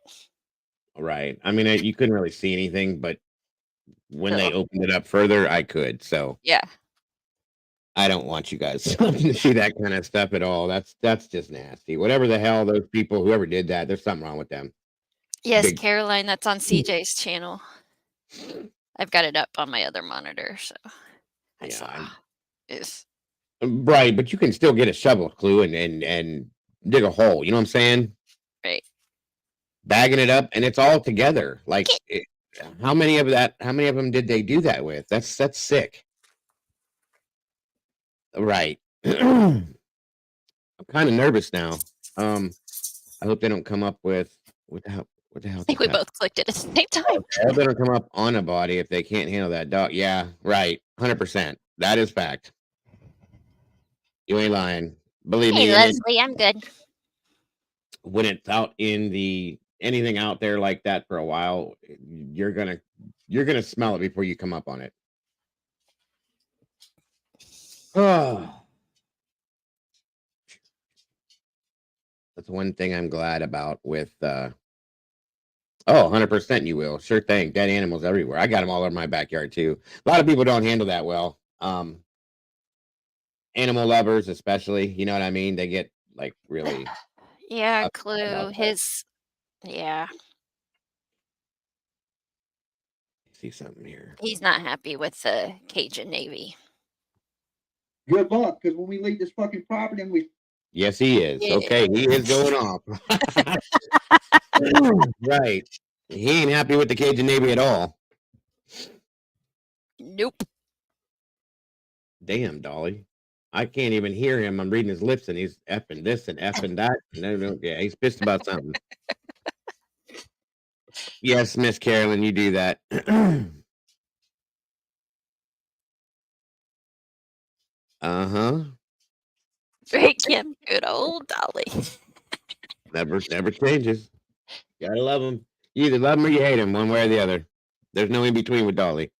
Right. I mean, you couldn't really see anything, but when they oh, opened it up further, I could. So yeah. I don't want you guys to see that kind of stuff at all. That's just nasty. Whatever the hell those people, whoever did that, there's something wrong with them. Yes, Big. Caroline, that's on CJ's channel. I've got it up on my other monitor, so I saw. Is Right, but you can still get a shovel clue and dig a hole. You know what I'm saying? right. Bagging it up, and it's all together. Like, how many of them did they do that with? That's sick. Right. I'm kind of nervous now. I hope they don't come up with what the hell. I think we both clicked it at the same time. I hope they don't come up on a body if they can't handle that dog. Yeah, right. 100%. That is fact. You ain't lying. Believe Hey, me. Leslie, I'm good. When it's out in anything out there like that for a while, you're gonna smell it before you come up on it. Oh, that's one thing I'm glad about with 100% you will. Sure thing. Dead animals everywhere. I got them all over my backyard too. A lot of people don't handle that well. Animal lovers especially, you know what I mean? They get like really Yeah, upset Clue. about that. Yeah. See something here. He's not happy with the Cajun Navy. Good luck, because when we leave this fucking property and we Yes, he is. Yeah. Okay, he is going off. Right. He ain't happy with the Cajun Navy at all. Nope. Damn, Dolly. I can't even hear him. I'm reading his lips and he's effing this and effing that. No, yeah, he's pissed about something. Yes, Miss Carolyn, you do that. Uh-huh. Drake him. Good old Dolly. Never changes. Gotta love him. You either love him or you hate him, one way or the other. There's no in between with Dolly.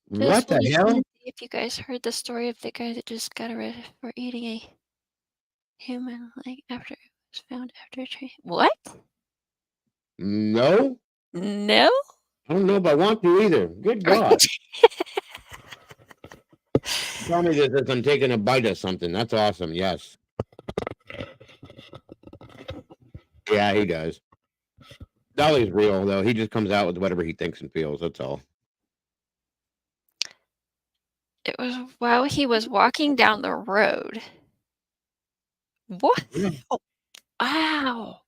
What the hell? If you guys heard the story of the guy that just got arrested for eating a human leg after it was found after a train. What? No? No? I don't know if I want to either. Good God. Tell me this as I'm taking a bite of something. That's awesome. Yes. Yeah, he does. Dolly's real, though. He just comes out with whatever he thinks and feels. That's all. It was while he was walking down the road. What? Oh, wow.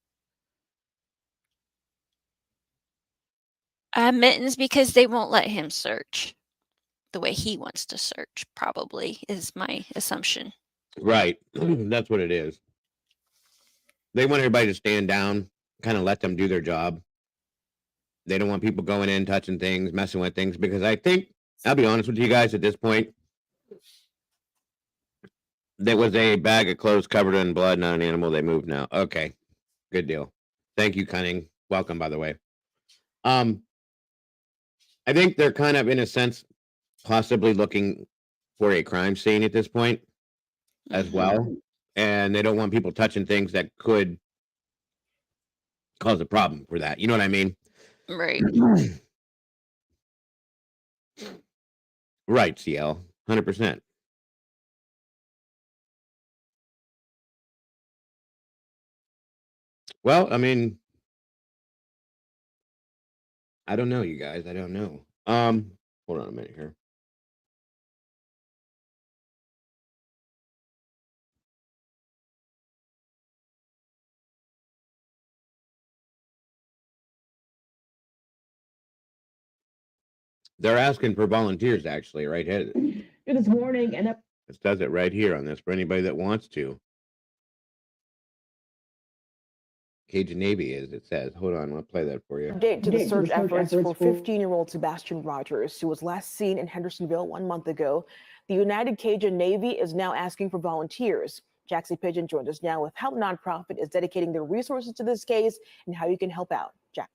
Mittens, because they won't let him search the way he wants to search, probably, is my assumption. Right. That's what it is. They want everybody to stand down, kind of let them do their job. They don't want people going in, touching things, messing with things, because I think, I'll be honest with you guys at this point, there was a bag of clothes covered in blood, not an animal. They moved now. Okay. Good deal. Thank you, Cunning. Welcome, by the way. I think they're kind of, in a sense, possibly looking for a crime scene at this point as well. And they don't want people touching things that could cause a problem for that. You know what I mean? Right. Right, CL, 100%. Well, I mean, I don't know, you guys. I don't know. Hold on a minute here. They're asking for volunteers, actually, right here. This morning, and This does it right here on this for anybody that wants to. Cajun Navy is, it says. Hold on, I'll play that for you. update to the search efforts for 15-year-old Sebastian Rogers, who was last seen in Hendersonville 1 month ago. The United Cajun Navy is now asking for volunteers. Jaxie Pigeon joins us now with how the nonprofit is dedicating their resources to this case and how you can help out. Jack.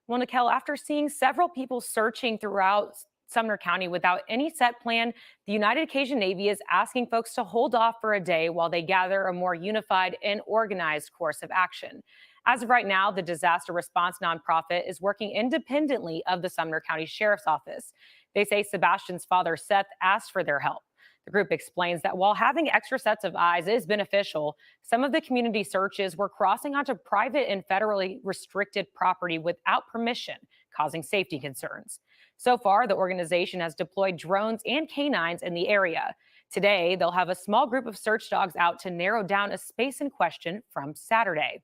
Well, Nikel, after seeing several people searching throughout Sumner County without any set plan, the United Cajun Navy is asking folks to hold off for a day while they gather a more unified and organized course of action. As of right now, the disaster response nonprofit is working independently of the Sumner County Sheriff's Office. They say Sebastian's father, Seth, asked for their help. The group explains that while having extra sets of eyes is beneficial, some of the community searches were crossing onto private and federally restricted property without permission, causing safety concerns. So far, the organization has deployed drones and canines in the area. Today, they'll have a small group of search dogs out to narrow down a space in question from Saturday.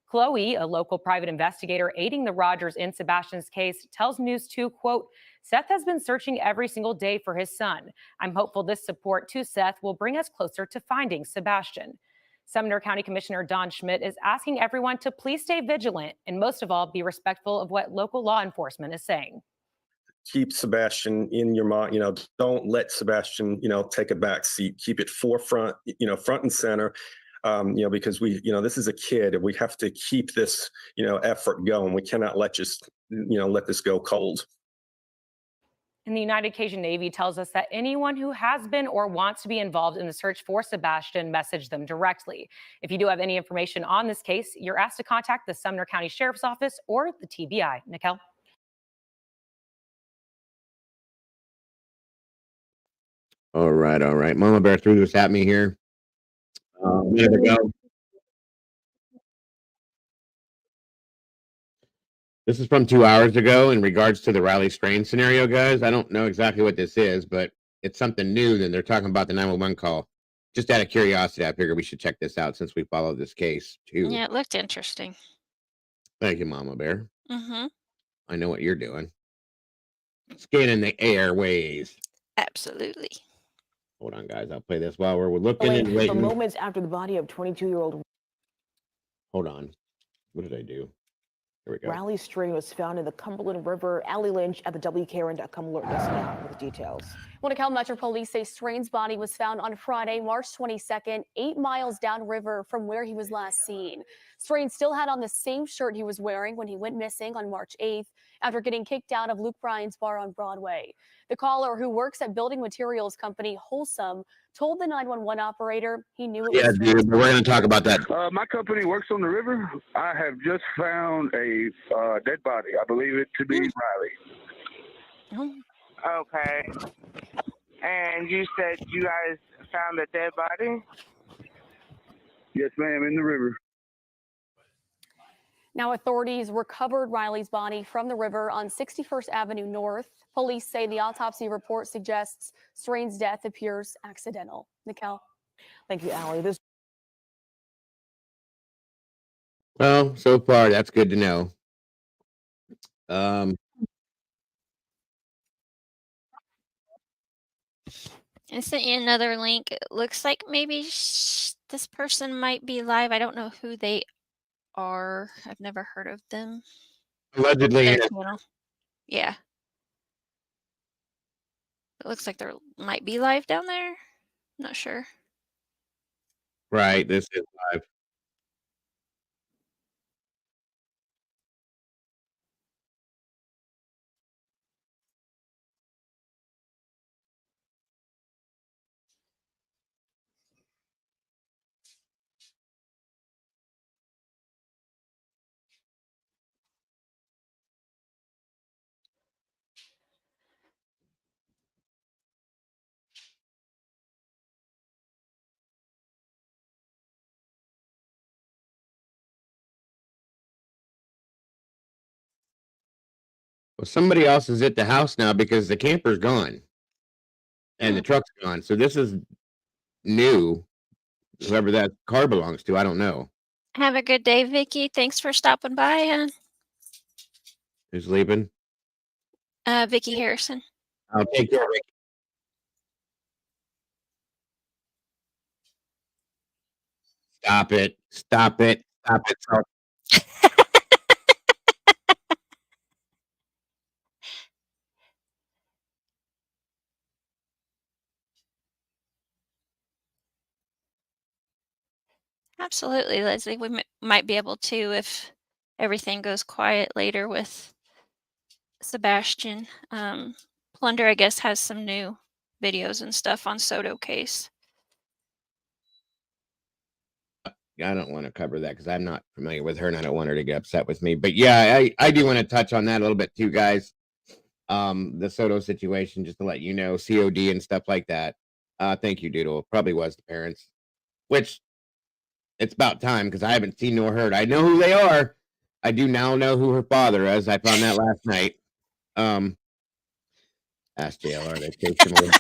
Chloe, a local private investigator aiding the Rogers in Sebastian's case, tells News 2, quote, Seth has been searching every single day for his son. I'm hopeful this support to Seth will bring us closer to finding Sebastian. Sumner County Commissioner Don Schmidt is asking everyone to please stay vigilant and most of all, be respectful of what local law enforcement is saying. Keep Sebastian in your mind, don't let Sebastian, take a back seat. Keep it forefront, front and center. Because this is a kid and we have to keep this, effort going. We cannot let this go cold. And the United Cajun Navy tells us that anyone who has been or wants to be involved in the search for Sebastian, message them directly. If you do have any information on this case, you're asked to contact the Sumner County Sheriff's Office or the TBI. Nikel? All right. Mama Bear threw this at me here a minute ago. This is from 2 hours ago in regards to the Riley Strain scenario, guys. I don't know exactly what this is, but it's something new. Then they're talking about the 911 call. Just out of curiosity, I figured we should check this out since we follow this case too. Yeah, it looked interesting. Thank you, Mama Bear. Mm-hmm. I know what you're doing. Scanning the airways. Absolutely. Hold on, guys. I'll play this while we're looking and The waiting. moments after the body of 22-year-old Hold on. What did I do? Here we go. Riley Strain was found in the Cumberland River. Allie Lynch at the WKRN.com alert us now with details. Well, DeKalb Metro Police say Strain's body was found on Friday, March 22nd, 8 miles downriver from where he was last seen. Strain still had on the same shirt he was wearing when he went missing on March 8th after getting kicked out of Luke Bryan's bar on Broadway. The caller, who works at building materials company Wholesome, told the 911 operator he knew it was Yeah, Strain's dude, but we're going to talk about that. My company works on the river. I have just found a dead body. I believe it to be Riley. Okay. And you said you guys found a dead body? Yes, ma'am, in the river. Now, authorities recovered Riley's body from the river on 61st Avenue North. Police say the autopsy report suggests Strain's death appears accidental. Nikel? Thank you, Allie. This Well, so far, that's good to know. I sent you another link. It looks like maybe this person might be live. I don't know who they are. I've never heard of them. Allegedly. Their channel. Yeah. It looks like they might be live down there. Not sure. Right, this is live. Well, somebody else is at the house now because the camper's gone and the truck's gone. So this is new. Whoever that car belongs to, I don't know. Have a good day, Vicky. Thanks for stopping by. Who's leaving? Vicky Harrison. I'll take care, Ricky. Stop it. Stop it. Stop it. Stop. Absolutely, Leslie. We might be able to if everything goes quiet later with Sebastian. Plunder, I guess, has some new videos and stuff on Soto case. I don't want to cover that because I'm not familiar with her and I don't want her to get upset with me. But yeah, I do want to touch on that a little bit too, guys. The Soto situation, just to let you know, COD and stuff like that. Thank you, Doodle. Probably was the parents, which it's about time because I haven't seen nor heard. I know who they are. I do now know who her father is. I found that last night. Ask JLR. They chased him away.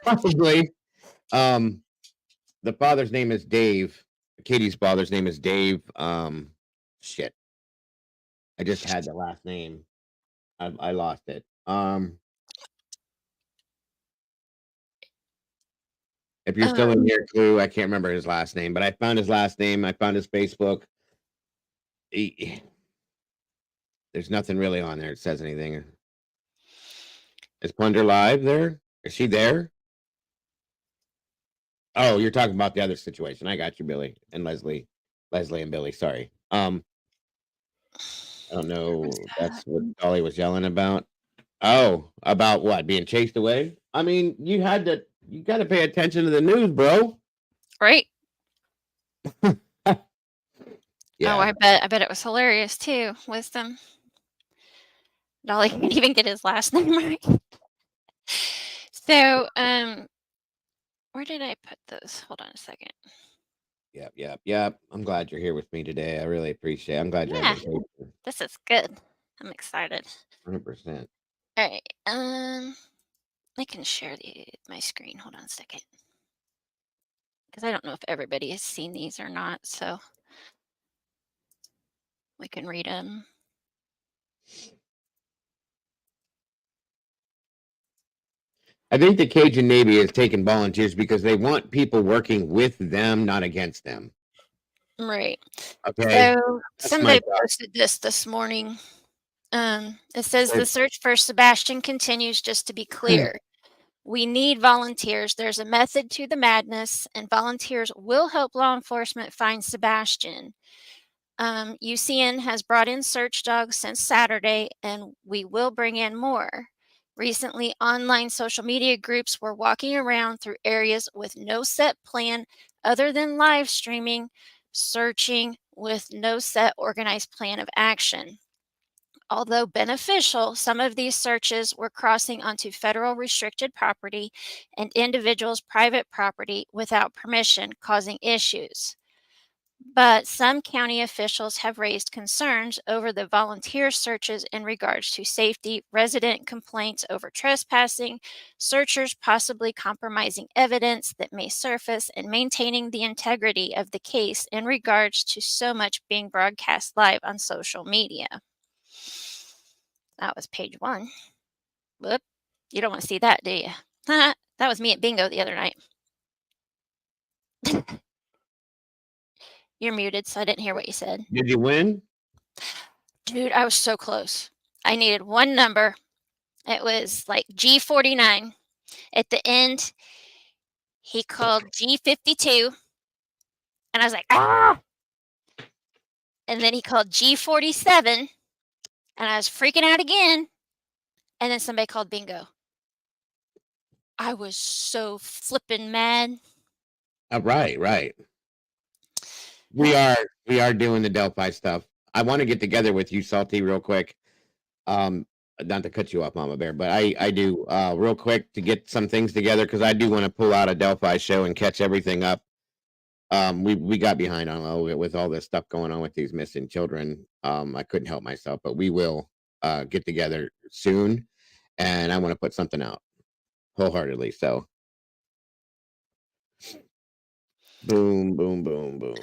Probably. The father's name is Dave. Katie's father's name is Dave. Shit. I just had the last name. I lost it. If you're still in here, Clue, I can't remember his last name, but I found his last name. I found his Facebook. There's nothing really on there that says anything. Is Plunder live there? Is she there? Oh, you're talking about the other situation. I got you, Billy and Leslie. Leslie and Billy, sorry. I don't know. That's what Dolly was yelling about. Oh, about what? Being chased away? I mean, you got to pay attention to the news, bro. Right. Yeah. Oh, I bet it was hilarious too. Wisdom. Dolly can't even get his last name right. So, where did I put those? Hold on a second. Yep. I'm glad you're here with me today. I really appreciate it. I'm glad you're Yeah, having this is good. I'm excited. 100%. All right. I can share my screen. Hold on a second. Because I don't know if everybody has seen these or not, so we can read them. I think the Cajun Navy has taken volunteers because they want people working with them, not against them. Right. Okay. So That's somebody my thought. posted this morning. It says the search for Sebastian continues. Just to be clear, we need volunteers. There's a method to the madness, and volunteers will help law enforcement find Sebastian. UCN has brought in search dogs since Saturday, and we will bring in more. Recently, online social media groups were walking around through areas with no set plan other than live streaming, searching with no set organized plan of action. Although beneficial, some of these searches were crossing onto federal restricted property and individuals' private property without permission, causing issues. But some county officials have raised concerns over the volunteer searches in regards to safety, resident complaints over trespassing, searchers possibly compromising evidence that may surface, and maintaining the integrity of the case in regards to so much being broadcast live on social media. That was page 1. Whoop. You don't want to see that, do you? That was me at bingo the other night. You're muted, so I didn't hear what you said. Did you win? Dude, I was so close. I needed one number. It was like G49. At the end, he called G52. And I was like, ah! And then he called G47. And I was freaking out again. And then somebody called bingo. I was so flippin' mad. Right. We are doing the Delphi stuff. I want to get together with you, Salty, real quick. Not to cut you off, Mama Bear, but I do real quick to get some things together because I do want to pull out a Delphi show and catch everything up. We got behind on a little bit with all this stuff going on with these missing children. I couldn't help myself, but we will get together soon, and I want to put something out wholeheartedly. So, boom, boom, boom, boom.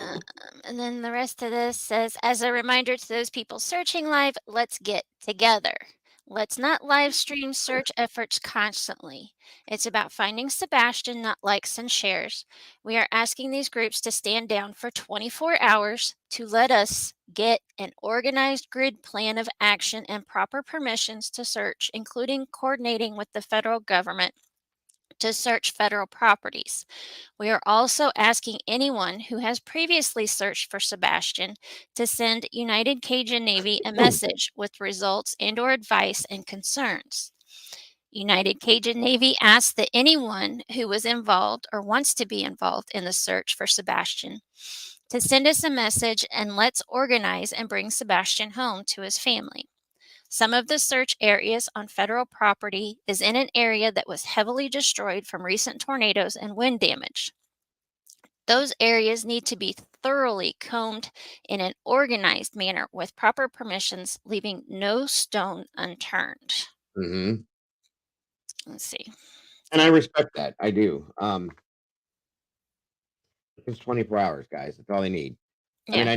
And then the rest of this says, as a reminder to those people searching live, let's get together. Let's not live stream search efforts constantly. It's about finding Sebastian, not likes and shares. We are asking these groups to stand down for 24 hours to let us get an organized grid plan of action and proper permissions to search, including coordinating with the federal government to search federal properties. We are also asking anyone who has previously searched for Sebastian to send United Cajun Navy a message with results and/or advice and concerns. United Cajun Navy asks that anyone who was involved or wants to be involved in the search for Sebastian to send us a message, and let's organize and bring Sebastian home to his family. Some of the search areas on federal property is in an area that was heavily destroyed from recent tornadoes and wind damage. Those areas need to be thoroughly combed in an organized manner with proper permissions, leaving no stone unturned. Mm-hmm. Let's see. And I respect that. I do. It's 24 hours, guys. That's all they need. I mean, Yeah.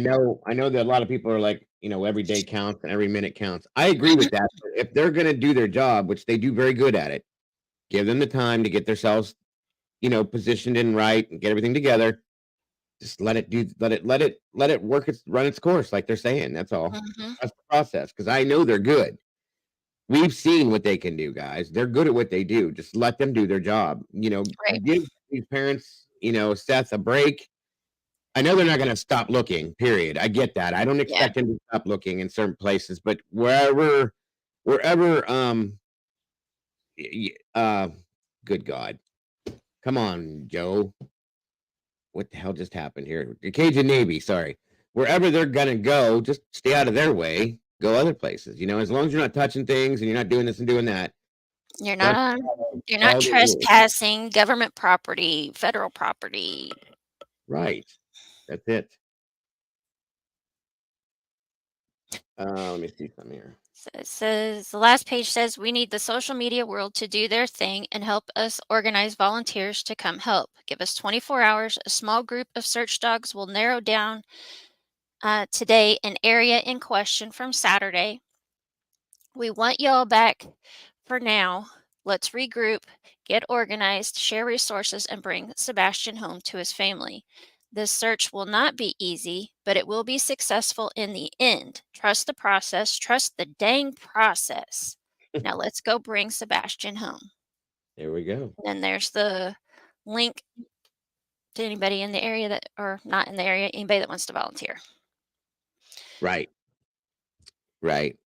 I know that a lot of people are like, every day counts and every minute counts. I agree with that. But if they're going to do their job, which they do very good at it, give them the time to get themselves, positioned in right and get everything together. Just let it run its course, like they're saying. That's all. Mhm. That's the process. Because I know they're good. We've seen what they can do, guys. They're good at what they do. Just let them do their job. Right. Give these parents, Seth, a break. I know they're not going to stop looking, period. I get that. I don't expect them to stop looking in certain places, but wherever, good God. Come on, Joe. What the hell just happened here? The Cajun Navy, sorry. Wherever they're going to go, just stay out of their way. Go other places. As long as you're not touching things and you're not doing this and doing that. You're That's not you're not all they do. trespassing government property, federal property. Right. That's it. Let me see something here. So it says the last page says we need the social media world to do their thing and help us organize volunteers to come help. Give us 24 hours. A small group of search dogs will narrow down today an area in question from Saturday. We want y'all back for now. Let's regroup, get organized, share resources, and bring Sebastian home to his family. This search will not be easy, but it will be successful in the end. Trust the process. Trust the dang process. Now let's go bring Sebastian home. There we go. And then there's the link to anybody in the area that, or not in the area, anybody that wants to volunteer. Right. Right.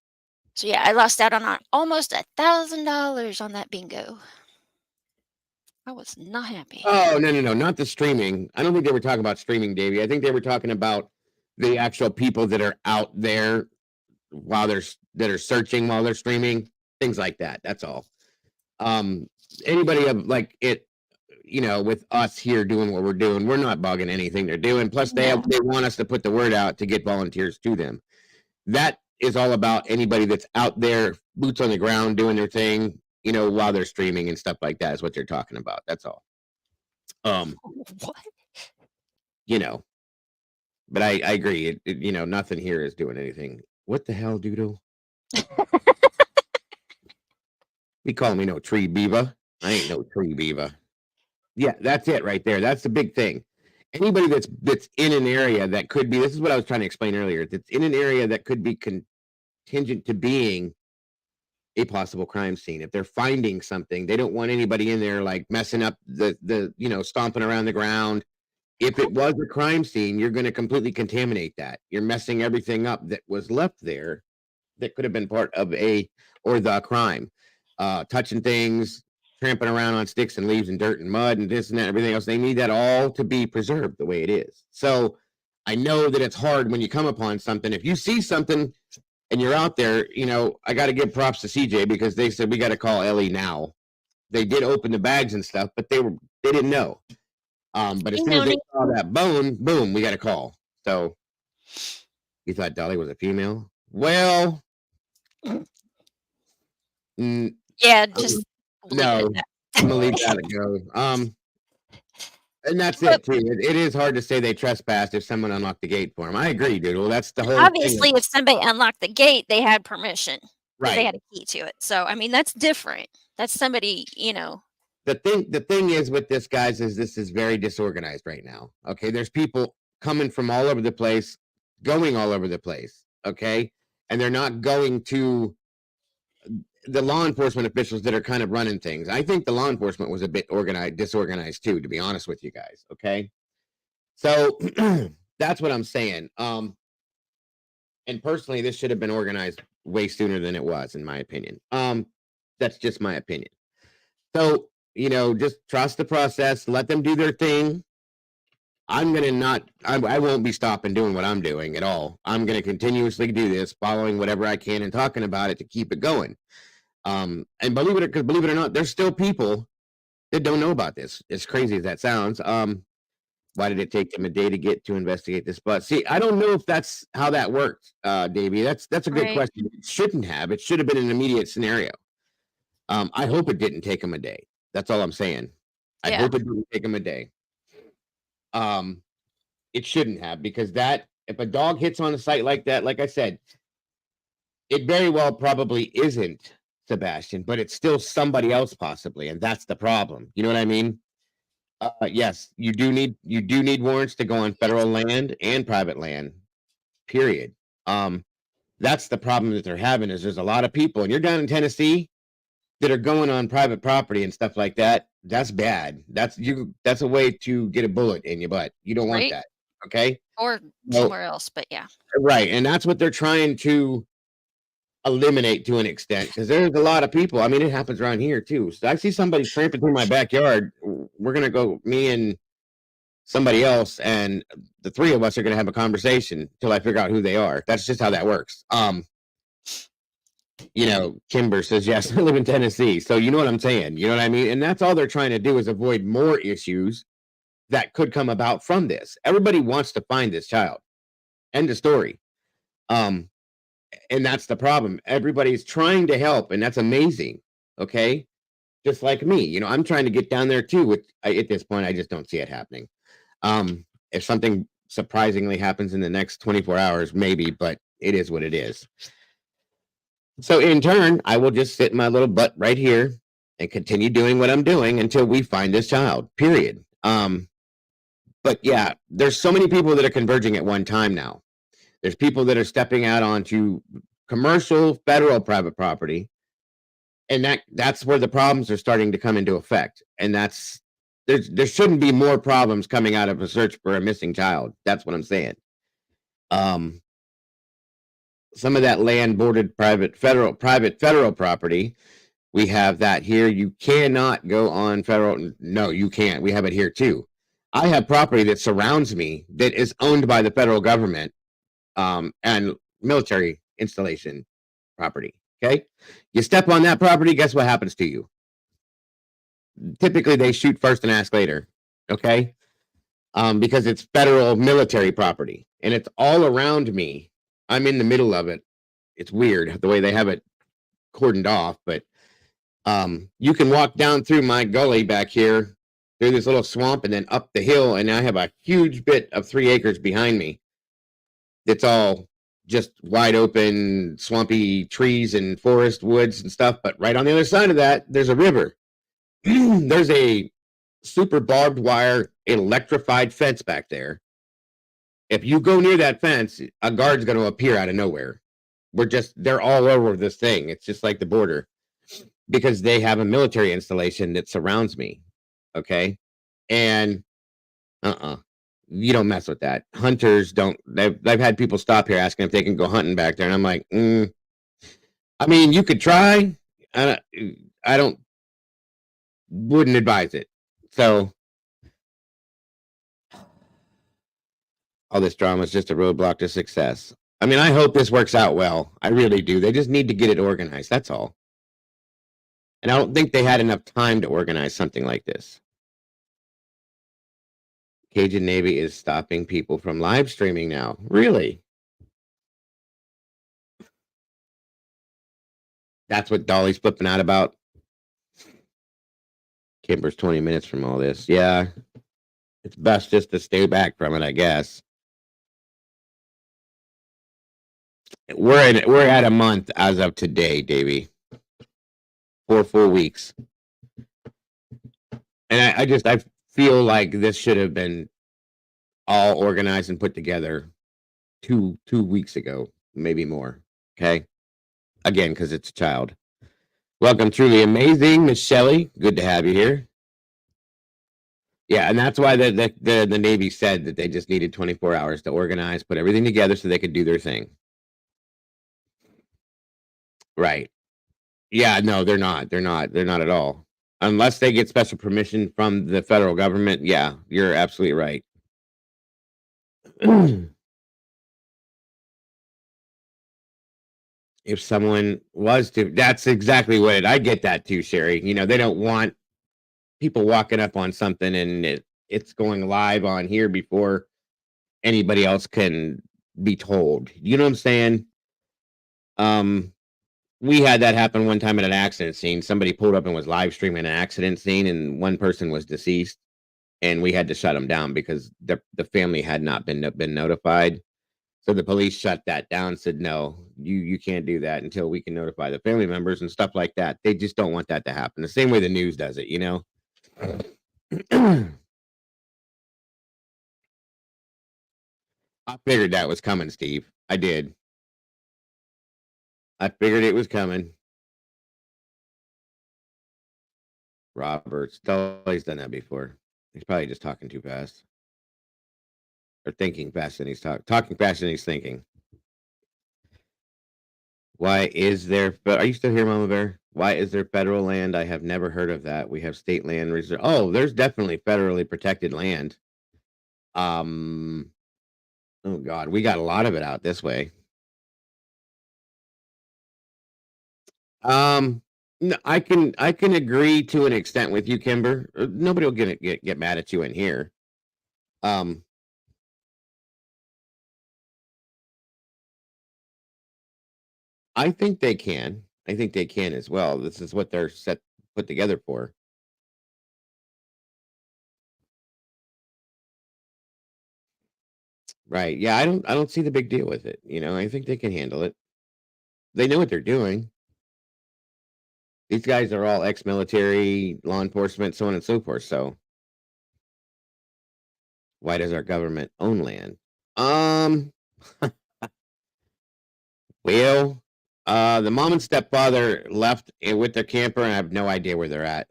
So yeah, I lost out on almost $1,000 on that bingo. I was not happy. Oh, no, not the streaming. I don't think they were talking about streaming, Davey. I think they were talking about the actual people that are out there that are searching while they're streaming, things like that. That's all. Anybody of like it, with us here doing what we're doing, we're not bugging anything they're doing. Plus, they want us to put the word out to get volunteers to them. That is all about anybody that's out there, boots on the ground, doing their thing, while they're streaming and stuff like that is what they're talking about. That's all. What? But I agree. Nothing here is doing anything. What the hell, Doodle? He called me no tree beaver. I ain't no tree beaver. Yeah, that's it right there. That's the big thing. Anybody that's in an area that could be, this is what I was trying to explain earlier, that's in an area that could be contingent to being a possible crime scene. If they're finding something, they don't want anybody in there like messing up the stomping around the ground. If it was a crime scene, you're going to completely contaminate that. You're messing everything up that was left there that could have been part of the crime. Touching things, tramping around on sticks and leaves and dirt and mud and this and that, everything else. They need that all to be preserved the way it is. So I know that it's hard when you come upon something. If you see something and you're out there, I got to give props to CJ because they said we got to call Ellie now. They did open the bags and stuff, but they didn't know. But as soon as they saw that bone, boom, we got a call. So you thought Dolly was a female? Well, Yeah, just leave it no, at that. I'm gonna leave that go. And that's it too. It is hard to say they trespassed if someone unlocked the gate for them. I agree, dude. Well, that's the whole Obviously, thing. if somebody unlocked the gate, they had permission because they Right. had a key to it. So, I mean, that's different. That's somebody, The thing is with this, guys, is this is very disorganized right now. Okay, there's people coming from all over the place, going all over the place. Okay, and they're not going to the law enforcement officials that are kind of running things. I think the law enforcement was a bit disorganized too, to be honest with you guys. Okay, so that's what I'm saying. And personally, this should have been organized way sooner than it was, in my opinion. That's just my opinion. So, just trust the process, let them do their thing. I'm gonna not, I won't be stopping doing what I'm doing at all. I'm gonna continuously do this, following whatever I can and talking about it to keep it going. And believe it or not, there's still people that don't know about this. As crazy as that sounds. Why did it take them a day to investigate this? But see, I don't know if that's how that worked, Davey. That's a good Right. question. It shouldn't have. It should have been an immediate scenario. I hope it didn't take them a day. That's all I'm saying. I Yeah. hope it didn't take them a day. It shouldn't have, because if a dog hits on a site like that, like I said, it very well probably isn't Sebastian, but it's still somebody else possibly, and that's the problem. You know what I mean? Yes, you do need warrants to go on federal land and private land. Period. That's the problem that they're having, is there's a lot of people, and you're down in Tennessee, that are going on private property and stuff like that. That's bad. That's a way to get a bullet in your butt. You don't want Right. that. Okay? Or No. somewhere else, but yeah. Right. And that's what they're trying to eliminate to an extent, because there's a lot of people. I mean, it happens around here too. So I see somebody tramping through my backyard. We're gonna go, me and somebody else, and the three of us are gonna have a conversation until I figure out who they are. That's just how that works. Kimber says, yes, I live in Tennessee. So you know what I'm saying? You know what I mean? And that's all they're trying to do, is avoid more issues that could come about from this. Everybody wants to find this child. End of story. And that's the problem. Everybody's trying to help, and that's amazing. Okay. Just like me, I'm trying to get down there too. At this point, I just don't see it happening. If something surprisingly happens in the next 24 hours, maybe, but it is what it is. So in turn, I will just sit my little butt right here and continue doing what I'm doing until we find this child, period. But yeah, there's so many people that are converging at one time now. There's people that are stepping out onto commercial, federal, private property. And that's where the problems are starting to come into effect. And there shouldn't be more problems coming out of a search for a missing child. That's what I'm saying. Some of that land bordered private federal property. We have that here. You cannot go on federal. No, you can't. We have it here too. I have property that surrounds me that is owned by the federal government, and military installation property. Okay. You step on that property, guess what happens to you? Typically they shoot first and ask later. Okay. Because it's federal military property and it's all around me. I'm in the middle of it. It's weird the way they have it cordoned off, but you can walk down through my gully back here through this little swamp and then up the hill, and I have a huge bit of 3 acres behind me. It's all just wide open, swampy trees and forest woods and stuff. But right on the other side of that, there's a river. There's a super barbed wire electrified fence back there. If you go near that fence, a guard's going to appear out of nowhere. They're all over this thing. It's just like the border, because they have a military installation that surrounds me. Okay. And you don't mess with that. Hunters don't. They've had people stop here asking if they can go hunting back there, and I'm like, I mean, you could try. I wouldn't advise it. So all this drama is just a roadblock to success. I mean, I hope this works out well. I really do. They just need to get it organized. That's all. And I don't think they had enough time to organize something like this. Cajun Navy is stopping people from live streaming now. Really? That's what Dolly's flipping out about. Kimber's 20 minutes from all this. Yeah. It's best just to stay back from it, I guess. We're at a month as of today, Davey. 4 full weeks. And I feel like this should have been all organized and put together two weeks ago, maybe more. Okay. Again, because it's a child. Welcome, truly amazing, Miss Shelley. Good to have you here. Yeah, and that's why the Navy said that they just needed 24 hours to organize, put everything together so they could do their thing. Right. Yeah, no, they're not. They're not at all. Unless they get special permission from the federal government. Yeah, you're absolutely right. If someone was to, that's exactly what I get that too, Sherry. You know, they don't want people walking up on something and it's going live on here before anybody else can be told. You know what I'm saying? We had that happen one time at an accident scene. Somebody pulled up and was live streaming an accident scene, and one person was deceased, and we had to shut them down because the family had not been notified. So the police shut that down. Said no, you can't do that until we can notify the family members and stuff like that. They just don't want that to happen. The same way the news does it, you know. I figured that was coming, Steve. I did. I figured it was coming. Roberts, Dolly's done that before. He's probably just talking too fast. Or thinking faster than he's talking faster than he's thinking. Why is there? Are you still here, Mama Bear? Why is there federal land? I have never heard of that. We have state land reserve. Oh, there's definitely federally protected land. Oh God, we got a lot of it out this way. No, I can agree to an extent with you, Kimber. Nobody will get mad at you in here. I think they can. I think they can as well. This is what they're put together for. Right. Yeah, I don't see the big deal with it. You know, I think they can handle it. They know what they're doing. These guys are all ex-military, law enforcement, so on and so forth. So why does our government own land? Well, the mom and stepfather left with their camper, and I have no idea where they're at.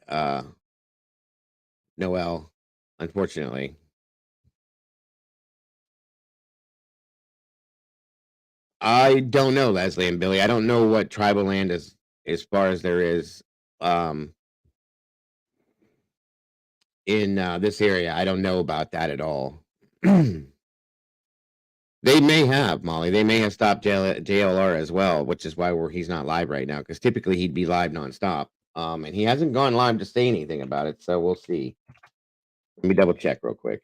Noel, unfortunately. I don't know, Leslie and Billy. I don't know what tribal land is as far as there is in this area. I don't know about that at all. They may have, Molly. They may have stopped JLR as well, which is why he's not live right now. Because typically he'd be live nonstop, and he hasn't gone live to say anything about it. So we'll see. Let me double check real quick.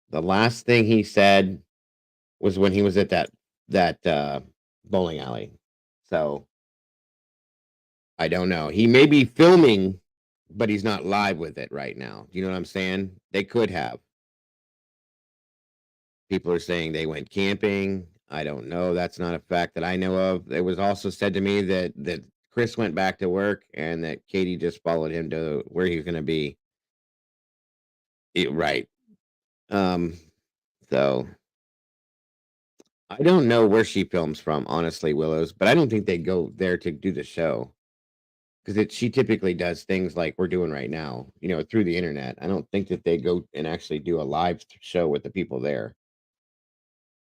The last thing he said was when he was at that bowling alley. So I don't know. He may be filming, but he's not live with it right now. You know what I'm saying? They could have. People are saying they went camping. I don't know. That's not a fact that I know of. It was also said to me that Chris went back to work and that Katie just followed him to where he was going to be. Right. So I don't know where she films from, honestly, Willows, but I don't think they go there to do the show because she typically does things like we're doing right now, you know, through the internet. I don't think that they go and actually do a live show with the people there.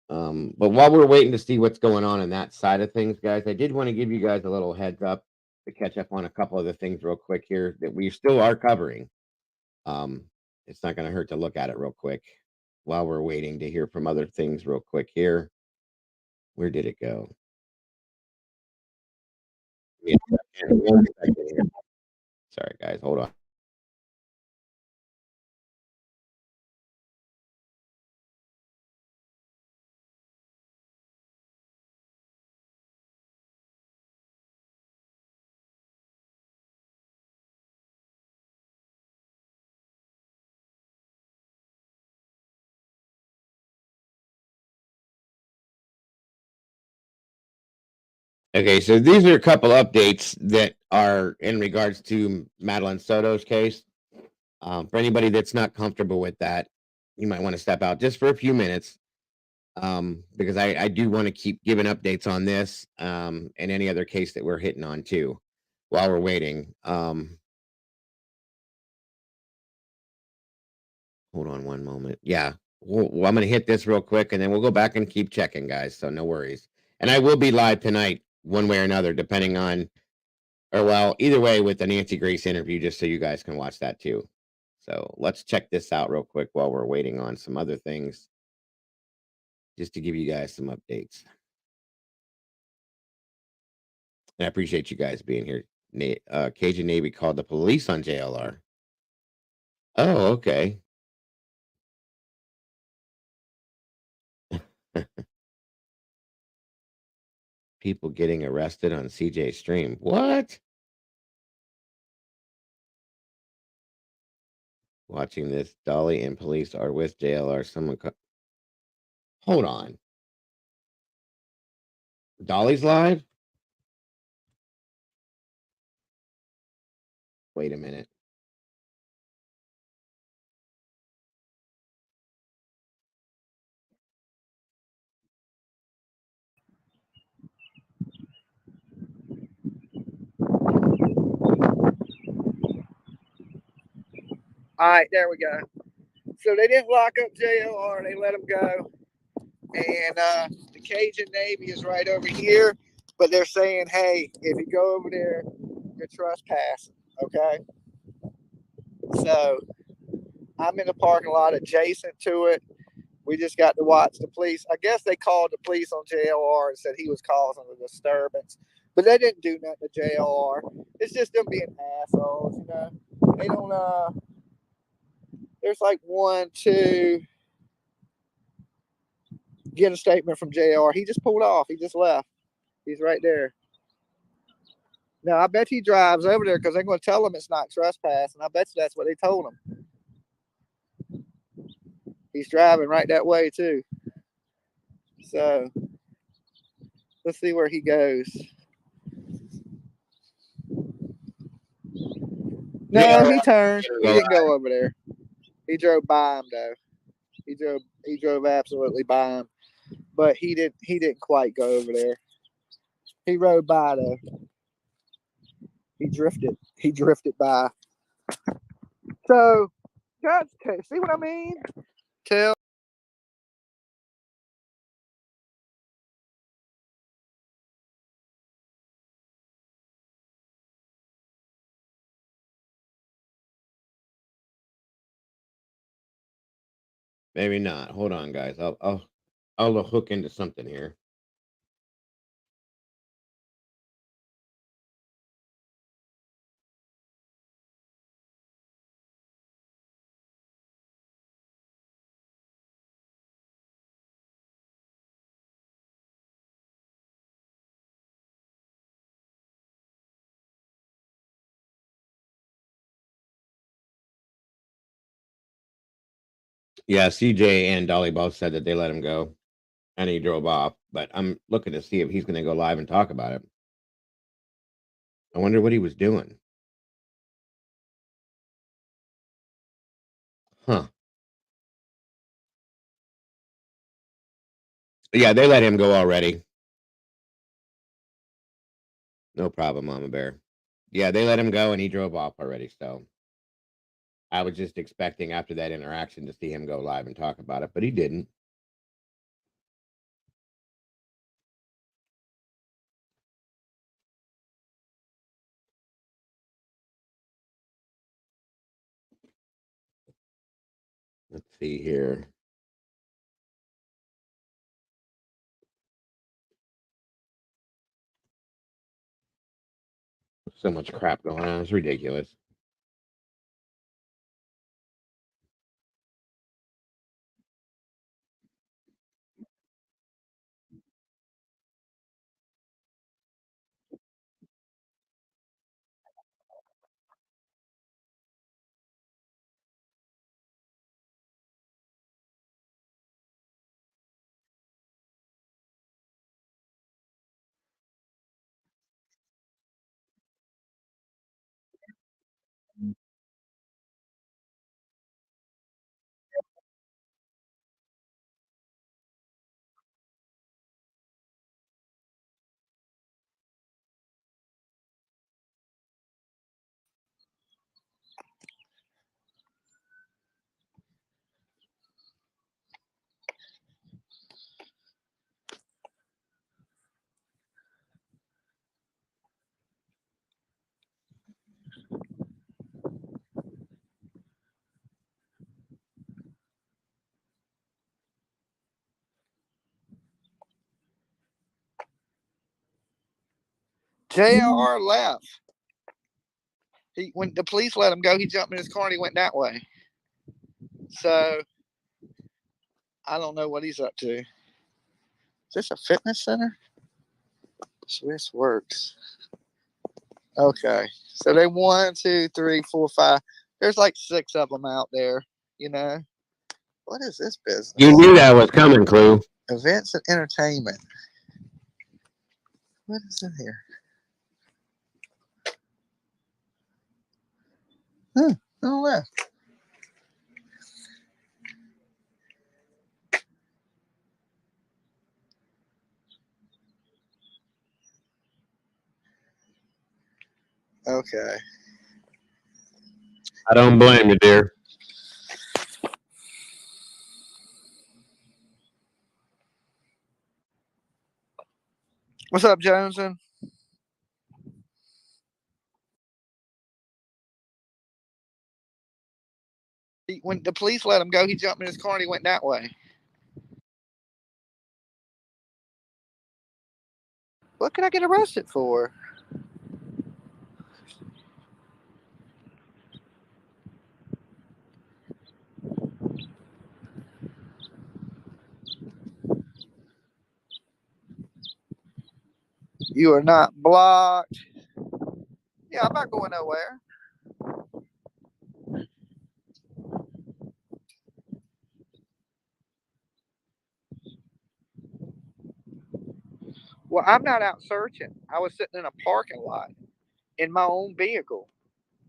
But while we're waiting to see what's going on in that side of things, guys, I did want to give you guys a little heads up to catch up on a couple of the things real quick here that we still are covering. It's not going to hurt to look at it real quick while we're waiting to hear from other things real quick here. Where did it go? Yeah, one second here. Sorry, guys, hold on. Okay, so these are a couple updates that are in regards to Madeline Soto's case. For anybody that's not comfortable with that, you might want to step out just for a few minutes, because I do want to keep giving updates on this and any other case that we're hitting on too while we're waiting. Hold on one moment. Yeah, I'm going to hit this real quick and then we'll go back and keep checking, guys. So no worries. And I will be live tonight, one way or another, depending on, or well, either way with the Nancy Grace interview, just so you guys can watch that too. So let's check this out real quick while we're waiting on some other things, just to give you guys some updates. And I appreciate you guys being here. Cajun Navy called the police on JLR. Oh, okay. People getting arrested on CJ stream. What? Watching this, Dolly and police are with JLR. Hold on. Dolly's live? Wait a minute. All right, there we go. So they didn't lock up JLR, they let him go. And the Cajun Navy is right over here, but they're saying, hey, if you go over there, you're trespassing, okay? So I'm in the parking lot adjacent to it. We just got to watch the police. I guess they called the police on JLR and said he was causing a disturbance, but they didn't do nothing to JLR. It's just them being assholes, you know? They don't, there's like one, two, get a statement from JR. He just pulled off. He just left. He's right there. Now, I bet he drives over there because they're going to tell him it's not trespassing. I bet you that's what they told him. He's driving right that way, too. So, let's see where he goes. No, he turned. He didn't go over there. He drove by him, though. He drove absolutely by him. But he didn't quite go over there. He rode by, though. He drifted by. So, guys, see what I mean? Tell. Maybe not. Hold on, guys. I'll hook into something here. Yeah, CJ and Dolly both said that they let him go and he drove off, but I'm looking to see if he's going to go live and talk about it. I wonder what he was doing. Huh. Yeah, they let him go already. No problem, Mama Bear. Yeah, they let him go and he drove off already. So I was just expecting after that interaction to see him go live and talk about it, but he didn't. Let's see here. So much crap going on. It's ridiculous. JR left. When the police let him go, he jumped in his car and he went that way. So I don't know what he's up to. Is this a fitness center? Swiss Works. Okay. So they 1, 2, 3, 4, 5. There's like 6 of them out there, you know. What is this business? You knew that was coming, Clue. Events and entertainment. What is in here? No left. Okay. I don't blame you, dear. What's up, Joneson? When the police let him go, he jumped in his car and he went that way. What could I get arrested for? You are not blocked. Yeah, I'm not going nowhere. Well, I'm not out searching. I was sitting in a parking lot in my own vehicle,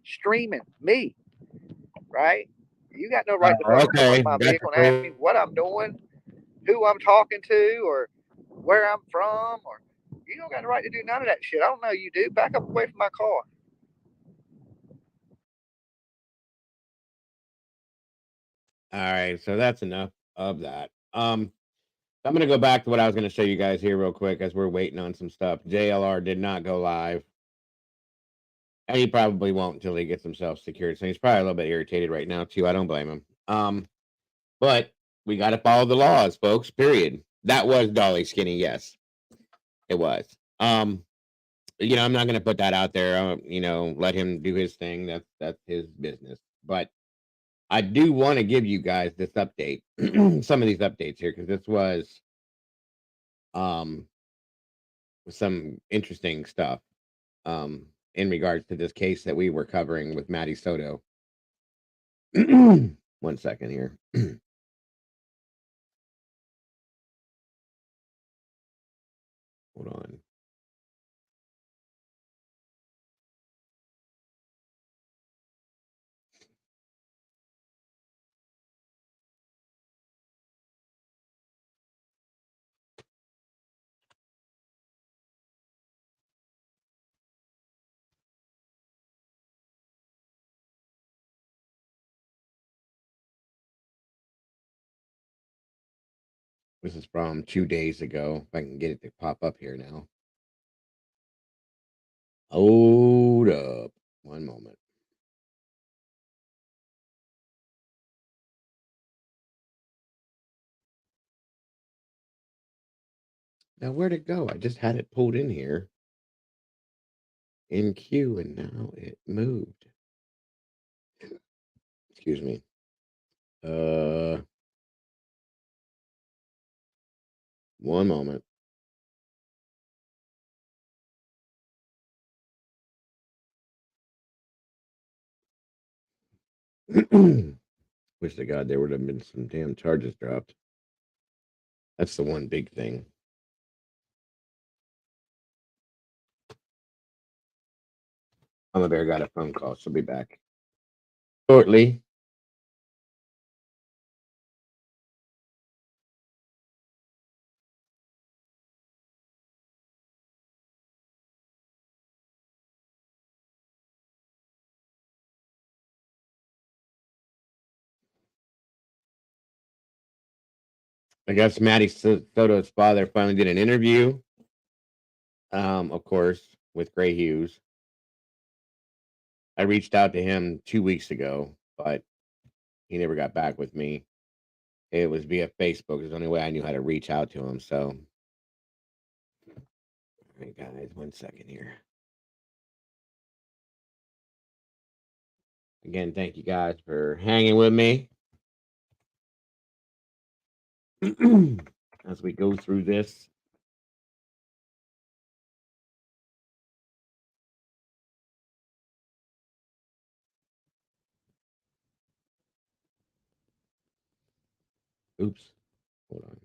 streaming me, right? You got no right to fucking come Okay, up my got vehicle and ask me what I'm doing, who I'm talking to, or where I'm from, or you don't got the right to do none of that shit. I don't know you do. Back up away from my car. All right, so that's enough of that. I'm gonna go back to what I was gonna show you guys here real quick as we're waiting on some stuff. JLR did not go live, and he probably won't until he gets himself secured. So he's probably a little bit irritated right now too. I don't blame him. But we got to follow the laws, folks. Period. That was Dolly Skinny. Yes, it was. I'm not gonna put that out there. Let him do his thing. That's his business. But I do want to give you guys this update, some of these updates here, because this was some interesting stuff in regards to this case that we were covering with Maddie Soto. 1 second here. Hold on. This is from 2 days ago. If I can get it to pop up here now. Hold up. 1 moment. Now, where'd it go? I just had it pulled in here in queue, and now it moved. Excuse me. 1 moment. Wish to God there would have been some damn charges dropped. That's the one big thing. Mama Bear got a phone call. She'll be back shortly. I guess Maddie Soto's father finally did an interview. Of course, with Gray Hughes. I reached out to him 2 weeks ago, but he never got back with me. It was via Facebook. It's the only way I knew how to reach out to him. So, all right, guys, 1 second here. Again, thank you guys for hanging with me as we go through this. Oops. Hold on.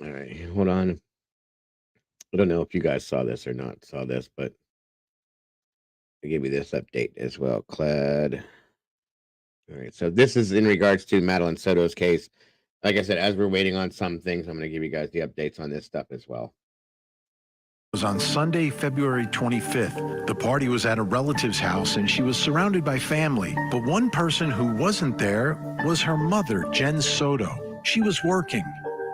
All right, hold on. I don't know if you guys saw this or not, but I give you this update as well. Clad. All right, so this is in regards to Madeline Soto's case. Like I said, as we're waiting on some things, I'm going to give you guys the updates on this stuff as well. Was on Sunday, February 25th. The party was at a relative's house and she was surrounded by family. But one person who wasn't there was her mother, Jen Soto. She was working.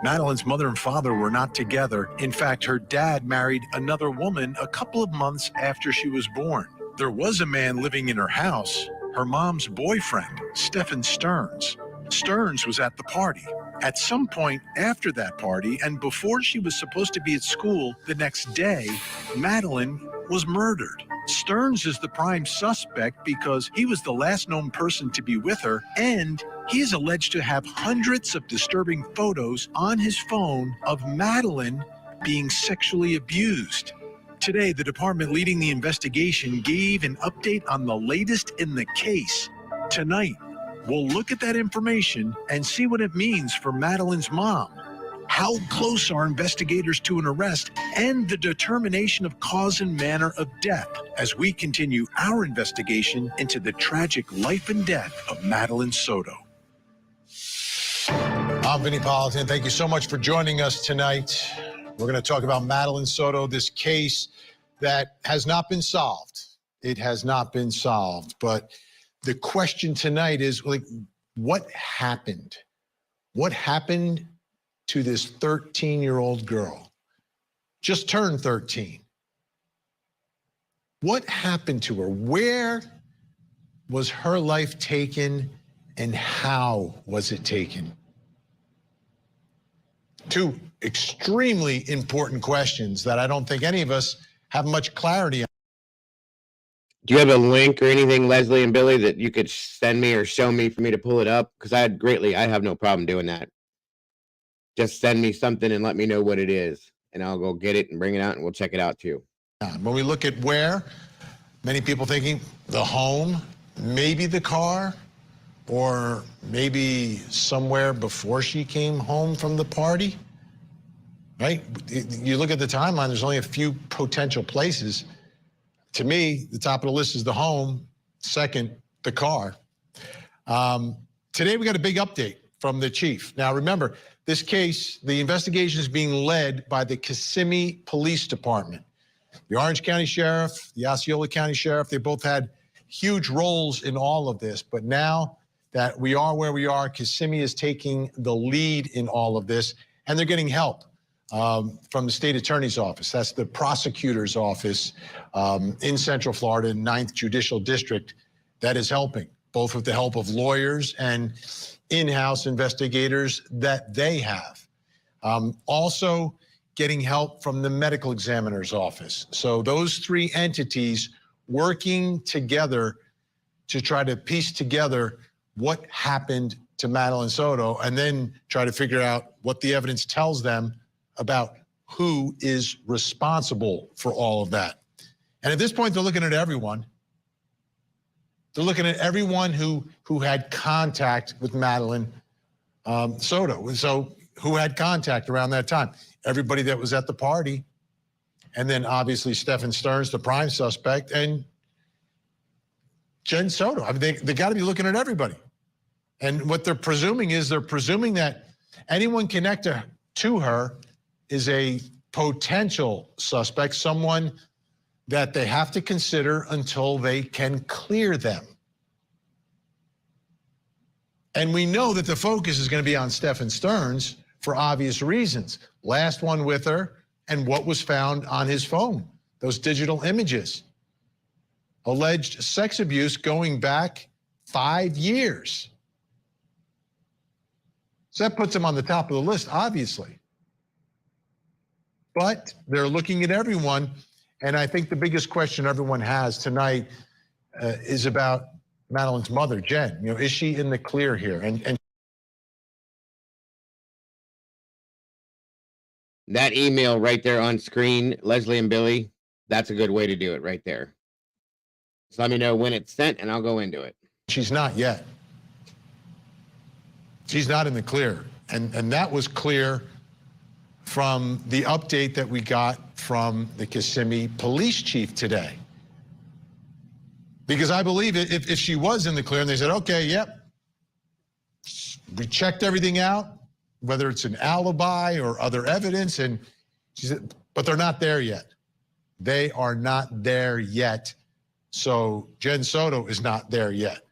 Madeline's mother and father were not together. In fact, her dad married another woman a couple of months after she was born. There was a man living in her house, her mom's boyfriend, Stephen Stearns. Stearns was at the party. At some point after that party, and before she was supposed to be at school the next day, Madeline was murdered. Stearns is the prime suspect because he was the last known person to be with her, and he is alleged to have hundreds of disturbing photos on his phone of Madeline being sexually abused. Today, the department leading the investigation gave an update on the latest in the case. Tonight, we'll look at that information and see what it means for Madeline's mom. How close are investigators to an arrest and the determination of cause and manner of death as we continue our investigation into the tragic life and death of Madeline Soto. I'm Vinnie Politan. Thank you so much for joining us tonight. We're going to talk about Madeline Soto, this case that has not been solved. It has not been solved, but the question tonight is, like, what happened? What happened to this 13-year-old girl? Just turned 13. What happened to her? Where was her life taken, and how was it taken? Two extremely important questions that I don't think any of us have much clarity on. Do you have a link or anything, Leslie and Billy, that you could send me or show me for me to pull it up? Because I have no problem doing that. Just send me something and let me know what it is, and I'll go get it and bring it out, and we'll check it out too. When we look at where, many people thinking the home, maybe the car, or maybe somewhere before she came home from the party, right? You look at the timeline, there's only a few potential places. To me, the top of the list is the home, second, the car. Today, we got a big update from the chief. Now, remember, this case, the investigation is being led by the Kissimmee Police Department. The Orange County Sheriff, the Osceola County Sheriff, they both had huge roles in all of this. But now that we are where we are, Kissimmee is taking the lead in all of this, and they're getting help from the state attorney's office. That's the prosecutor's office in Central Florida, 9th Judicial District, that is helping, both with the help of lawyers and in-house investigators that they have. Also getting help from the medical examiner's office. So those three entities working together to try to piece together what happened to Madeline Soto, and then try to figure out what the evidence tells them about who is responsible for all of that. And at this point, they're looking at everyone. They're looking at everyone who had contact with Madeline Soto. So who had contact around that time? Everybody that was at the party. And then obviously Stephen Stearns, the prime suspect, and Jen Soto. I mean, they got to be looking at everybody. And what they're presuming is that anyone connected to her is a potential suspect, someone that they have to consider until they can clear them. And we know that the focus is going to be on Stephen Stearns for obvious reasons. Last one with her and what was found on his phone, those digital images. Alleged sex abuse going back 5 years. So that puts him on the top of the list, obviously. But they're looking at everyone. And I think the biggest question everyone has tonight is about Madeline's mother, Jen. You know, is she in the clear here? And That email right there on screen, Leslie and Billy, that's a good way to do it right there. So let me know when it's sent and I'll go into it. she's not yet. She's not in the clear. And that was clear from the update that we got from the Kissimmee police chief today. Because I believe if she was in the clear and they said, okay, yep, we checked everything out, whether it's an alibi or other evidence, and she said, but they're not there yet. They are not there yet. So Jen Soto is not there yet.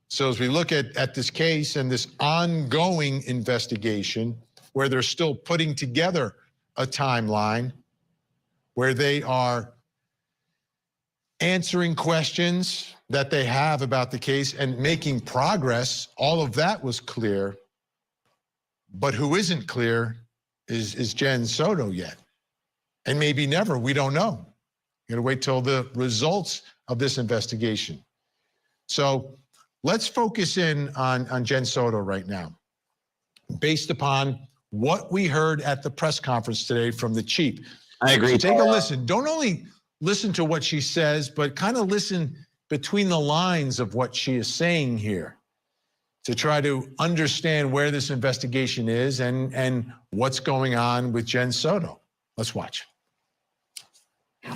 So as we look at this case and this ongoing investigation, where they're still putting together a timeline, where they are answering questions that they have about the case and making progress, all of that was clear. But who isn't clear is Jen Soto yet. And maybe never, we don't know. You're gonna wait till the results of this investigation. So let's focus in on Jen Soto right now, based upon what we heard at the press conference today from the chief. I agree. So take a listen. Don't only listen to what she says, but kind of listen between the lines of what she is saying here to try to understand where this investigation is and what's going on with Jen Soto. Let's watch.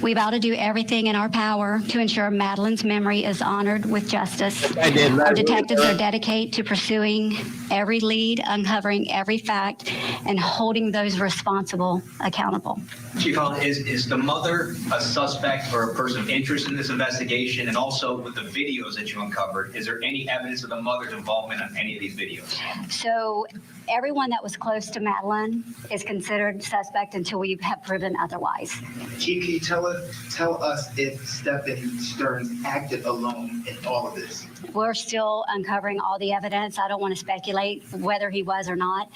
We vow to do everything in our power to ensure Madeline's memory is honored with justice. Our detectives are dedicated to pursuing every lead, uncovering every fact, and holding those responsible accountable. Chief Holland, is the mother a suspect or a person of interest in this investigation? And also with the videos that you uncovered, is there any evidence of the mother's involvement on any of these videos? So everyone that was close to Madeline is considered suspect until we have proven otherwise. Chief, can you tell us if Stephen Stearns acted alone in all of this? We're still uncovering all the evidence. I don't want to speculate whether he was or not.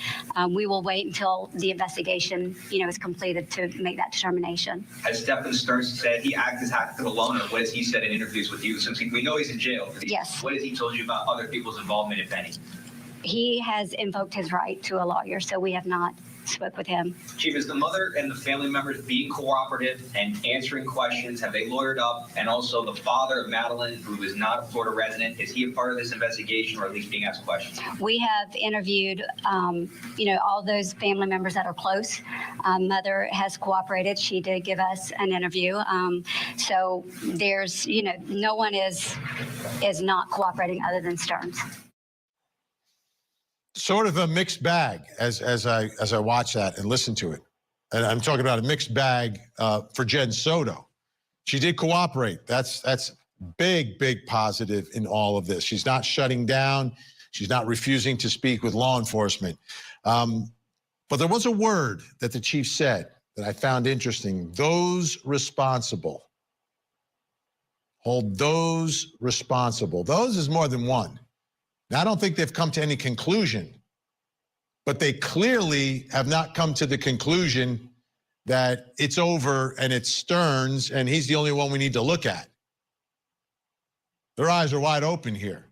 We will wait until the investigation, is completed to make that determination. Has Stephen Stearns said he acted alone, or what has he said in interviews with you? Since we know he's in jail. Yes. What has he told you about other people's involvement, if any? He has invoked his right to a lawyer, so we have not spoke with him. Chief, is the mother and the family members being cooperative and answering questions? Have they lawyered up? And also the father of Madeline, who is not a Florida resident, is he a part of this investigation or at least being asked questions? We have interviewed, all those family members that are close. Mother has cooperated. She did give us an interview. So there's, no one is not cooperating other than Stearns. Sort of a mixed bag as I watch that and listen to it. And I'm talking about a mixed bag for Jen Soto. She did cooperate. That's big positive in all of this. She's not shutting down. She's not refusing to speak with law enforcement. But there was a word that the chief said that I found interesting. Those responsible. Hold those responsible. Those is more than one. Now, I don't think they've come to any conclusion, but they clearly have not come to the conclusion that it's over and it's Stearns and he's the only one we need to look at. Their eyes are wide open here.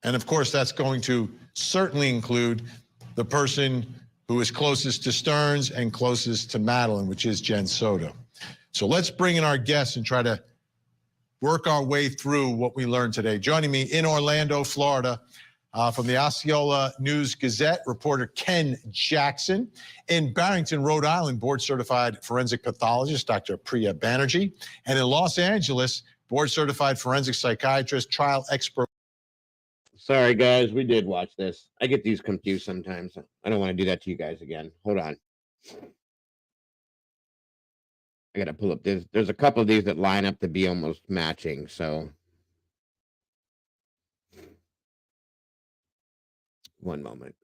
And of course, that's going to certainly include the person who is closest to Stearns and closest to Madeline, which is Jen Soto. So let's bring in our guests and try to work our way through what we learned today. Joining me in Orlando, Florida, from the Osceola News-Gazette, reporter Ken Jackson. In Barrington, Rhode Island, board-certified forensic pathologist, Dr. Priya Banerjee. And in Los Angeles, board-certified forensic psychiatrist, trial expert. Sorry, guys, we did watch this. I get these confused sometimes. I don't want to do that to you guys again. Hold on. I gotta pull up this. There's a couple of these that line up to be almost matching. So one moment.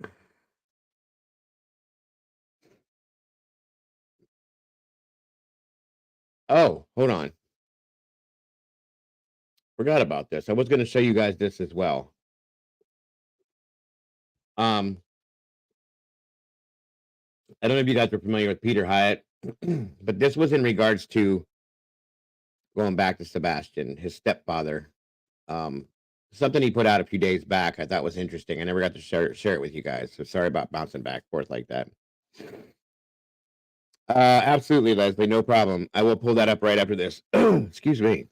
Oh, hold on. Forgot about this. I was going to show you guys this as well. I don't know if you guys are familiar with Peter Hyatt, but this was in regards to going back to Sebastian, his stepfather. Something he put out a few days back I thought was interesting. I never got to share it with you guys, so sorry about bouncing back and forth like that. Absolutely, Leslie, no problem. I will pull that up right after this. Excuse me.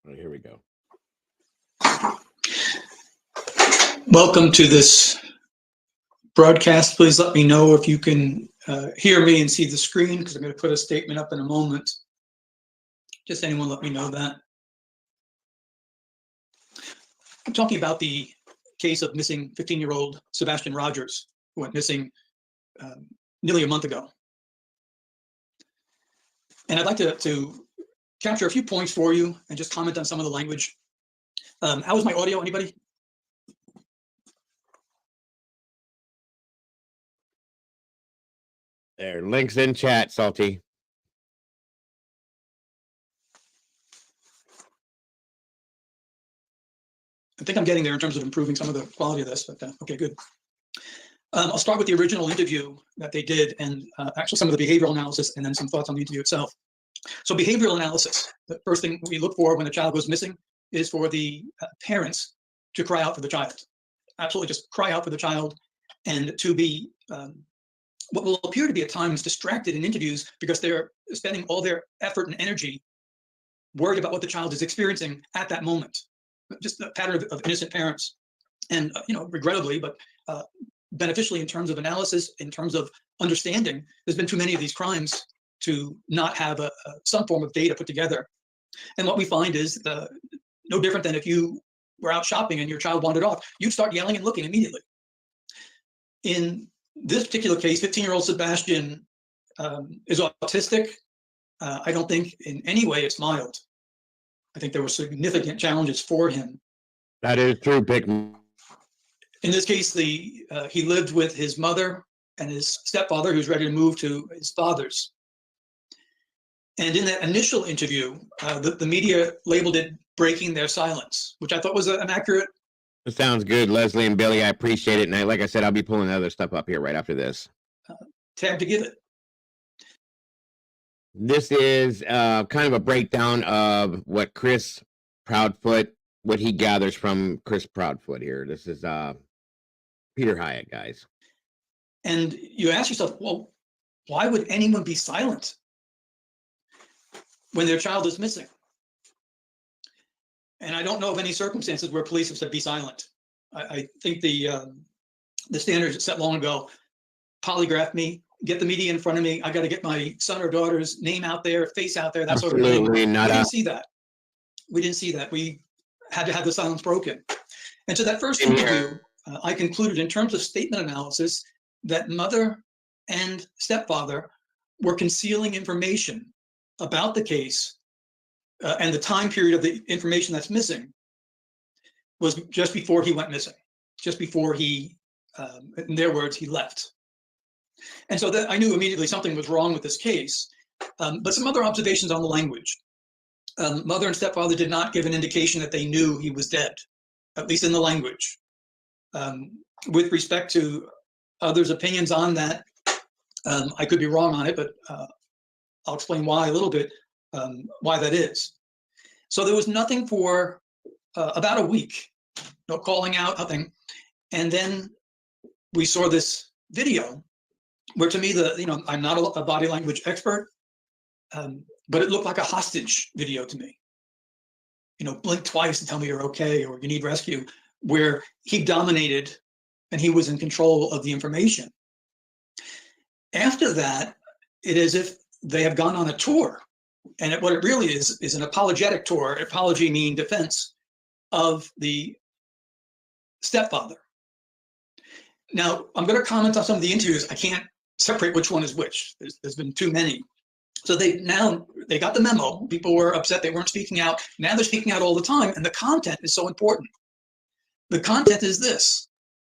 Oh, here we go. Welcome to this broadcast. Please let me know if you can hear me and see the screen, because I'm going to put a statement up in a moment. Just anyone let me know that. I'm talking about the case of missing 15-year-old Sebastian Rogers, who went missing nearly a month ago. And I'd like to capture a few points for you and just comment on some of the language. How was my audio? Anybody? There, links in chat, Salty. I think I'm getting there in terms of improving some of the quality of this, but okay, good. I'll start with the original interview that they did, and actually some of the behavioral analysis, and then some thoughts on the interview itself. So behavioral analysis, the first thing we look for when a child goes missing is for the parents to cry out for the child. Absolutely just cry out for the child, and to be what will appear to be at times distracted in interviews because they're spending all their effort and energy worried about what the child is experiencing at that moment. Just a pattern of innocent parents. And, regrettably, but beneficially in terms of analysis, in terms of understanding, there's been too many of these crimes to not have some form of data put together. And what we find is no different than if you were out shopping and your child wandered off, you'd start yelling and looking immediately. In this particular case, 15-year-old Sebastian is autistic. I don't think in any way it's mild. I think there were significant challenges for him. That is true, Big. In this case, he lived with his mother and his stepfather, who's ready to move to his father's. And in that initial interview, the media labeled it breaking their silence, which I thought was an accurate. It sounds good, Leslie and Billy. I appreciate it. And like I said, I'll be pulling other stuff up here right after this. Tag to give it. This is kind of a breakdown of what Chris Proudfoot, what he gathers from Chris Proudfoot here. This is Peter Hyatt, guys. And you ask yourself, well, why would anyone be silent when their child is missing? And I don't know of any circumstances where police have said be silent. I think the standards set long ago, polygraph me, get the media in front of me. I got to get my son or daughter's name out there, face out there, that sort of thing. We didn't see that. We didn't see that. We had to have the silence broken. And so that first interview, I concluded in terms of statement analysis that mother and stepfather were concealing information about the case and the time period of the information that's missing was just before he went missing, just before he, in their words, he left. And so that I knew immediately something was wrong with this case. But some other observations on the language. Mother and stepfather did not give an indication that they knew he was dead, at least in the language. With respect to others' opinions on that, I could be wrong on it, but I'll explain why a little bit, why that is. So there was nothing for about a week, no calling out, nothing. And then we saw this video where to me, I'm not a body language expert, but it looked like a hostage video to me. Blink twice and tell me you're okay or you need rescue, where he dominated and he was in control of the information. After that, it is as if they have gone on a tour. And what it really is an apologetic tour, apology meaning defense of the stepfather. Now, I'm going to comment on some of the interviews. I can't separate which one is which. There's been too many. So they got the memo. People were upset they weren't speaking out. Now they're speaking out all the time, and the content is so important. The content is this: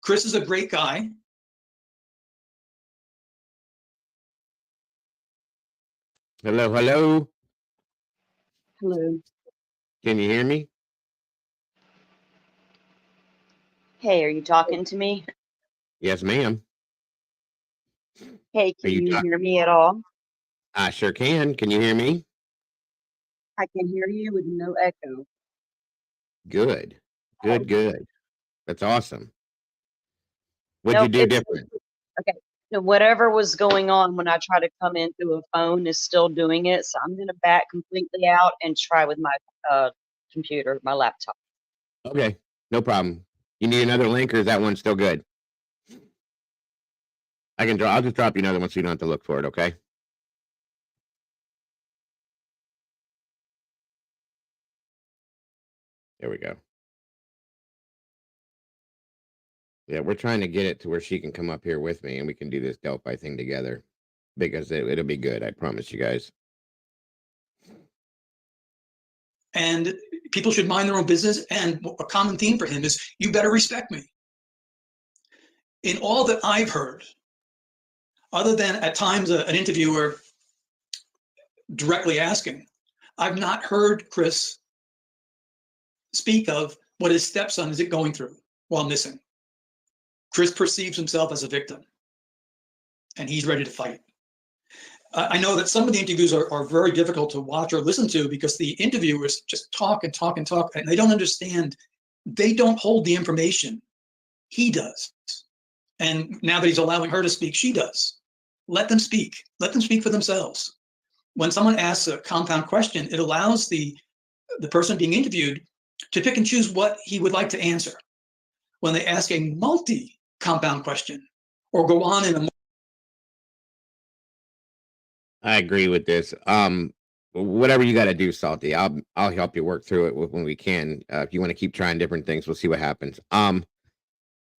Chris is a great guy. Hello, hello. Hello. Can you hear me? Hey, are you talking to me? Yes, ma'am. Hey, Are can you you talking? hear me at all? I sure can. Can you hear me? I can hear you with no echo. Good. Good, good. That's awesome. What'd you Nope, do it's different? okay. So whatever was going on when I try to come in through a phone is still doing it. So I'm gonna back completely out and try with my computer, my laptop. Okay, no problem. You need another link, or is that one still good? I'll just drop you another one so you don't have to look for it, okay? There we go. Yeah, we're trying to get it to where she can come up here with me and we can do this Delphi thing together because it'll be good. I promise you guys. And people should mind their own business. And a common theme for him is, you better respect me. In all that I've heard, other than at times an interviewer directly asking, I've not heard Chris speak of what his stepson is going through while missing. Chris perceives himself as a victim, and he's ready to fight. I know that some of the interviews are very difficult to watch or listen to because the interviewers just talk and talk and talk, and they don't understand. They don't hold the information. He does. And now that he's allowing her to speak, she does. Let them speak. Let them speak for themselves. When someone asks a compound question, it allows the person being interviewed to pick and choose what he would like to answer. When they ask a multi-compound question or go on in a I agree with this. Whatever you got to do, Salty, I'll help you work through it when we can. If you want to keep trying different things, we'll see what happens.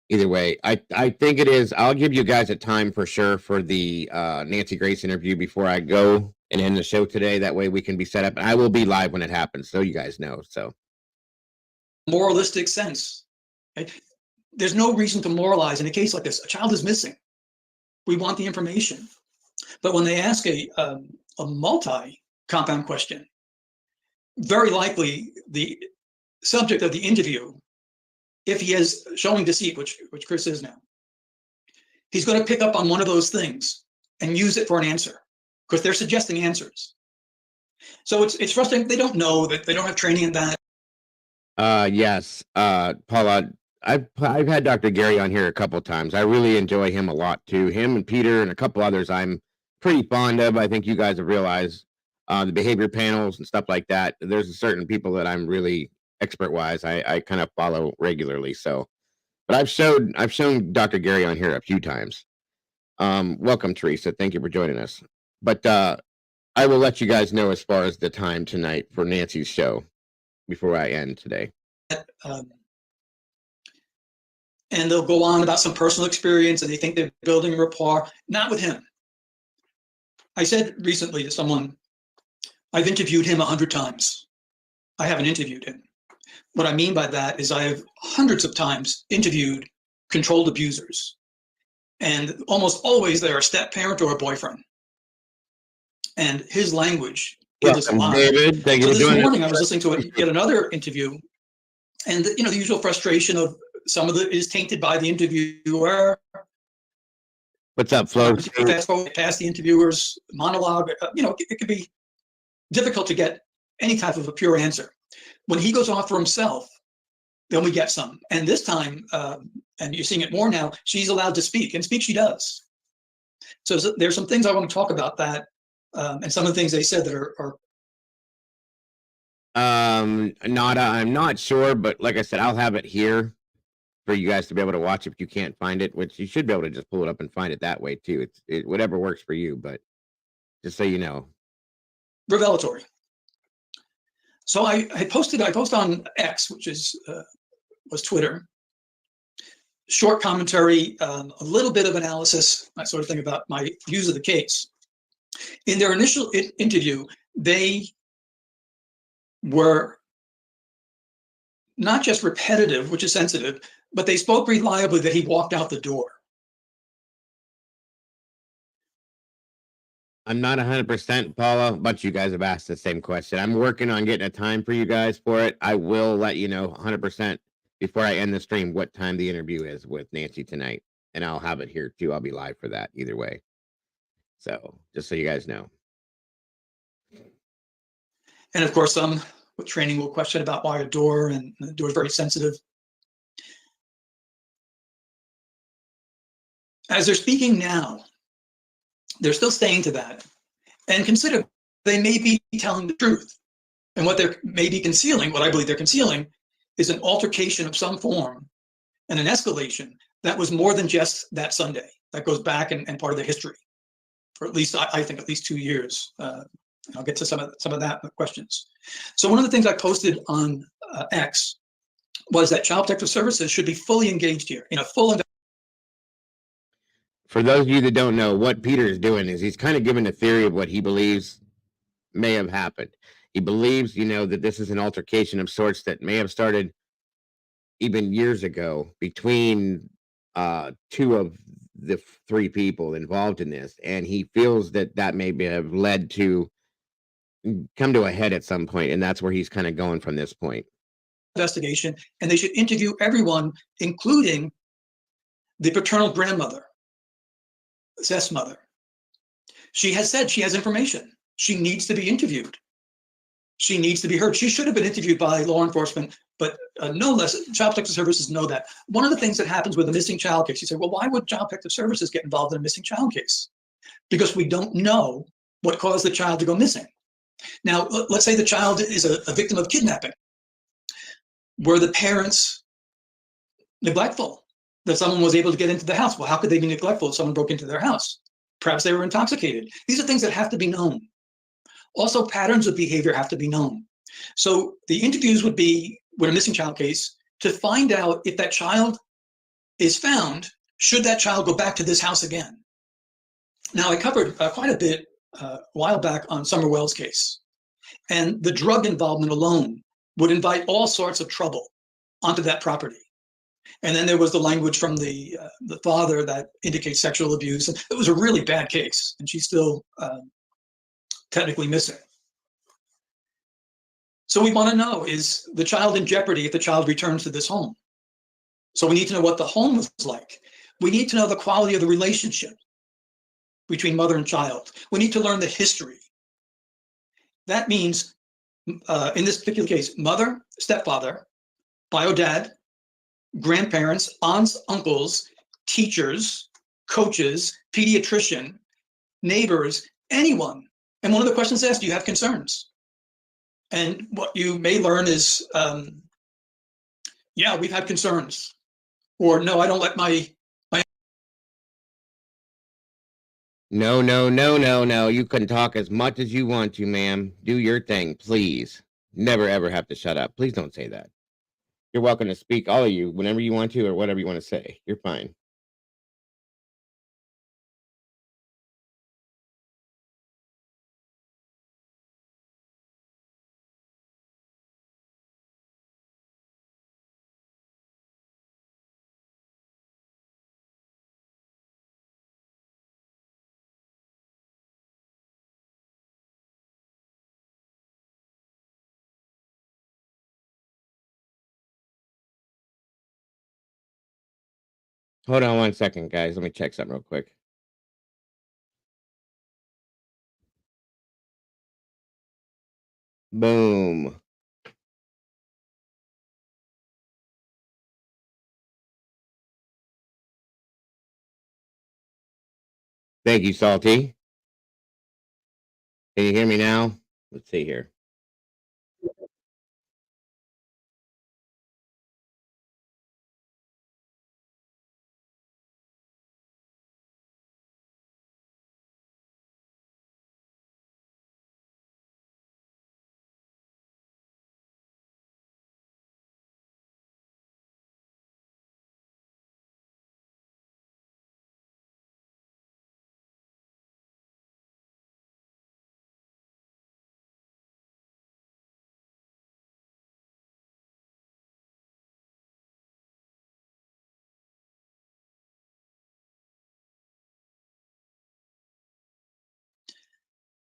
Either way, I think it is. I'll give you guys a time for sure for the Nancy Grace interview before I go and end the show today. That way we can be set up, and I will be live when it happens, so you guys know. So moralistic sense. Right? There's no reason to moralize in a case like this. A child is missing. We want the information. But when they ask a multi-compound question, very likely the subject of the interview, if he is showing deceit, which Chris is now, he's going to pick up on one of those things and use it for an answer because they're suggesting answers. So it's frustrating. They don't know that, they don't have training in that. Yes, Paula, I've had Dr. Gary on here a couple of times. I really enjoy him a lot too. Him and Peter and a couple others I'm pretty fond of. I think you guys have realized the behavior panels and stuff like that. There's certain people that I'm really expert wise. I kind of follow regularly. So, but I've shown Dr. Gary on here a few times. Welcome, Teresa. Thank you for joining us. But I will let you guys know as far as the time tonight for Nancy's show before I end today. And they'll go on about some personal experience and they think they're building rapport. Not with him. I said recently to someone, I've interviewed him 100 times. I haven't interviewed him. What I mean by that is I have hundreds of times interviewed controlled abusers. And almost always they're a step parent or a boyfriend. And his language gives us a lot. David, thank you So for this joining morning us. I was listening to yet another interview, and the usual frustration of some of it is tainted by the interviewer. What's up, Flo? Fast forward past the interviewer's monologue. It could be difficult to get any type of a pure answer. When he goes off for himself, then we get some. And this time, and you're seeing it more now, she's allowed to speak, and speak she does. So there's some things I want to talk about that, and some of the things they said that are I'm not sure, but like I said, I'll have it here for you guys to be able to watch if you can't find it, which you should be able to just pull it up and find it that way too. It's whatever works for you, but just so you know. revelatory. So I posted on X, which was Twitter, short commentary, a little bit of analysis, that sort of thing about my views of the case. In their initial interview, they were not just repetitive, which is sensitive, but they spoke reliably that he walked out the door. I'm not 100%, Paula, but you guys have asked the same question. I'm working on getting a time for you guys for it. I will let you know 100% before I end the stream what time the interview is with Nancy tonight. And I'll have it here too. I'll be live for that either way. So just so you guys know. And of course, some with training will question about why a door, and the door is very sensitive. As they're speaking now, they're still staying to that. And consider they may be telling the truth. And what they're maybe concealing, what I believe they're concealing, is an altercation of some form and an escalation that was more than just that Sunday. That goes back and part of the history for at least, I think, at least 2 years. I'll get to some of that questions. So one of the things I posted on X was that Child Protective Services should be fully engaged here in a full. For those of you that don't know, what Peter is doing is he's kind of giving a theory of what he believes may have happened. He believes, that this is an altercation of sorts that may have started even years ago between two of the three people involved in this, and he feels that may have led to come to a head at some point, and that's where he's kind of going from this point. Investigation, and they should interview everyone, including the paternal grandmother, Seth's mother. She has said she has information. She needs to be interviewed. She needs to be heard. She should have been interviewed by law enforcement, but no less, Child Protective Services know that. One of the things that happens with a missing child case, you say, well, why would Child Protective Services get involved in a missing child case? Because we don't know what caused the child to go missing. Now, let's say the child is a victim of kidnapping. Were the parents neglectful? That someone was able to get into the house? Well, how could they be neglectful if someone broke into their house? Perhaps they were intoxicated. These are things that have to be known. Also, patterns of behavior have to be known. So the interviews would be, with a missing child case, to find out if that child is found, should that child go back to this house again? Now, I covered quite a bit a while back on Summer Wells' case. And the drug involvement alone would invite all sorts of trouble onto that property. And then there was the language from the father that indicates sexual abuse. And it was a really bad case, and she's still technically missing. So we want to know, is the child in jeopardy if the child returns to this home? So we need to know what the home was like. We need to know the quality of the relationship between mother and child. We need to learn the history. That means, in this particular case, mother, stepfather, bio dad, grandparents, aunts, uncles, teachers, coaches, pediatrician, neighbors, anyone. And one of the questions asked, do you have concerns? And what you may learn is, yeah, we've had concerns. Or no, I don't let my No. You can talk as much as you want to, ma'am. Do your thing, please. Never, ever have to shut up. Please don't say that. You're welcome to speak, all of you, whenever you want to or whatever you want to say. You're fine. Hold on 1 second, guys. Let me check something real quick. Boom. Thank you, Salty. Can you hear me now? Let's see here.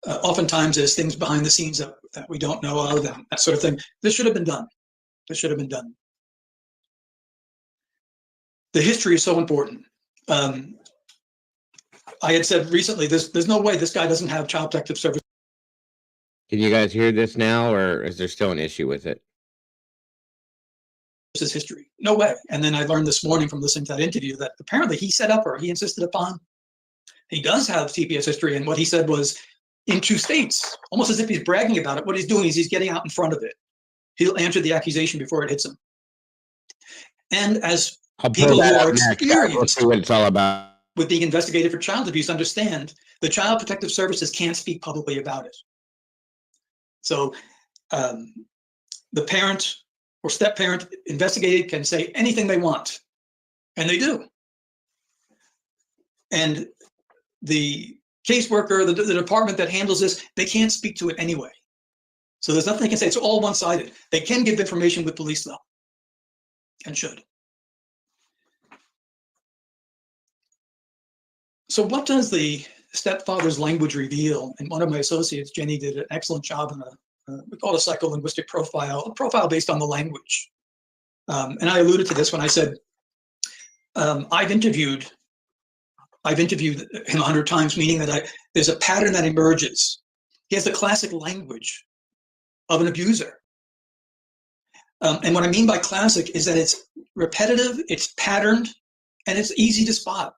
oftentimes there's things behind the scenes that we don't know of and that sort of thing. This should have been done. This should have been done. The history is so important. I had said recently, there's no way this guy doesn't have Child Protective Service. Can you guys hear this now, or is there still an issue with it? His history. No way. And then I learned this morning from listening to that interview that apparently he set up, or he insisted upon, he does have TPS history. And what he said was in 2 states, almost as if he's bragging about it. What he's doing is he's getting out in front of it. He'll answer the accusation before it hits him. And as people who are experienced, we'll see what it's all about. With being investigated for child abuse, understand the Child Protective Services can't speak publicly about it. So the parent or step-parent investigated can say anything they want, and they do. And the caseworker, the department that handles this, they can't speak to it anyway. So there's nothing they can say. It's all one-sided. They can give information with police, though, and should. So what does the stepfather's language reveal? And one of my associates, Jenny, did an excellent job in we call it a psycholinguistic profile, a profile based on the language. And I alluded to this when I said, I've interviewed him 100 times, meaning that there's a pattern that emerges. He has the classic language of an abuser. And what I mean by classic is that it's repetitive, it's patterned, and it's easy to spot.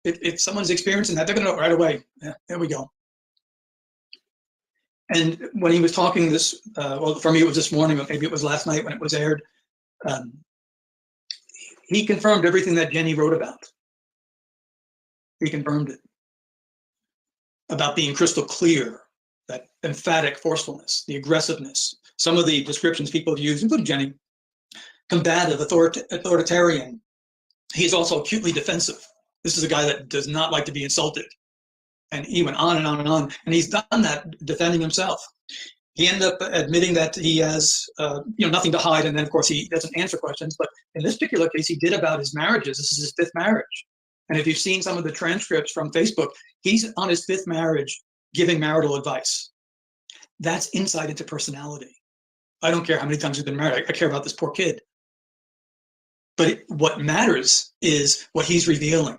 If someone's experiencing that, they're going to know right away. Yeah, there we go. And when he was talking this, well, for me it was this morning, but maybe it was last night when it was aired, he confirmed everything that Jenny wrote about. He confirmed it. About being crystal clear, that emphatic forcefulness, the aggressiveness, some of the descriptions people have used, including Jenny, combative, authoritarian. He is also acutely defensive. This is a guy that does not like to be insulted. And he went on and on and on. And he's done that defending himself. He ended up admitting that he has nothing to hide. And then, of course, he doesn't answer questions. But in this particular case, he did about his marriages. This is his 5th marriage. And if you've seen some of the transcripts from Facebook, he's on his 5th marriage giving marital advice. That's insight into personality. I don't care how many times he's been married. I care about this poor kid. But what matters is what he's revealing.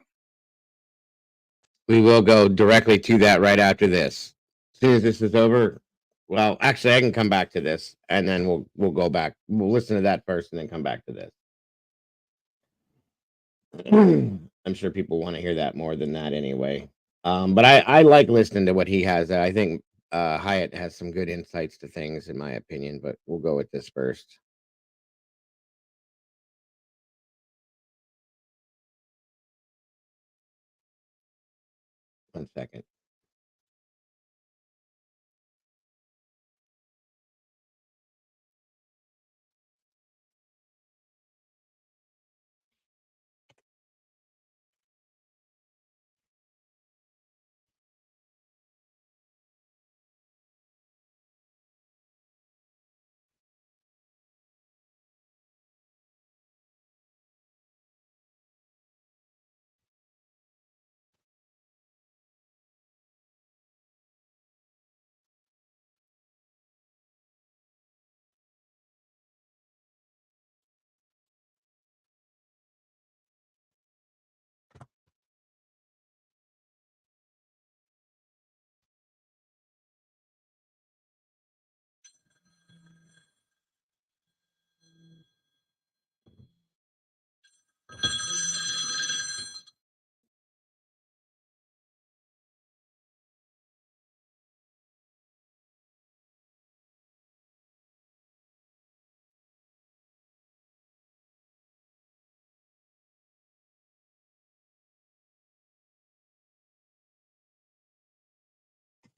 We will go directly to that right after this. As soon as this is over, well, actually, I can come back to this, and then we'll go back. We'll listen to that first, and then come back to this. I'm sure people want to hear that more than that anyway. But I like listening to what he has. I think Hyatt has some good insights to things, in my opinion. But we'll go with this first. One second.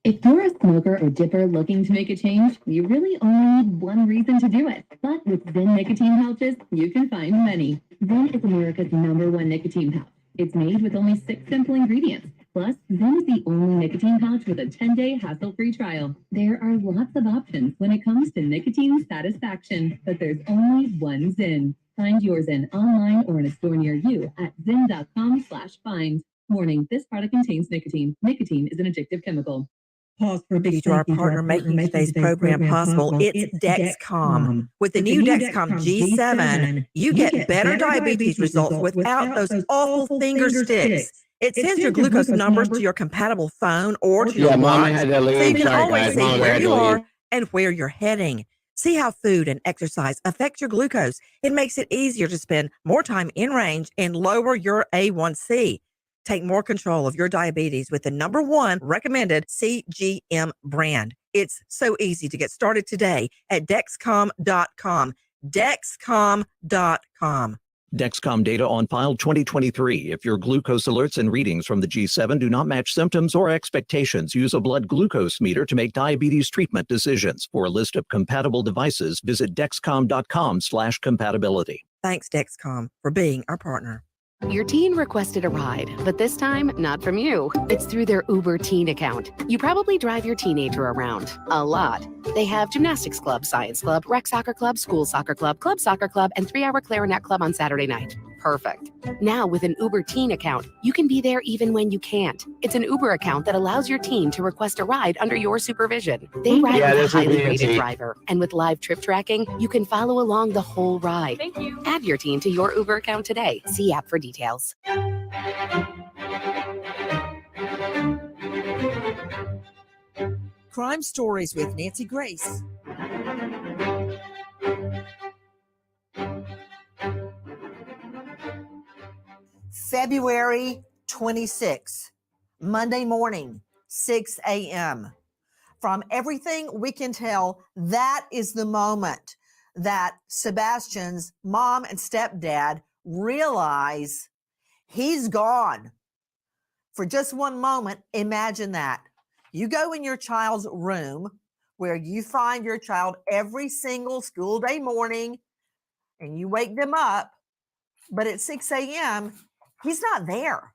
If you're a smoker or dipper looking to make a change, you really only need one reason to do it. But with Zyn nicotine pouches, you can find many. Zyn is America's #1 nicotine pouch. It's made with only 6 simple ingredients. Plus, Zyn is the only nicotine pouch with a 10-day hassle-free trial. There are lots of options when it comes to nicotine satisfaction, but there's only one Zyn. Find your Zyn online or in a store near you at zyn.com/find. Warning, this product contains nicotine. Nicotine is an addictive chemical. Pause for a big Due to our thank you partner making today's program possible, it's Dexcom. With the new Dexcom G7, you get better diabetes results without those awful finger sticks. It sends your glucose numbers to your compatible phone or to your Yeah, Mama watch, had to so leave. you can Sorry, always guys. see Mama where had you to leave. are and where you're heading. See how food and exercise affect your glucose. It makes it easier to spend more time in range and lower your A1C. Take more control of your diabetes with the #1 recommended CGM brand. It's so easy to get started today at Dexcom.com. Dexcom.com. Dexcom data on file 2023. If your glucose alerts and readings from the G7 do not match symptoms or expectations, use a blood glucose meter to make diabetes treatment decisions. For a list of compatible devices, visit Dexcom.com/compatibility. Thanks, Dexcom, for being our partner. Your teen requested a ride, but this time, not from you. It's through their Uber Teen account. You probably drive your teenager around a lot. They have gymnastics club, science club, rec soccer club, school soccer club, and 3-hour clarinet club on Saturday night. Perfect. Now, with an Uber Teen account, you can be there even when you can't. It's an Uber account that allows your teen to request a ride under your supervision. They ride with a this would highly be a rated teen. driver, and with live trip tracking, you can follow along the whole ride. Thank you. Add your teen to your Uber account today. See app for details. Crime Stories with Nancy Grace. February 26th, Monday morning, 6 a.m. From everything we can tell, that is the moment that Sebastian's mom and stepdad realize he's gone. For just one moment, imagine that. You go in your child's room where you find your child every single school day morning and you wake them up, but at 6 a.m., he's not there.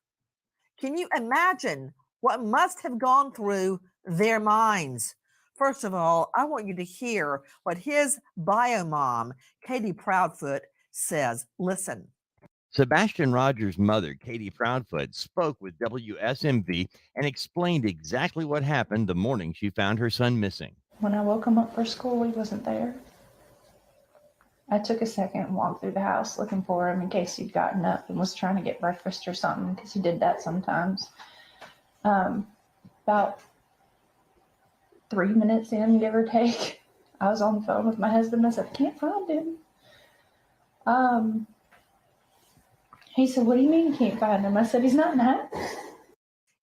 Can you imagine what must have gone through their minds? First of all, I want you to hear what his bio mom, Katie Proudfoot, says. Listen. Sebastian Rogers' mother, Katie Proudfoot, spoke with WSMV and explained exactly what happened the morning she found her son missing. When I woke him up for school, he wasn't there. I took a second and walked through the house looking for him in case he'd gotten up and was trying to get breakfast or something, because he did that sometimes. About 3 minutes in, give or take, I was on the phone with my husband. I said, I can't find him. He said, what do you mean you can't find him? I said, he's not in the house.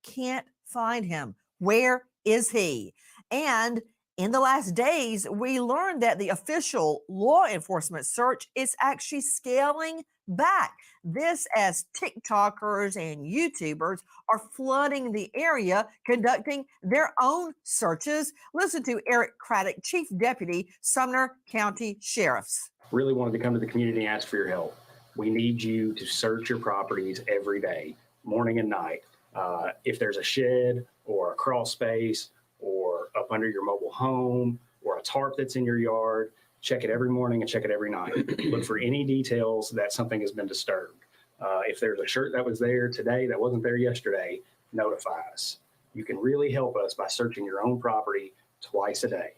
Can't find him. Where is he? And in the last days, we learned that the official law enforcement search is actually scaling back. This as TikTokers and YouTubers are flooding the area, conducting their own searches. Listen to Eric Craddock, Chief Deputy, Sumner County Sheriff's. Really wanted to come to the community and ask for your help. We need you to search your properties every day, morning and night. If there's a shed or a crawl space or up under your mobile home or a tarp that's in your yard, check it every morning and check it every night. Look for any details that something has been disturbed. If there's a shirt that was there today that wasn't there yesterday, notify us. You can really help us by searching your own property twice a day.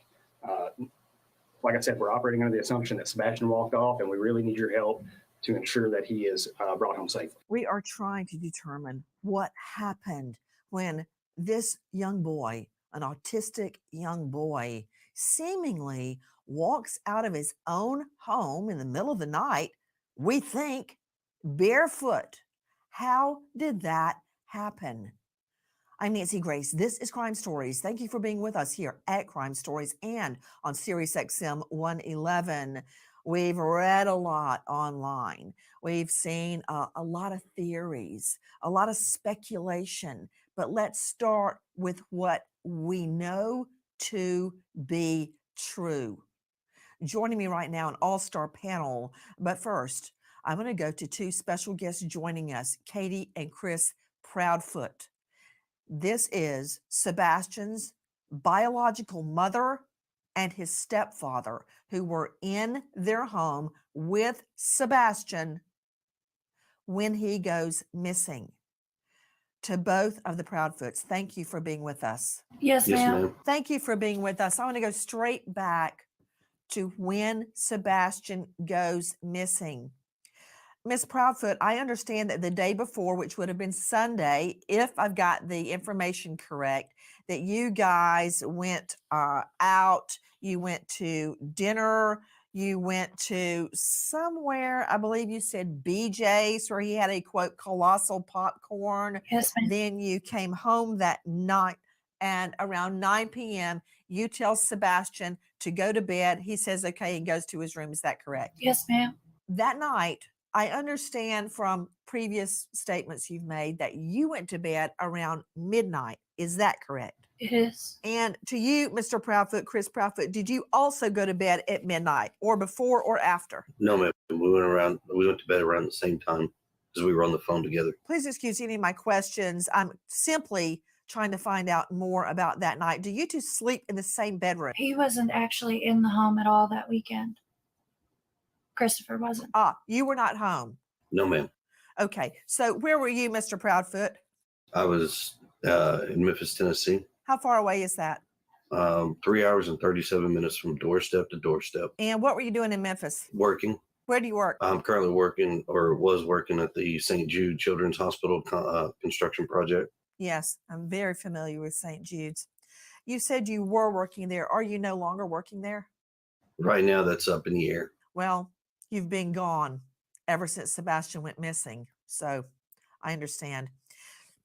Like I said, we're operating under the assumption that Sebastian walked off, and we really need your help to ensure that he is brought home safely. We are trying to determine what happened when this young boy, an autistic young boy, seemingly walks out of his own home in the middle of the night, we think, barefoot. How did that happen? I'm Nancy Grace. This is Crime Stories. Thank you for being with us here at Crime Stories and on SiriusXM 111. We've read a lot online. We've seen a lot of theories, a lot of speculation. But let's start with what we know to be true. Joining me right now, an all-star panel. But first, I'm going to go to two special guests joining us, Katie and Chris Proudfoot. This is Sebastian's biological mother and his stepfather, who were in their home with Sebastian when he goes missing. to both of the Proudfoots. Thank you for being with us. Yes, ma'am. Thank you for being with us. I want to go straight back to when Sebastian goes missing. Miss Proudfoot, I understand that the day before, which would have been Sunday, if I've got the information correct, that you guys went out, you went to dinner, you went to somewhere, I believe you said BJ's, where he had a quote, colossal popcorn. Yes, ma'am. Then you came home that night, and around 9 p.m., you tell Sebastian to go to bed. He says, okay, and goes to his room. Is that correct? Yes, ma'am. That night, I understand from previous statements you've made that you went to bed around midnight. Is that correct? It is. And to you, Mr. Proudfoot, Chris Proudfoot, did you also go to bed at midnight or before or after? No, ma'am. We went to bed around the same time because we were on the phone together. Please excuse any of my questions. I'm simply trying to find out more about that night. Do you two sleep in the same bedroom? He wasn't actually in the home at all that weekend. Christopher wasn't. You were not home. No, ma'am. Okay. So where were you, Mr. Proudfoot? I was in Memphis, Tennessee. How far away is that? 3 hours and 37 minutes from doorstep to doorstep. And what were you doing in Memphis? Working. Where do you work? I'm currently working, or was working, at the St. Jude Children's Hospital construction project. Yes, I'm very familiar with St. Jude's. You said you were working there. Are you no longer working there? Right now, that's up in the air. Well, you've been gone ever since Sebastian went missing. So I understand.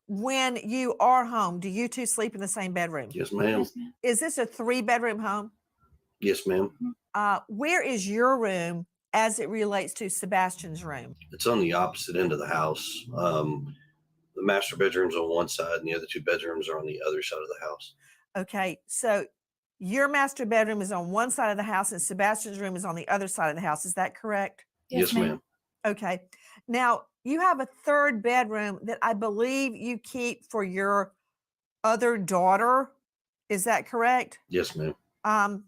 When you are home, do you two sleep in the same bedroom? Yes, ma'am. Yes, ma'am. Is this a 3-bedroom home? Yes, ma'am. Where is your room as it relates to Sebastian's room? It's on the opposite end of the house. The master bedroom's on one side, and the other 2 bedrooms are on the other side of the house. Okay, so your master bedroom is on one side of the house and Sebastian's room is on the other side of the house. Is that correct? Yes, ma'am. Okay. Now, you have a 3rd bedroom that I believe you keep for your other daughter. Is that correct? Yes, ma'am.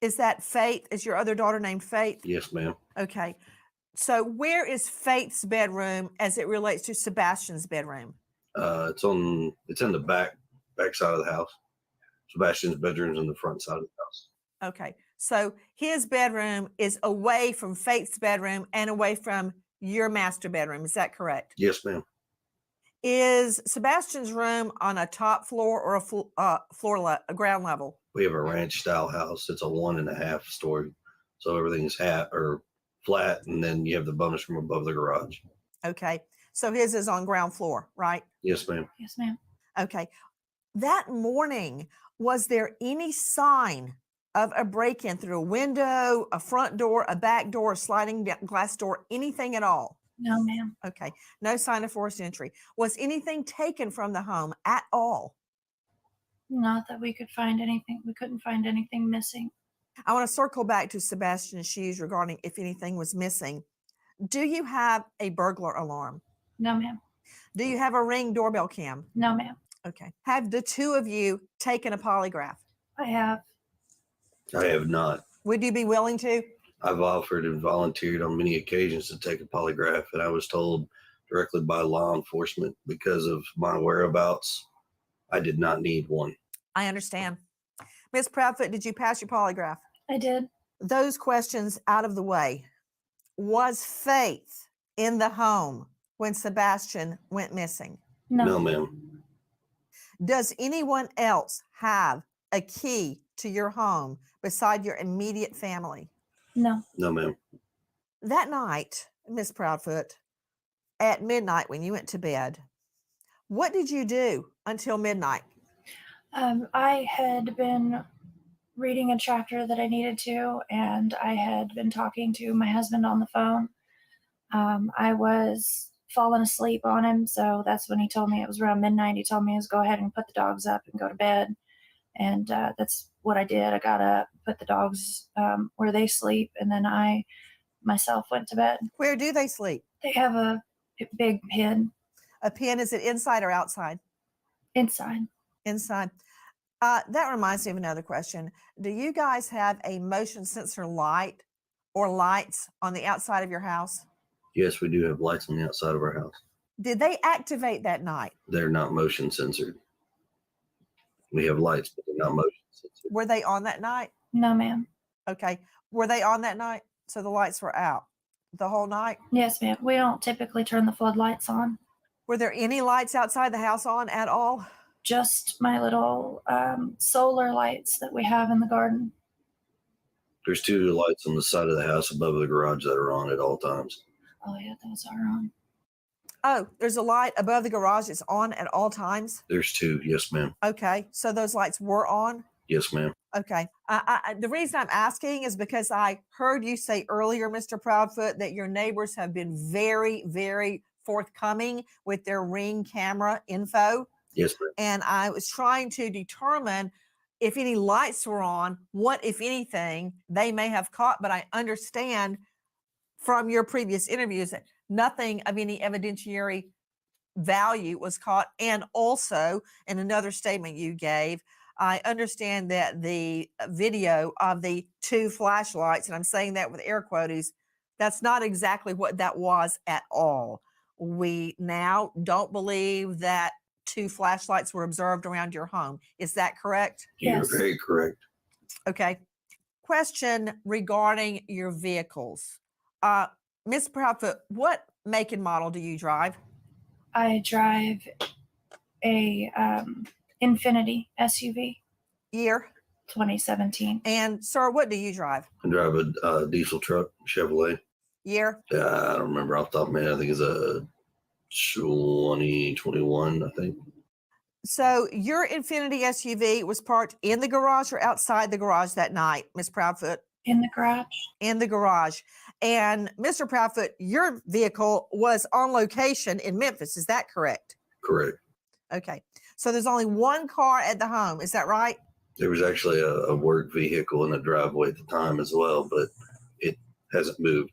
Is that Faith? Is your other daughter named Faith? Yes, ma'am. Okay. So where is Faith's bedroom as it relates to Sebastian's bedroom? It's in the back side of the house. Sebastian's bedroom's in the front side of the house. Okay. So his bedroom is away from Faith's bedroom and away from your master bedroom. Is that correct? Yes, ma'am. Is Sebastian's room on a top floor or a ground level? We have a ranch style house. It's a 1.5 story. So everything's flat, and then you have the bonus room above the garage. Okay. So his is on ground floor, right? Yes, ma'am. Yes, ma'am. Okay. That morning, was there any sign of a break-in through a window, a front door, a back door, a sliding glass door, anything at all? No, ma'am. Okay. No sign of forced entry. Was anything taken from the home at all? Not that we could find anything. We couldn't find anything missing. I want to circle back to Sebastian's shoes regarding if anything was missing. Do you have a burglar alarm? No, ma'am. Do you have a Ring doorbell cam? No, ma'am. Okay. Have the 2 of you taken a polygraph? I have. I have not. Would you be willing to? I've offered and volunteered on many occasions to take a polygraph, and I was told directly by law enforcement, because of my whereabouts, I did not need one. I understand. Ms. Proudfoot, did you pass your polygraph? I did. Those questions out of the way. Was Faith in the home when Sebastian went missing? No, ma'am. Does anyone else have a key to your home beside your immediate family? No. No, ma'am. That night, Miss Proudfoot, at midnight when you went to bed, what did you do until midnight? I had been reading a chapter that I needed to, and I had been talking to my husband on the phone. I was falling asleep on him, so that's when he told me it was around midnight. He told me to go ahead and put the dogs up and go to bed, and that's what I did. I got up, put the dogs where they sleep, and then I myself went to bed. Where do they sleep? They have a big pen. A pen, is it inside or outside? Inside. Inside. That reminds me of another question. Do you guys have a motion sensor light or lights on the outside of your house? Yes, we do have lights on the outside of our house. Did they activate that night? They're not motion censored. We have lights, but they're not motion censored. Were they on that night? No, ma'am. Okay. Were they on that night? So the lights were out the whole night? Yes, ma'am. We don't typically turn the floodlights on. Were there any lights outside the house on at all? Just my little solar lights that we have in the garden. There's 2 lights on the side of the house above the garage that are on at all times. Oh, yeah, those are on. Oh, there's a light above the garage. It's on at all times? There's 2. Yes, ma'am. Okay. So those lights were on? Yes, ma'am. Okay. The reason I'm asking is because I heard you say earlier, Mr. Proudfoot, that your neighbors have been very, very forthcoming with their Ring camera info. Yes, ma'am. And I was trying to determine if any lights were on, what, if anything, they may have caught. But I understand from your previous interviews that nothing of any evidentiary value was caught. And also, in another statement you gave, I understand that the video of the 2 flashlights, and I'm saying that with air quotes, that's not exactly what that was at all. We now don't believe that 2 flashlights were observed around your home. Is that correct? Yes. You're very correct. Okay. Question regarding your vehicles. Ms. Proudfoot, what make and model do you drive? I drive a Infinity SUV. Year? 2017. And sir, what do you drive? I drive a diesel truck, Chevrolet. Year? I don't remember off the top of my head. I think it's a 2021, I think. So your Infinity SUV was parked in the garage or outside the garage that night, Ms. Proudfoot? In the garage. In the garage. And Mr. Proudfoot, your vehicle was on location in Memphis. Is that correct? Correct. Okay. So there's only one car at the home. Is that right? There was actually a work vehicle in the driveway at the time as well, but it hasn't moved.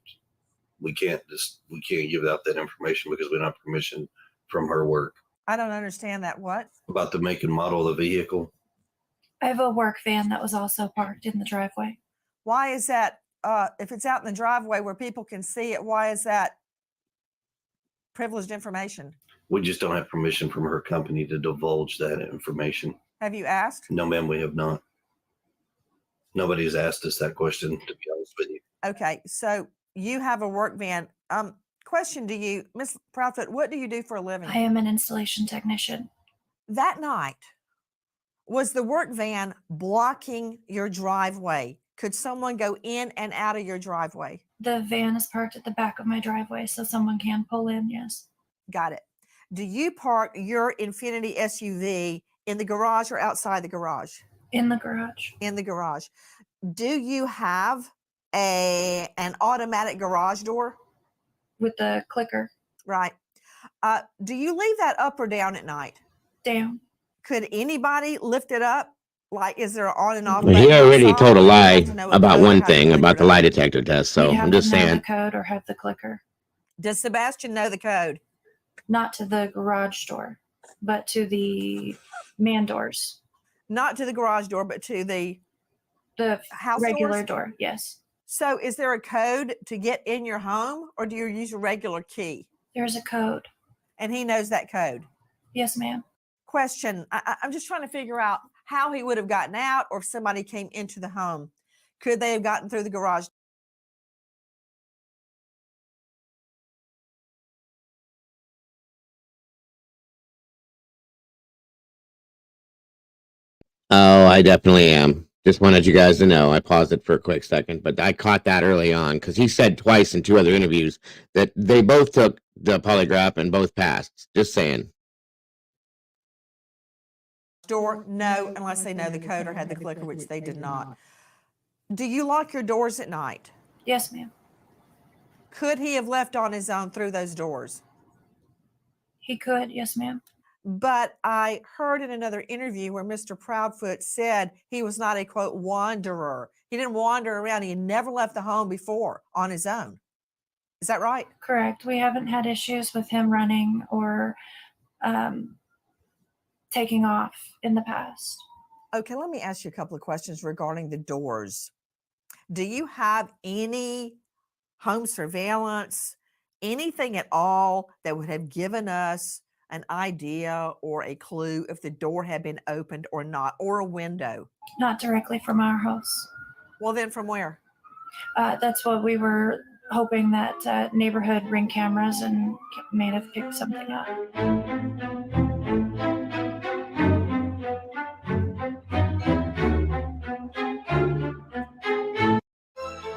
We can't give out that information because we don't have permission from her work. I don't understand that. What? About the make and model of the vehicle. I have a work van that was also parked in the driveway. Why is that? If it's out in the driveway where people can see it, why is that privileged information? We just don't have permission from her company to divulge that information. Have you asked? No, ma'am, we have not. Nobody's asked us that question, to be honest with you. Okay, so you have a work van. Question to you, Ms. Proudfoot, what do you do for a living? I am an installation technician. That night, was the work van blocking your driveway? Could someone go in and out of your driveway? The van is parked at the back of my driveway, so someone can pull in, yes. Got it. Do you park your Infinity SUV in the garage or outside the garage? In the garage. In the garage. Do you have an automatic garage door? With the clicker. Right. Do you leave that up or down at night? Down. Could anybody lift it up? Like, is there an on and off? Well, he already told a lie about one how to thing, click about it the up. lie detector test. So We have I'm just to know saying. the code or have the clicker. Does Sebastian know the code? Not to the garage door, but to the man doors. Not to the garage door, but to the house regular doors? door, yes. So is there a code to get in your home, or do you use a regular key? There's a code. And he knows that code? Yes, ma'am. Question. I'm just trying to figure out how he would have gotten out, or if somebody came into the home. Could they have gotten through the garage? Oh, I definitely am. Just wanted you guys to know. I paused it for a quick second, but I caught that early on because he said twice in 2 other interviews that they both took the polygraph and both passed. Just saying. Door? No, unless they know the code or had the clicker, which they did not. Do you lock your doors at night? Yes, ma'am. Could he have left on his own through those doors? He could, yes, ma'am. But I heard in another interview where Mr. Proudfoot said he was not a, quote, wanderer. He didn't wander around. He had never left the home before on his own. Is that right? Correct. We haven't had issues with him running or taking off in the past. Okay, let me ask you a couple of questions regarding the doors. Do you have any home surveillance, anything at all that would have given us an idea or a clue if the door had been opened or not, or a window? Not directly from our house. Well, then from where? That's what we were hoping, that neighborhood Ring cameras and may have picked something up.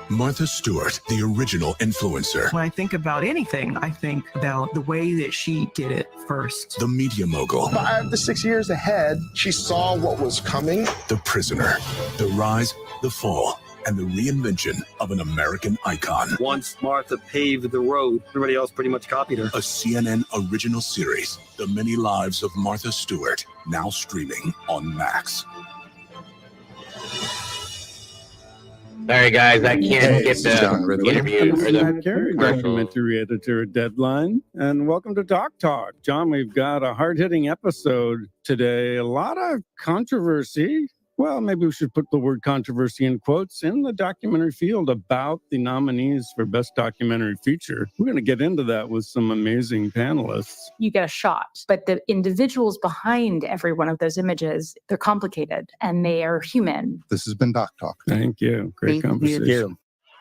Martha Stewart, the original influencer. When I think about anything, I think about the way that she did it first. The media mogul. 5 to 6 years ahead, she saw what was coming. The prisoner. The rise, the fall, and the reinvention of an American icon. Once Martha paved the road, everybody else pretty much copied her. A CNN original series, The Many Lives of Martha Stewart, now streaming on Max. Sorry, guys, I can't get the interview or the Carey, commercial. documentary editor at Deadline, and welcome to Talk. John, we've got a hard-hitting episode today. A lot of controversy. Well, maybe we should put the word controversy in quotes in the documentary field about the nominees for Best Documentary Feature. We're going to get into that with some amazing panelists. You get a shot, but the individuals behind every one of those images, they're complicated and they are human. This has been Doc Talk. Thank you. Great conversation.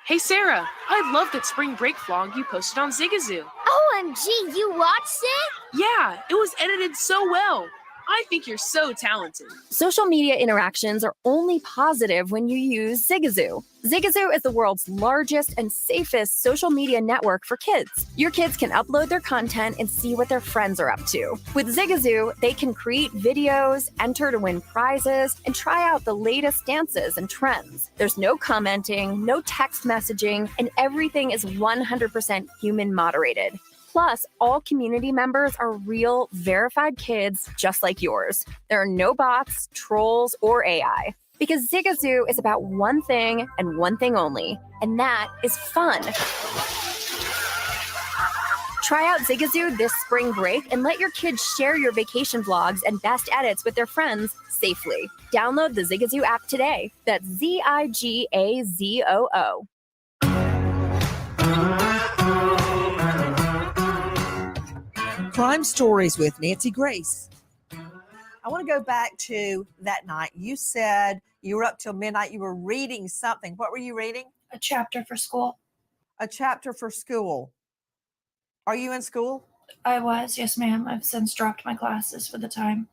Hey, Sarah, I love that spring break vlog you posted on Zigazoo. OMG, you watched it? Yeah, it was edited so well. I think you're so talented. Social media interactions are only positive when you use Zigazoo. Zigazoo is the world's largest and safest social media network for kids. Your kids can upload their content and see what their friends are up to. With Zigazoo, they can create videos, enter to win prizes, and try out the latest dances and trends. There's no commenting, no text messaging, and everything is 100% human moderated. Plus, all community members are real, verified kids just like yours. There are no bots, trolls, or AI. Because Zigazoo is about one thing and one thing only, and that is fun. Try out Zigazoo this spring break and let your kids share your vacation vlogs and best edits with their friends safely. Download the Zigazoo app today. That's Zigazoo. Crime Stories with Nancy Grace. I want to go back to that night. You said you were up till midnight. You were reading something. What were you reading? A chapter for school. A chapter for school. Are you in school? I was, yes, ma'am. I've since dropped my classes for the time.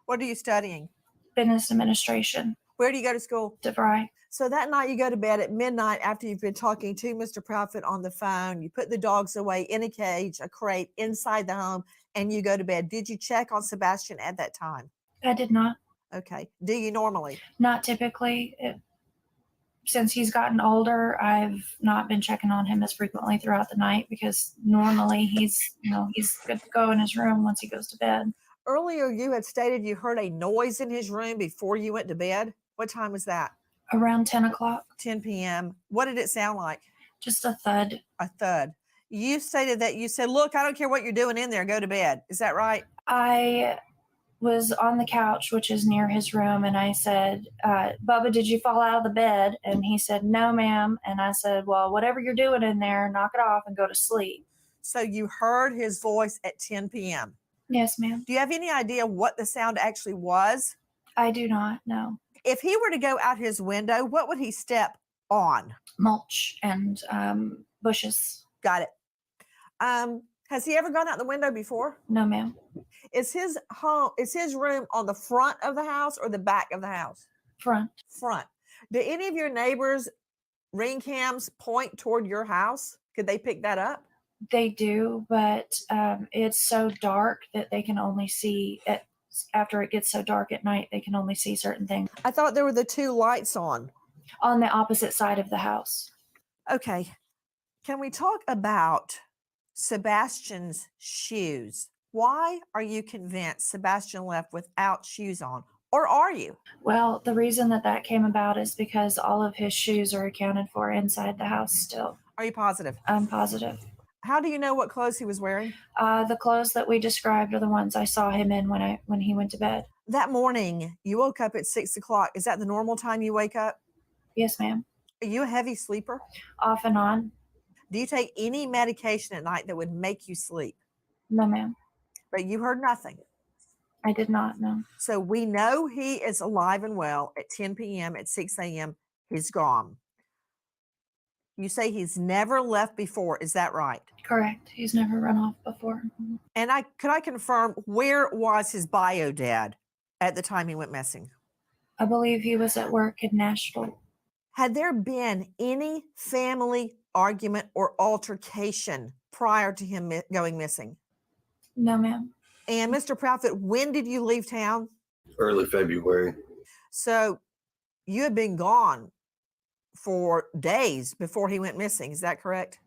What are you studying? Business administration. Where do you go to school? DeVry. So that night you go to bed at midnight after you've been talking to Mr. Profit on the phone. You put the dogs away in a cage, a crate inside the home, and you go to bed. Did you check on Sebastian at that time? I did not. Okay. Do you normally? Not typically. Since he's gotten older, I've not been checking on him as frequently throughout the night because normally he's good to go in his room once he goes to bed. Earlier you had stated you heard a noise in his room before you went to bed. What time was that? Around 10 o'clock. 10 p.m. What did it sound like? Just a thud. A thud. You stated that you said, look, I don't care what you're doing in there. Go to bed. Is that right? I was on the couch, which is near his room, and I said, Bubba, did you fall out of the bed? And he said, no, ma'am. And I said, well, whatever you're doing in there, knock it off and go to sleep. So you heard his voice at 10 p.m.? Yes, ma'am. Do you have any idea what the sound actually was? I do not, no. If he were to go out his window, what would he step on? Mulch and bushes. Got it. Has he ever gone out the window before? No, ma'am. Is his room on the front of the house or the back of the house? Front. Front. Do any of your neighbors' ring cams point toward your house? Could they pick that up? They do, but it's so dark that they can only see after it gets so dark at night, they can only see certain things. I thought there were the two lights on the opposite side of the house. Okay. Can we talk about Sebastian's shoes? Why are you convinced Sebastian left without shoes on? Or are you? Well, the reason that came about is because all of his shoes are accounted for inside the house still. Are you positive? I'm positive. How do you know what clothes he was wearing? The clothes that we described are the ones I saw him in when he went to bed. That morning, you woke up at 6 o'clock. Is that the normal time you wake up? Yes, ma'am. Are you a heavy sleeper? Off and on. Do you take any medication at night that would make you sleep? No, ma'am. But you heard nothing. I did not know. So we know he is alive and well at 10 p.m. At 6 a.m. He's gone. You say he's never left before. Is that right? Correct. He's never run off before. And could I confirm, where was his bio dad at the time he went missing? I believe he was at work in Nashville. Had there been any family argument or altercation prior to him going missing? No, ma'am. And Mr. Proudfoot, when did you leave town? Early February. So you had been gone for days before he went missing. Is that correct?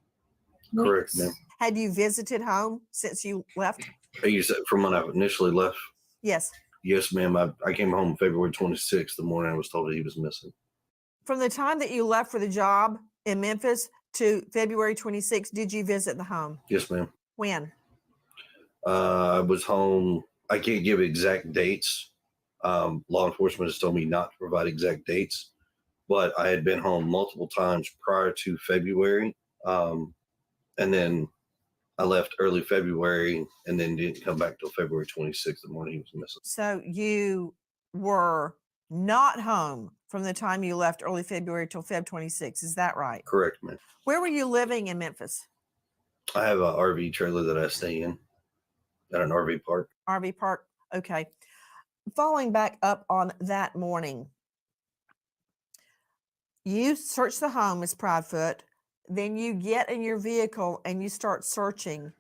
Correct, ma'am. Had you visited home since you left? You said from when I initially left? Yes. Yes, ma'am. I came home February 26th, the morning I was told that he was missing. From the time that you left for the job in Memphis to February 26th, did you visit the home? Yes, ma'am. When? I was home. I can't give exact dates. Law enforcement has told me not to provide exact dates, but I had been home multiple times prior to February. And then I left early February and then didn't come back till February 26th, the morning he was missing. So you were not home from the time you left early February till Feb 26. Is that right? Correct, ma'am. Where were you living in Memphis? I have an RV trailer that I stay in at an RV park. RV park. Okay. Following back up on that morning, you search the home, Ms. Proudfoot. Then you get in your vehicle and you start searching.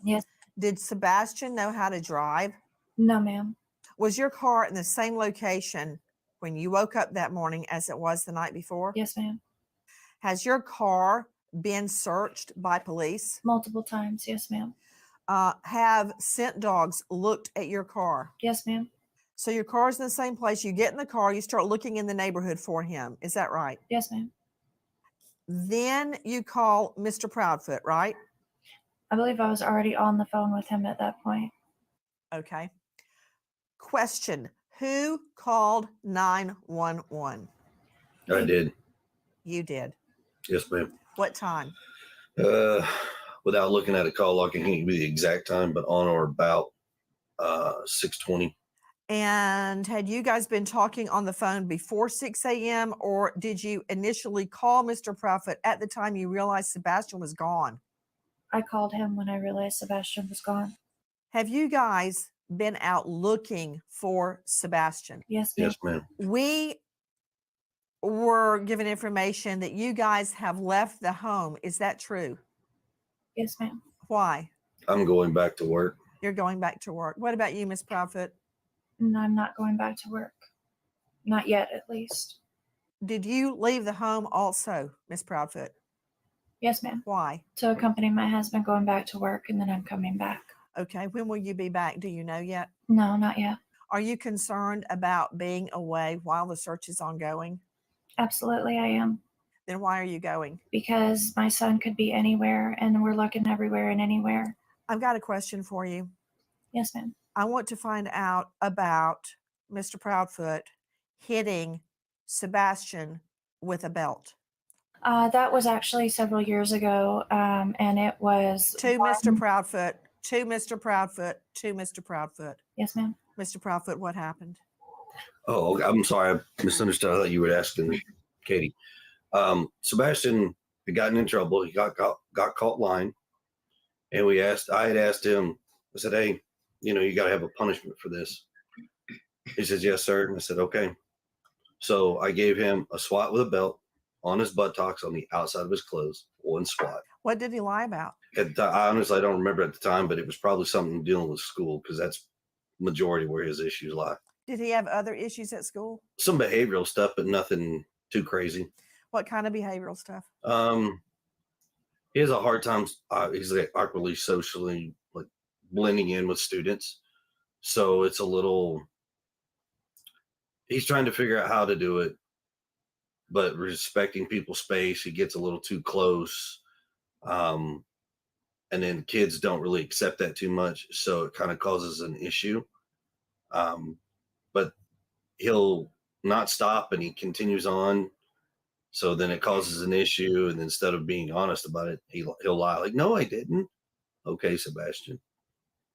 Yes. Did Sebastian know how to drive? No, ma'am. Was your car in the same location when you woke up that morning as it was the night before? Yes, ma'am. Has your car been searched by police? Multiple times. Yes, ma'am. Have scent dogs looked at your car? Yes, ma'am. So your car's in the same place. You get in the car, you start looking in the neighborhood for him. Is that right? Yes, ma'am. Then you call Mr. Proudfoot, right? I believe I was already on the phone with him at that point. Okay. Question: who called 911? I did. You did. Yes, ma'am. What time? Without looking at a call log, I can't give you the exact time, but on or about 6:20. And had you guys been talking on the phone before 6 a.m. or did you initially call Mr. Proudfoot at the time you realized Sebastian was gone? I called him when I realized Sebastian was gone. Have you guys been out looking for Sebastian? Yes, ma'am. Yes, ma'am. We were given information that you guys have left the home. Is that true? Yes, ma'am. Why? I'm going back to work. You're going back to work. What about you, Ms. Proudfoot? No, I'm not going back to work. Not yet, at least. Did you leave the home also, Ms. Proudfoot? Yes, ma'am. Why? To accompany my husband going back to work, and then I'm coming back. Okay. When will you be back? Do you know yet? No, not yet. Are you concerned about being away while the search is ongoing? Absolutely, I am. Then why are you going? Because my son could be anywhere, and we're looking everywhere and anywhere. I've got a question for you. Yes, ma'am. I want to find out about Mr. Proudfoot hitting Sebastian with a belt. That was actually several years ago, and it was to Mr. Proudfoot, to Mr. Proudfoot, to Mr. Proudfoot. Yes, ma'am. Mr. Proudfoot, what happened? Oh, I'm sorry. I misunderstood. I thought you were asking Katie. Sebastian had gotten in trouble. He got caught lying. And I had asked him, I said, hey, you got to have a punishment for this. He says, yes, sir. And I said, okay. So I gave him a swat with a belt on his buttocks on the outside of his clothes, one swat. What did he lie about? Honestly, I don't remember at the time, but it was probably something dealing with school because that's majority where his issues lie. Did he have other issues at school? Some behavioral stuff, but nothing too crazy. What kind of behavioral stuff? He has a hard time. He's like awkwardly socially like blending in with students. So it's a little, he's trying to figure out how to do it, but respecting people's space. He gets a little too close. And then kids don't really accept that too much. So it kind of causes an issue. But he'll not stop and he continues on. So then it causes an issue, and instead of being honest about it, he'll lie like, "No, I didn't." Okay, Sebastian.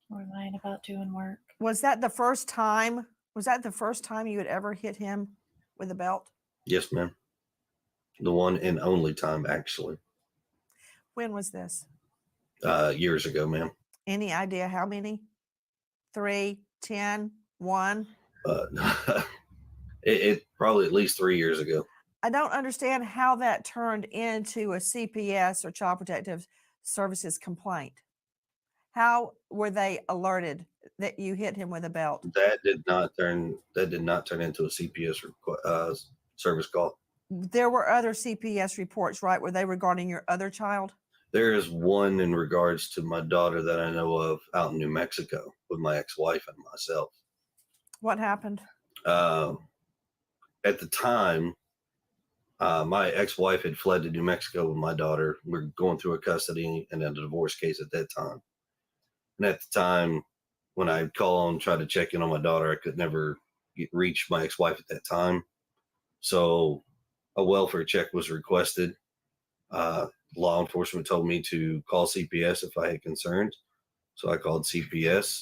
Or lying about doing work. Was that the first time? Was that the first time you had ever hit him with a belt? Yes, ma'am. The one and only time, actually. When was this? Years ago, ma'am. Any idea how many? 3, 10, 1? It probably at least 3 years ago. I don't understand how that turned into a CPS or Child Protective Services complaint. How were they alerted that you hit him with a belt? That did not turn into a CPS service call. There were other CPS reports, right? Were they regarding your other child? There is one in regards to my daughter that I know of out in New Mexico with my ex-wife and myself. What happened? At the time, my ex-wife had fled to New Mexico with my daughter. We're going through a custody and a divorce case at that time. And at the time, when I'd call and try to check in on my daughter, I could never reach my ex-wife at that time. So a welfare check was requested. Law enforcement told me to call CPS if I had concerns. So I called CPS.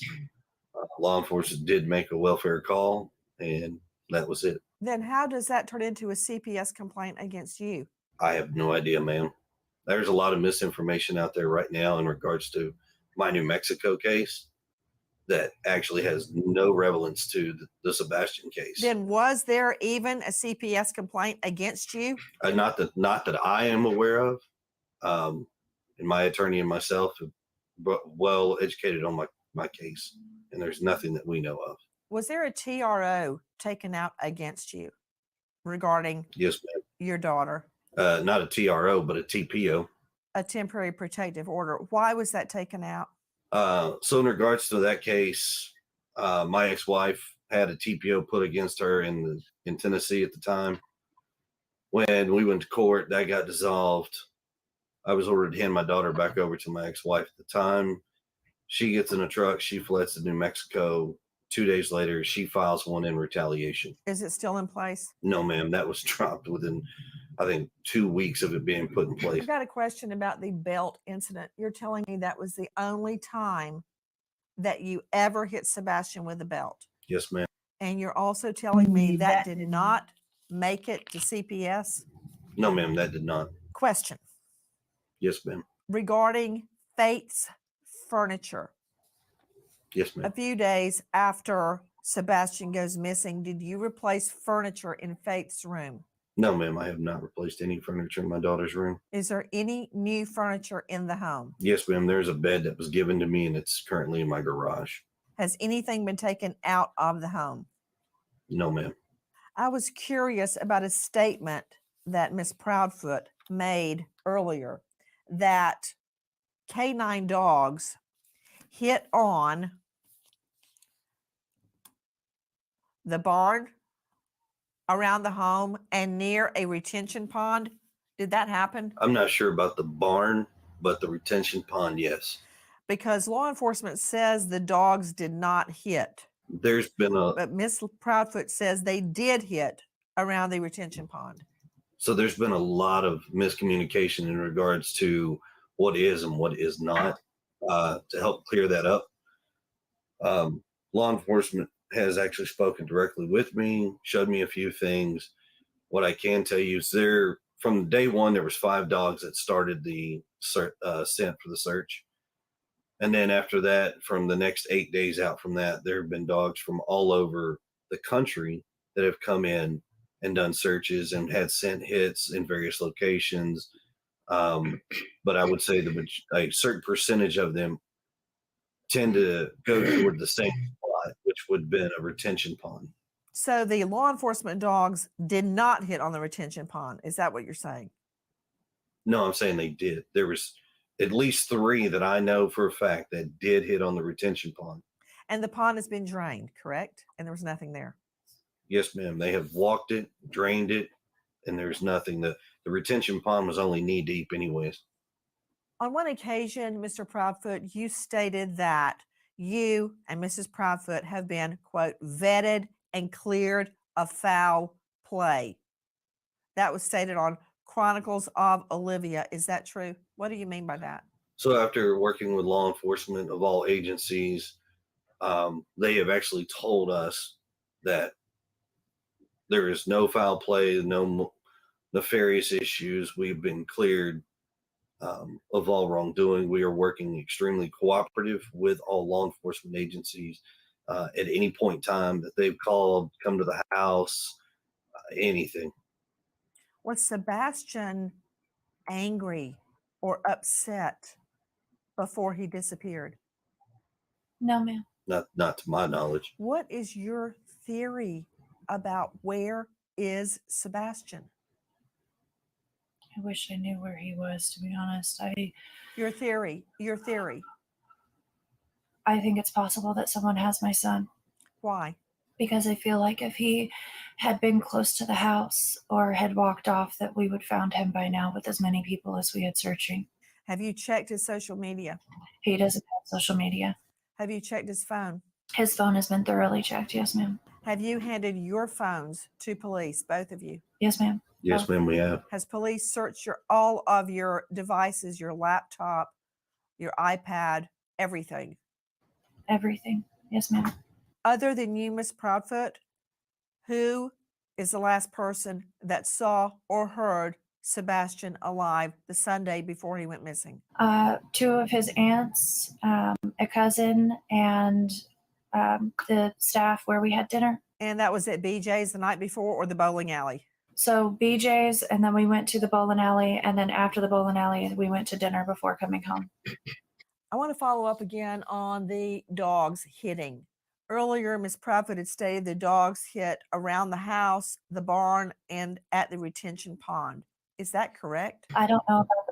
Law enforcement did make a welfare call, and that was it. Then how does that turn into a CPS complaint against you? I have no idea, ma'am. There's a lot of misinformation out there right now in regards to my New Mexico case that actually has no relevance to the Sebastian case. Then was there even a CPS complaint against you? Not that I am aware of. And my attorney and myself are well educated on my case, and there's nothing that we know of. Was there a TRO taken out against you regarding Yes, ma'am. your daughter? Not a TRO, but a TPO. A temporary protective order. Why was that taken out? So in regards to that case, my ex-wife had a TPO put against her in Tennessee at the time. When we went to court, that got dissolved. I was ordered to hand my daughter back over to my ex-wife at the time. She gets in a truck. She fleds to New Mexico. 2 days later, she files one in retaliation. Is it still in place? No, ma'am. That was dropped within, I think, 2 weeks of it being put in place. I've got a question about the belt incident. You're telling me that was the only time that you ever hit Sebastian with a belt. Yes, ma'am. And you're also telling me that did not make it to CPS? No, ma'am. That did not. Question. Yes, ma'am. Regarding Faith's furniture. Yes, ma'am. A few days after Sebastian goes missing, did you replace furniture in Faith's room? No, ma'am. I have not replaced any furniture in my daughter's room. Is there any new furniture in the home? Yes, ma'am. There's a bed that was given to me, and it's currently in my garage. Has anything been taken out of the home? No, ma'am. I was curious about a statement that Miss Proudfoot made earlier that canine dogs hit on the barn around the home and near a retention pond. Did that happen? I'm not sure about the barn, but the retention pond, yes. Because law enforcement says the dogs did not hit. There's been But Miss Proudfoot says they did hit around the retention pond. So there's been a lot of miscommunication in regards to what is and what is not. To help clear that up, law enforcement has actually spoken directly with me, showed me a few things. What I can tell you is from day one, there was 5 dogs that started the scent for the search. And then after that, from the next 8 days out from that, there have been dogs from all over the country that have come in and done searches and had scent hits in various locations. But I would say a certain percentage of them tend to go toward the same spot, which would have been a retention pond. So the law enforcement dogs did not hit on the retention pond. Is that what you're saying? No, I'm saying they did. There was at least 3 that I know for a fact that did hit on the retention pond. And the pond has been drained, correct? And there was nothing there. Yes, ma'am. They have walked it, drained it, and there's nothing. The retention pond was only knee deep anyways. On one occasion, Mr. Proudfoot, you stated that you and Mrs. Proudfoot have been, quote, vetted and cleared of foul play. That was stated on Chronicles of Olivia. Is that true? What do you mean by that? So after working with law enforcement of all agencies, they have actually told us that there is no foul play, no nefarious issues. We've been cleared of all wrongdoing. We are working extremely cooperative with all law enforcement agencies. At any point in time that they've called, come to the house, anything. Was Sebastian angry or upset before he disappeared? No, ma'am. Not to my knowledge. What is your theory about where is Sebastian? I wish I knew where he was, to be honest. Your theory. I think it's possible that someone has my son. Why? Because I feel like if he had been close to the house or had walked off, that we would found him by now with as many people as we had searching. Have you checked his social media? He doesn't have social media. Have you checked his phone? His phone has been thoroughly checked, yes, ma'am. Have you handed your phones to police, both of you? Yes, ma'am. Yes, ma'am, we have. Has police searched all of your devices, your laptop, your iPad, everything? Everything. Yes, ma'am. Other than you, Miss Proudfoot, who is the last person that saw or heard Sebastian alive the Sunday before he went missing? Two of his aunts, a cousin, and the staff where we had dinner. And that was at BJ's the night before or the bowling alley? So BJ's, and then we went to the bowling alley, and then after the bowling alley, we went to dinner before coming home. I want to follow up again on the dogs hitting. Earlier, Ms. Proudfoot had stated the dogs hit around the house, the barn, and at the retention pond. Is that correct? I don't know about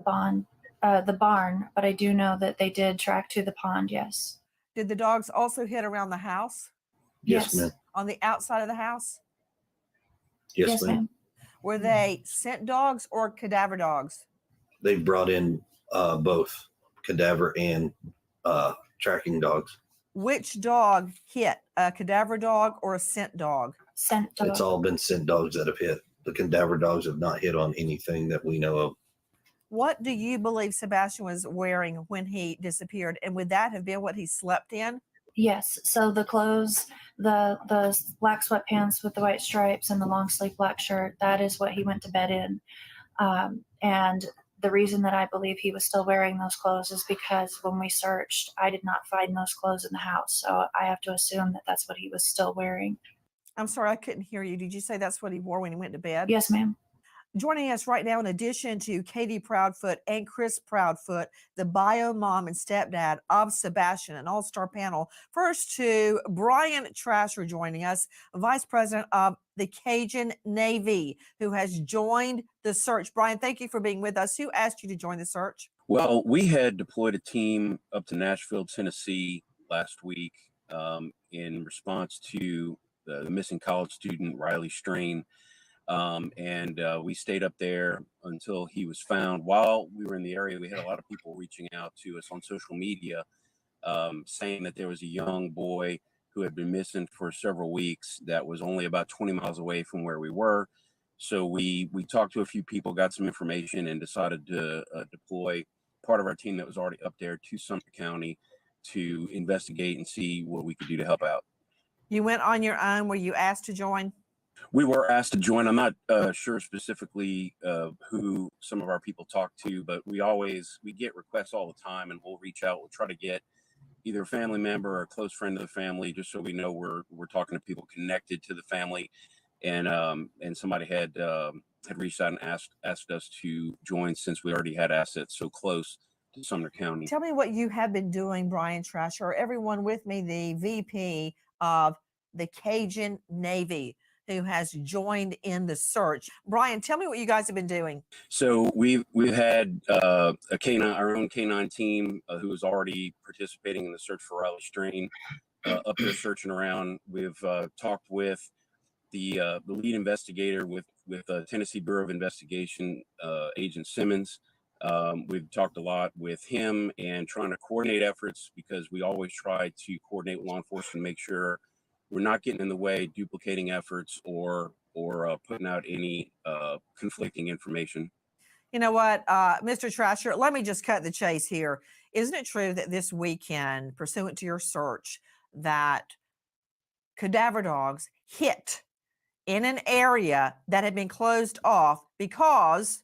the barn, but I do know that they did track to the pond, yes. Did the dogs also hit around the house? Yes, ma'am. On the outside of the house? Yes, ma'am. Were they scent dogs or cadaver dogs? They brought in both cadaver and tracking dogs. Which dog hit, a cadaver dog or a scent dog? Scent dog. It's all been scent dogs that have hit. The cadaver dogs have not hit on anything that we know of. What do you believe Sebastian was wearing when he disappeared? And would that have been what he slept in? Yes. So the clothes, the black sweatpants with the white stripes and the long sleeve black shirt, that is what he went to bed in. And the reason that I believe he was still wearing those clothes is because when we searched, I did not find those clothes in the house. So I have to assume that that's what he was still wearing. I'm sorry, I couldn't hear you. Did you say that's what he wore when he went to bed? Yes, ma'am. Joining us right now, in addition to Katie Proudfoot and Chris Proudfoot, the bio mom and stepdad of Sebastian, an all-star panel. First to Brian Trasher joining us, Vice President of the Cajun Navy, who has joined the search. Brian, thank you for being with us. Who asked you to join the search? Well, we had deployed a team up to Nashville, Tennessee last week in response to the missing college student, Riley Strain. We stayed up there until he was found. While we were in the area, we had a lot of people reaching out to us on social media saying that there was a young boy who had been missing for several weeks that was only about 20 miles away from where we were. So we talked to a few people, got some information, and decided to deploy part of our team that was already up there to Sumter County to investigate and see what we could do to help out. You went on your own. Were you asked to join? We were asked to join. I'm not sure specifically who some of our people talk to, but we get requests all the time, and we'll reach out. We'll try to get either a family member or a close friend of the family, just so we know we're talking to people connected to the family. And somebody had reached out and asked us to join since we already had assets so close to Sumter County. Tell me what you have been doing, Brian Trasher. Everyone with me, the VP of the Cajun Navy, who has joined in the search. Brian, tell me what you guys have been doing. So we've had our own canine team who is already participating in the search for Riley Strain up there searching around. We've talked with the lead investigator with Tennessee Bureau of Investigation, Agent Simmons. We've talked a lot with him and trying to coordinate efforts, because we always try to coordinate with law enforcement and make sure we're not getting in the way, duplicating efforts, or or putting out any conflicting information. You know what, Mr. Trasher, let me just cut the chase here. Isn't it true that this weekend, pursuant to your search, that cadaver dogs hit in an area that had been closed off because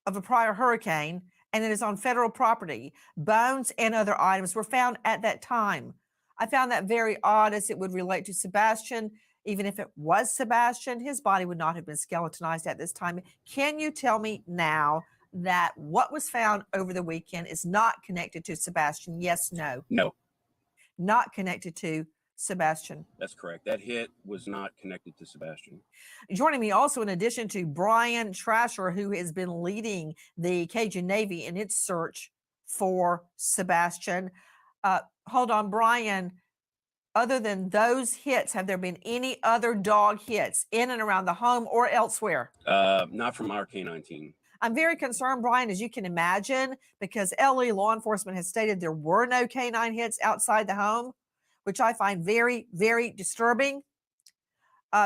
of a prior hurricane, and it is on federal property? Bones and other items were found at that time. I found that very odd, as it would relate to Sebastian. Even if it was Sebastian, his body would not have been skeletonized at this time. Can you tell me now that what was found over the weekend is not connected to Sebastian? Yes, no? No. Not connected to Sebastian. That's correct. That hit was not connected to Sebastian. Joining me also, in addition to Brian Trasher, who has been leading the Cajun Navy in its search for Sebastian. Hold on, Brian. Other than those hits, have there been any other dog hits in and around the home or elsewhere? Not from our K-9 team. I'm very concerned, Brian, as you can imagine, because LA law enforcement has stated there were no K-9 hits outside the home, which I find very, very disturbing.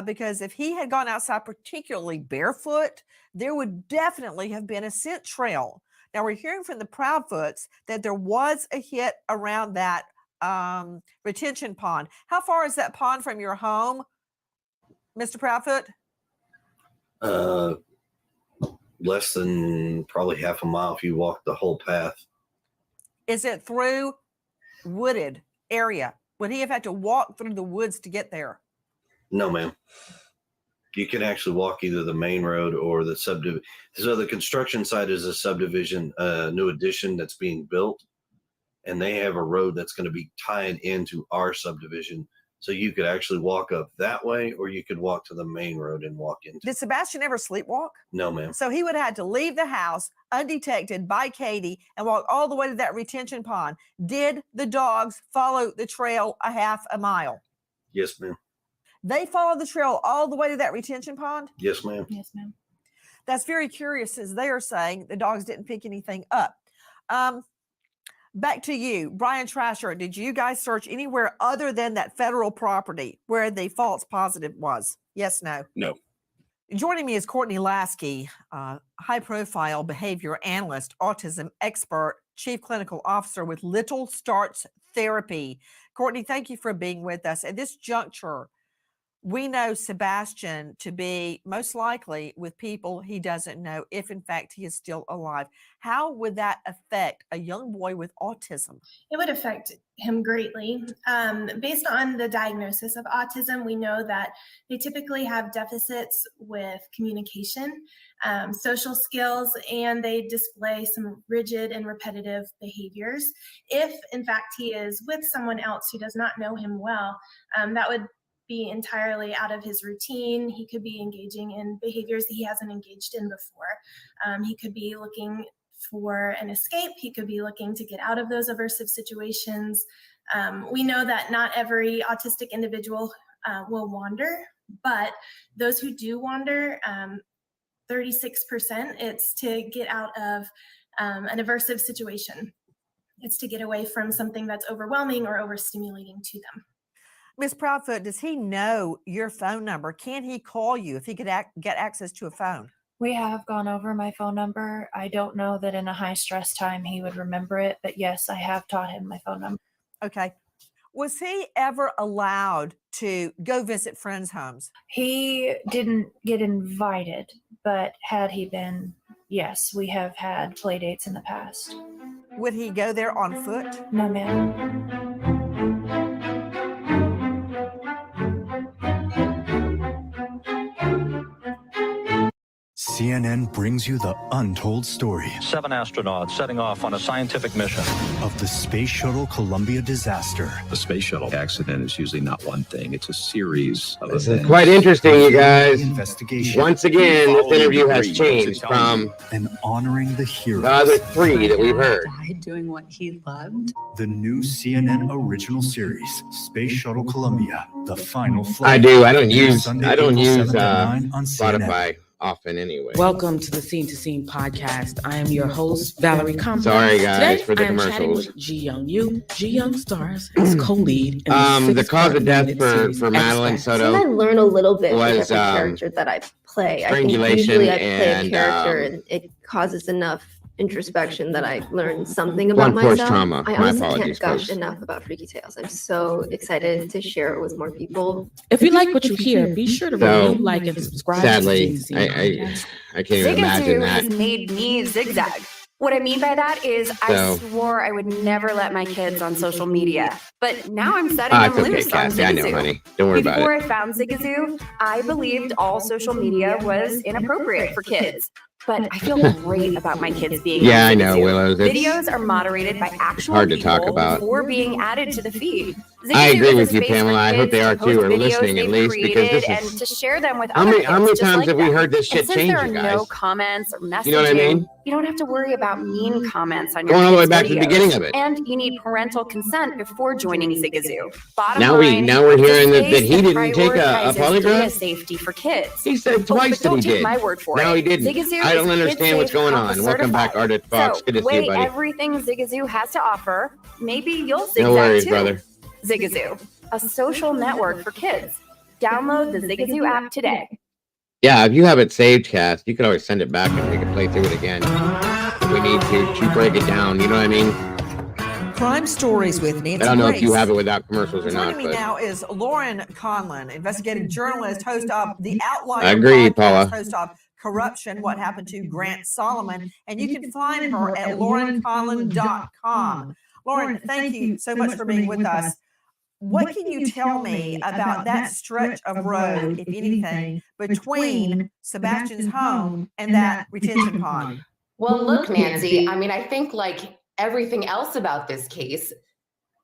Because if he had gone outside, particularly barefoot, there would definitely have been a scent trail. Now, we're hearing from the Proudfoots that there was a hit around that retention pond. How far is that pond from your home, Mr. Proudfoot? Less than probably half a mile if you walk the whole path. Is it through wooded area? Would he have had to walk through the woods to get there? No, ma'am. You can actually walk either the main road or the subdivision. So the construction site is a subdivision, new addition that's being built, and they have a road that's going to be tied into our subdivision. So you could actually walk up that way, or you could walk to the main road and walk into. Did Sebastian ever sleepwalk? No, ma'am. So he would have had to leave the house undetected by Katie and walk all the way to that retention pond. Did the dogs follow the trail a half a mile? Yes, ma'am. They followed the trail all the way to that retention pond? Yes, ma'am. Yes, ma'am. That's very curious, as they are saying the dogs didn't pick anything up. Back to you, Brian Trasher. Did you guys search anywhere other than that federal property where the false positive was? Yes, no? No. Joining me is Courtney Lasky, high-profile behavior analyst, autism expert, chief clinical officer with Little Starts Therapy. Courtney, thank you for being with us. At this juncture, we know Sebastian to be most likely with people he doesn't know, if in fact he is still alive. How would that affect a young boy with autism? It would affect him greatly. Based on the diagnosis of autism, we know that they typically have deficits with communication, social skills, and they display some rigid and repetitive behaviors. If in fact he is with someone else who does not know him well, that would be entirely out of his routine. He could be engaging in behaviors that he hasn't engaged in before. He could be looking for an escape. He could be looking to get out of those aversive situations. We know that not every autistic individual will wander, but those who do wander, 36%, it's to get out of an aversive situation. It's to get away from something that's overwhelming or overstimulating to them. Ms. Proudfoot, does he know your phone number? Can he call you if he could get access to a phone? We have gone over my phone number. I don't know that in a high stress time he would remember it, but yes, I have taught him my phone number. Okay. Was he ever allowed to go visit friends' homes? He didn't get invited, but had he been, yes, we have had play dates in the past. Would he go there on foot? No, ma'am. CNN brings you the untold story 7 astronauts setting off on a scientific mission of the Space Shuttle Columbia disaster. The space shuttle accident is usually not one thing, it's a series of This events. is quite interesting, you guys. Investigation. Once again, this interview has changed from and honoring the heroes. the other three that we've heard. Doing what he loved. The new CNN original series, Space Shuttle Columbia, the final flight. I don't use Sunday, April 7th at 9 on Spotify. often anyway. Welcome to the Scene to Scene podcast. I am your host, Valerie Compton. Sorry, guys, Today, for the I am chatting commercials. with Ji Young Yu. Ji Young stars as co-lead in The cause of death for Madeline Soto. I learn a little bit was, from every character that I play. I think strangulation usually I play a and, character and it causes enough introspection that I learn something about blunt force myself. trauma. I My honestly apologies, can't gush folks. enough about Freaky Tales. I'm so excited to share it with more people. If you like what you hear, be sure to So, review, like, and subscribe. Sadly, to the Scene to Scene podcast. I can't even imagine Zigazoo that. has made me zigzag. What I mean by that is I swore I would never let my kids on social media, but now I'm setting them It's okay, loose on Cassie. I know, Zigazoo. honey. Don't worry Before about it. I found Zigazoo, I believed all social media was inappropriate for kids. But I feel great about my kids being Yeah, on I know, Zigazoo. Willow. It's Videos are moderated by actual hard to people talk about. before being added to the feed. I Zigazoo agree is a with you, space for Pamela. I hope kids they to are too, post or videos listening at they've least, because this created is. and to share them with How other many kids just times like have we them. heard this shit And since change, there are you no guys? comments or messaging, You know what I mean? you don't have to worry about mean comments on your Going all the way kids' back to the videos. beginning of it. And you need parental consent before joining Zigazoo. Bottom Now line, we're it's a hearing that space he didn't take a prioritizes polygraph. data safety for kids. He said twice but that he don't take did. my word for No, it. he didn't. Zigazoo I don't is understand what's kid-safe, going COMPAS on. Welcome back, certified. Ardent Fox. So Good to see you, weigh buddy. everything Zigazoo has to offer. Maybe you'll zigzag No worries, too. brother. Zigazoo, a social network for kids. Download the Zigazoo app today. Yeah, if you have it saved, Cass, you could always send it back and we can play through it again. If we need to break it down. You know what I mean? Crime Stories with Nancy I don't know if you Grace. have it without commercials or Joining not, me but now is Lauren Conlon, investigative journalist, host of the Outlier I agree, podcast, Paula. host of Corruption, What Happened to Grant Solomon, and you can find her at laurenconlon.com. Lauren, thank you so much for being with us. What can you tell me about that stretch of road, if anything, between Sebastian's home and that retention pond? Well, look, Nancy, I mean, I think like everything else about this case,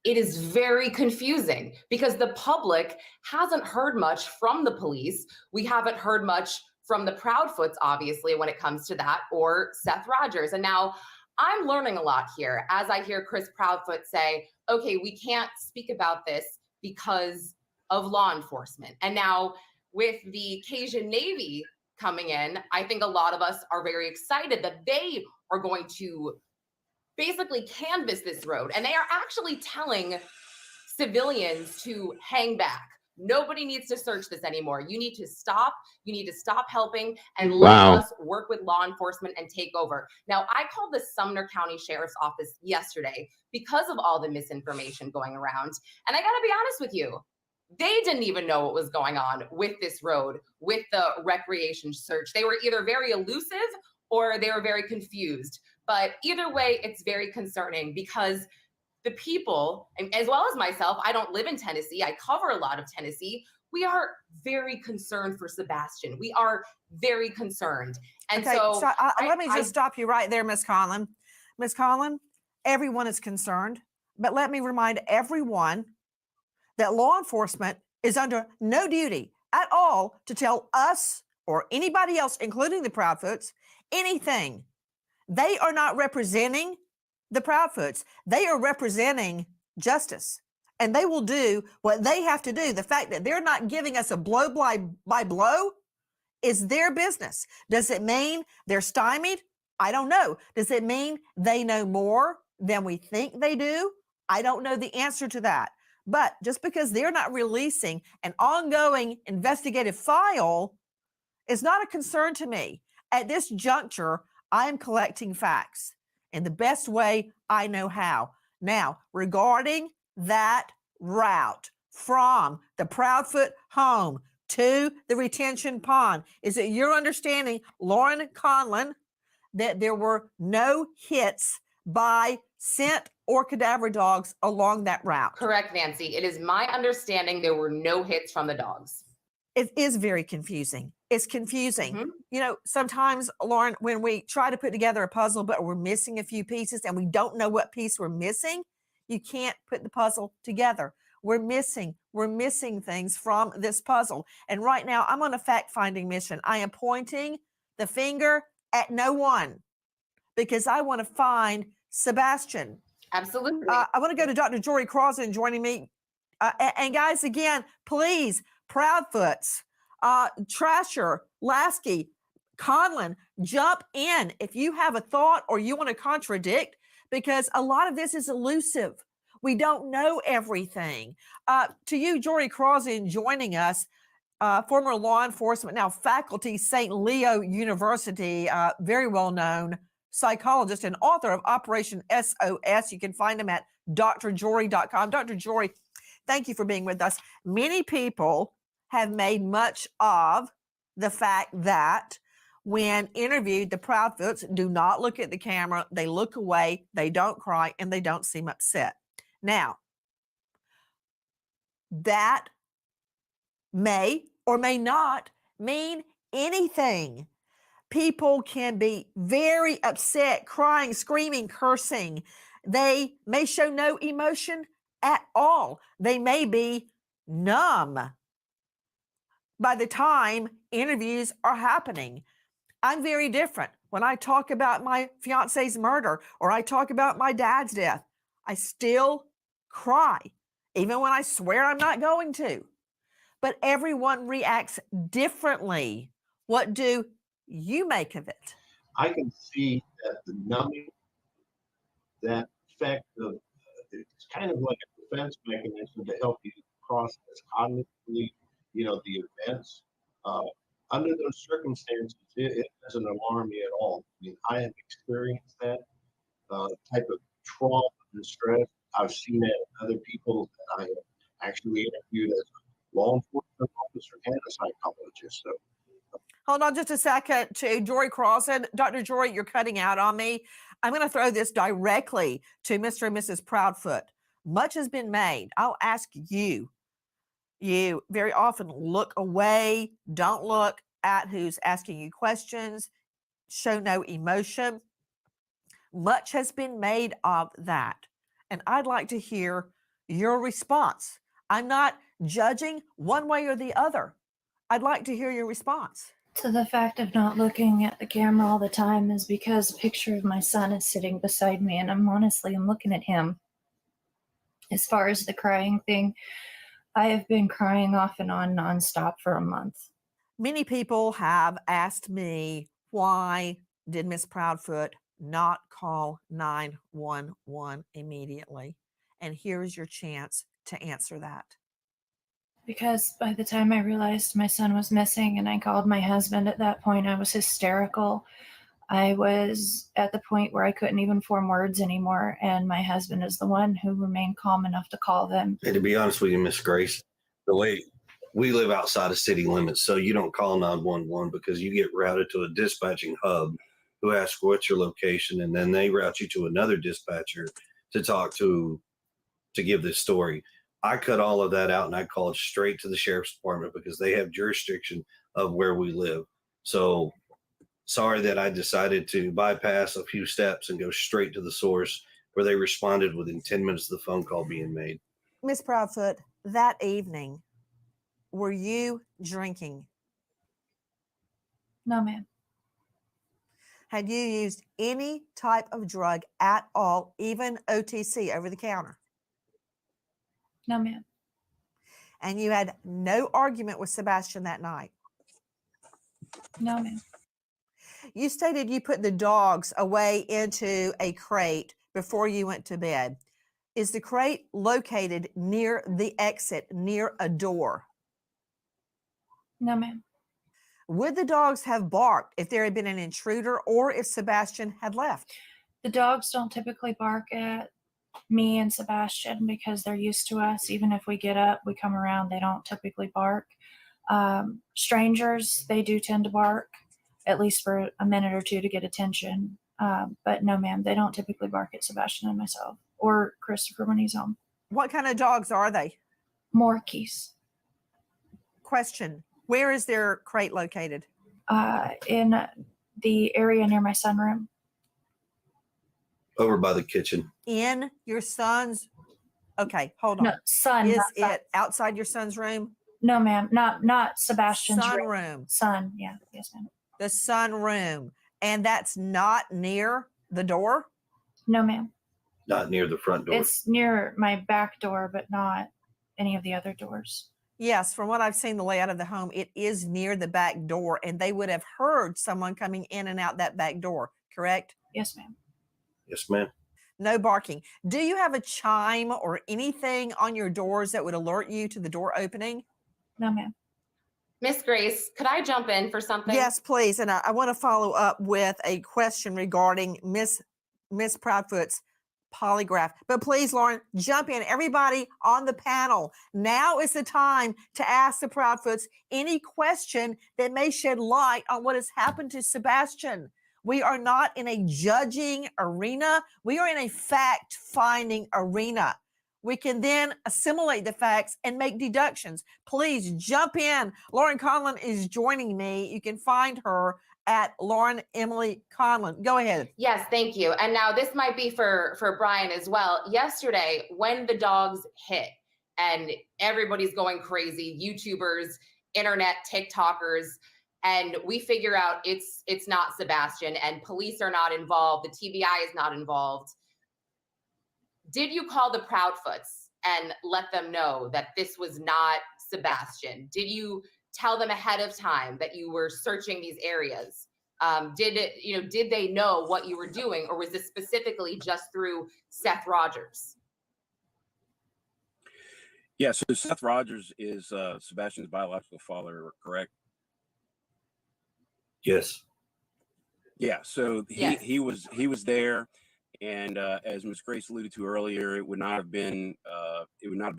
it is very confusing because the public hasn't heard much from the police. We haven't heard much from the Proudfoots, obviously, when it comes to that, or Seth Rogers. And now I'm learning a lot here as I hear Chris Proudfoot say, okay, we can't speak about this because of law enforcement. And now with the Cajun Navy coming in, I think a lot of us are very excited that they are going to basically canvass this road. And they are actually telling civilians to hang back. Nobody needs to search this anymore. You need to stop. You need to stop helping and let us work with law enforcement and take over. Now, I called the Sumner County Sheriff's Office yesterday because of all the misinformation going around. And I got to be honest with you, they didn't even know what was going on with this road, with the recreation search. They were either very elusive or they were very confused. But either way, it's very concerning because the people, as well as myself, I don't live in Tennessee. I cover a lot of Tennessee. We are very concerned for Sebastian. We are very concerned. And Okay, so let me just stop you right there, Ms. Conlon. Ms. Conlon, everyone is concerned, but let me remind everyone that law enforcement is under no duty at all to tell us or anybody else, including the Proudfoots, anything. They are not representing the Proudfoots. They are representing justice, and they will do what they have to do. The fact that they're not giving us a blow by blow is their business. Does it mean they're stymied? I don't know. Does it mean they know more than we think they do? I don't know the answer to that. But just because they're not releasing an ongoing investigative file is not a concern to me. At this juncture, I am collecting facts in the best way I know how. Now, regarding that route from the Proudfoot home to the retention pond, is it your understanding, Lauren Conlon, that there were no hits by scent or cadaver dogs along that route? correct, Nancy. It is my understanding there were no hits from the dogs. It is very confusing. It's confusing. Mhm. You know, sometimes, Lauren, when we try to put together a puzzle, but we're missing a few pieces and we don't know what piece we're missing, you can't put the puzzle together. We're missing things from this puzzle. And right now, I'm on a fact-finding mission. I am pointing the finger at no one because I want to find Sebastian. Absolutely. I want to go to Dr. Jory Crossan joining me. And guys, again, please, Proudfoots, Trasher, Lasky, Conlon, jump in if you have a thought or you want to contradict, because a lot of this is elusive. We don't know everything. To you, Jory Crossan, joining us, former law enforcement, now faculty, St. Leo University, very well-known psychologist and author of Operation SOS. You can find him at drjory.com. Dr. Jory, thank you for being with us. Many people have made much of the fact that when interviewed, the Proudfoots do not look at the camera. They look away, they don't cry, and they don't seem upset. Now, that may or may not mean anything. People can be very upset, crying, screaming, cursing. They may show no emotion at all. They may be numb by the time interviews are happening. I'm very different. When I talk about my fiance's murder or I talk about my dad's death, I still cry, even when I swear I'm not going to. But everyone reacts differently. What do you make of it? I can see that the numbing, that effect of, it's kind of like a defense mechanism to help you process cognitively, the events. Under those circumstances, it doesn't alarm me at all. I mean, I have experienced that type of trauma and stress. I've seen it in other people that I have actually interviewed as a law enforcement officer and a psychologist. So, hold on just a second to Jory Crossan. Dr. Jory, you're cutting out on me. I'm going to throw this directly to Mr. and Mrs. Proudfoot. Much has been made. I'll ask you. You very often look away, don't look at who's asking you questions, show no emotion. Much has been made of that. And I'd like to hear your response. I'm not judging one way or the other. I'd like to hear your response. So the fact of not looking at the camera all the time is because a picture of my son is sitting beside me, and I'm looking at him. As far as the crying thing, I have been crying off and on nonstop for a month. Many people have asked me, why did Miss Proudfoot not call 911 immediately? And here's your chance to answer that. Because by the time I realized my son was missing and I called my husband, at that point I was hysterical. I was at the point where I couldn't even form words anymore, and my husband is the one who remained calm enough to call them. And to be honest with you, Miss Grace, the way we live outside of city limits, so you don't call 911 because you get routed to a dispatching hub who asks what's your location, and then they route you to another dispatcher to talk to give this story. I cut all of that out and I called straight to the sheriff's department because they have jurisdiction of where we live. So sorry that I decided to bypass a few steps and go straight to the source, where they responded within 10 minutes of the phone call being made. Miss Proudfoot, that evening, were you drinking? No, ma'am. Had you used any type of drug at all, even OTC, over the counter? No, ma'am. And you had no argument with Sebastian that night? No, ma'am. You stated you put the dogs away into a crate before you went to bed. Is the crate located near the exit, near a door? No, ma'am. Would the dogs have barked if there had been an intruder or if Sebastian had left? The dogs don't typically bark at me and Sebastian because they're used to us. Even if we get up, we come around, they don't typically bark. Strangers, they do tend to bark, at least for a minute or two to get attention. But no, ma'am, they don't typically bark at Sebastian and myself or Christopher when he's home. What kind of dogs are they? Morkies. Question, where is their crate located? In the area near my sunroom. Over by the kitchen. In your son's, okay, hold on. No, son. Is it outside your son's room? No, ma'am, not Sebastian's room. Son, yeah, yes, ma'am. The sunroom. And that's not near the door? No, ma'am. Not near the front door. It's near my back door, but not any of the other doors. Yes, from what I've seen, the layout of the home, it is near the back door, and they would have heard someone coming in and out that back door, correct? Yes, ma'am. Yes, ma'am. No barking. Do you have a chime or anything on your doors that would alert you to the door opening? No, ma'am. Miss Grace, could I jump in for something? Yes, please. And I want to follow up with a question regarding Miss Proudfoot's polygraph. But please, Lauren, jump in. Everybody on the panel, now is the time to ask the Proudfoots any question that may shed light on what has happened to Sebastian. We are not in a judging arena. We are in a fact-finding arena. We can then assimilate the facts and make deductions. Please jump in. Lauren Conlon is joining me. You can find her at Lauren Emily Conlon. Go ahead. Yes, thank you. And now this might be for Brian as well. Yesterday, when the dogs hit and everybody's going crazy, YouTubers, internet, TikTokers, and we figure out it's not Sebastian and police are not involved, the TBI is not involved. Did you call the Proudfoots and let them know that this was not Sebastian? Did you tell them ahead of time that you were searching these areas? Did they know what you were doing, or was this specifically just through Seth Rogers? Yeah, so Seth Rogers is Sebastian's biological father, correct? Yes. Yeah, so Yes. he was there, and as Ms. Grace alluded to earlier, it would not have been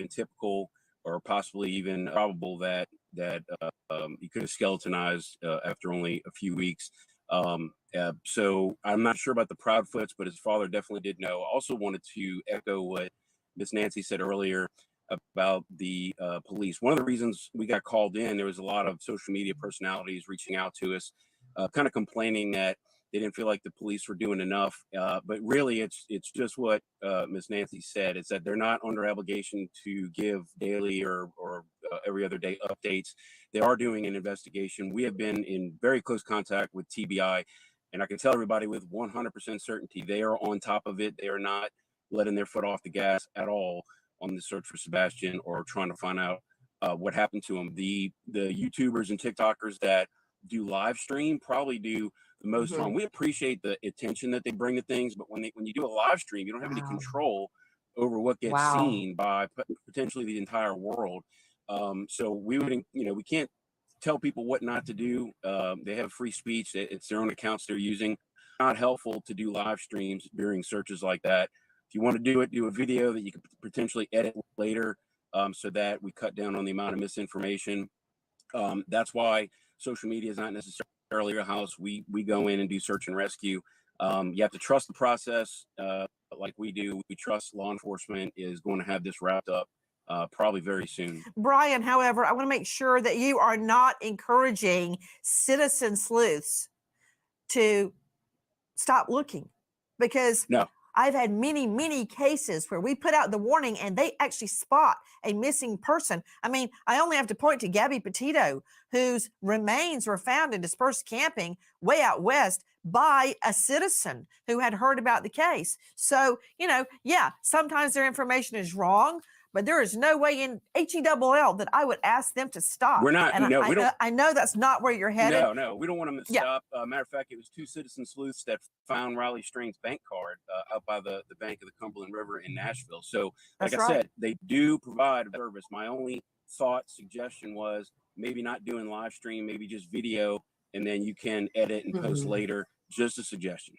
typical or possibly even probable that he could have skeletonized after only a few weeks. So I'm not sure about the Proudfoots, but his father definitely did know. I also wanted to echo what Miss Nancy said earlier about the police. One of the reasons we got called in, there was a lot of social media personalities reaching out to us, kind of complaining that they didn't feel like the police were doing enough. But really, it's just what Miss Nancy said. It's that they're not under obligation to give daily or every other day updates. They are doing an investigation. We have been in very close contact with TBI, and I can tell everybody with 100% certainty they are on top of it. They are not letting their foot off the gas at all on the search for Sebastian or trying to find out what happened to him. The YouTubers and TikTokers that do live stream probably do the most fun. We appreciate the attention that they bring to things, but when you do a live stream, you don't have any control over what gets seen by potentially the entire world. So we would, we can't tell people what not to do. They have free speech. It's their own accounts they're using. Not helpful to do live streams during searches like that. If you want to do it, do a video that you can potentially edit later, so that we cut down on the amount of misinformation. That's why social media is not necessarily a house. We go in and do search and rescue. You have to trust the process, like we do. We trust law enforcement is going to have this wrapped up probably very soon. Brian, however, I want to make sure that you are not encouraging citizen sleuths to stop looking, because no. I've had many cases where we put out the warning and they actually spot a missing person. I mean, I only have to point to Gabby Petito, whose remains were found in dispersed camping way out west by a citizen who had heard about the case. So, yeah, sometimes their information is wrong, but there is no way in HELL that I would ask them to stop. We're not. And No, we don't. I know that's not where you're headed. No, we don't want them to stop. Matter of fact, it was two citizen sleuths that found Riley Strain's bank card out by the bank of the Cumberland River in Nashville. So, like I said, they do provide a service. My only suggestion was maybe not doing live stream, maybe just video, and then you can edit and post later. Just a suggestion.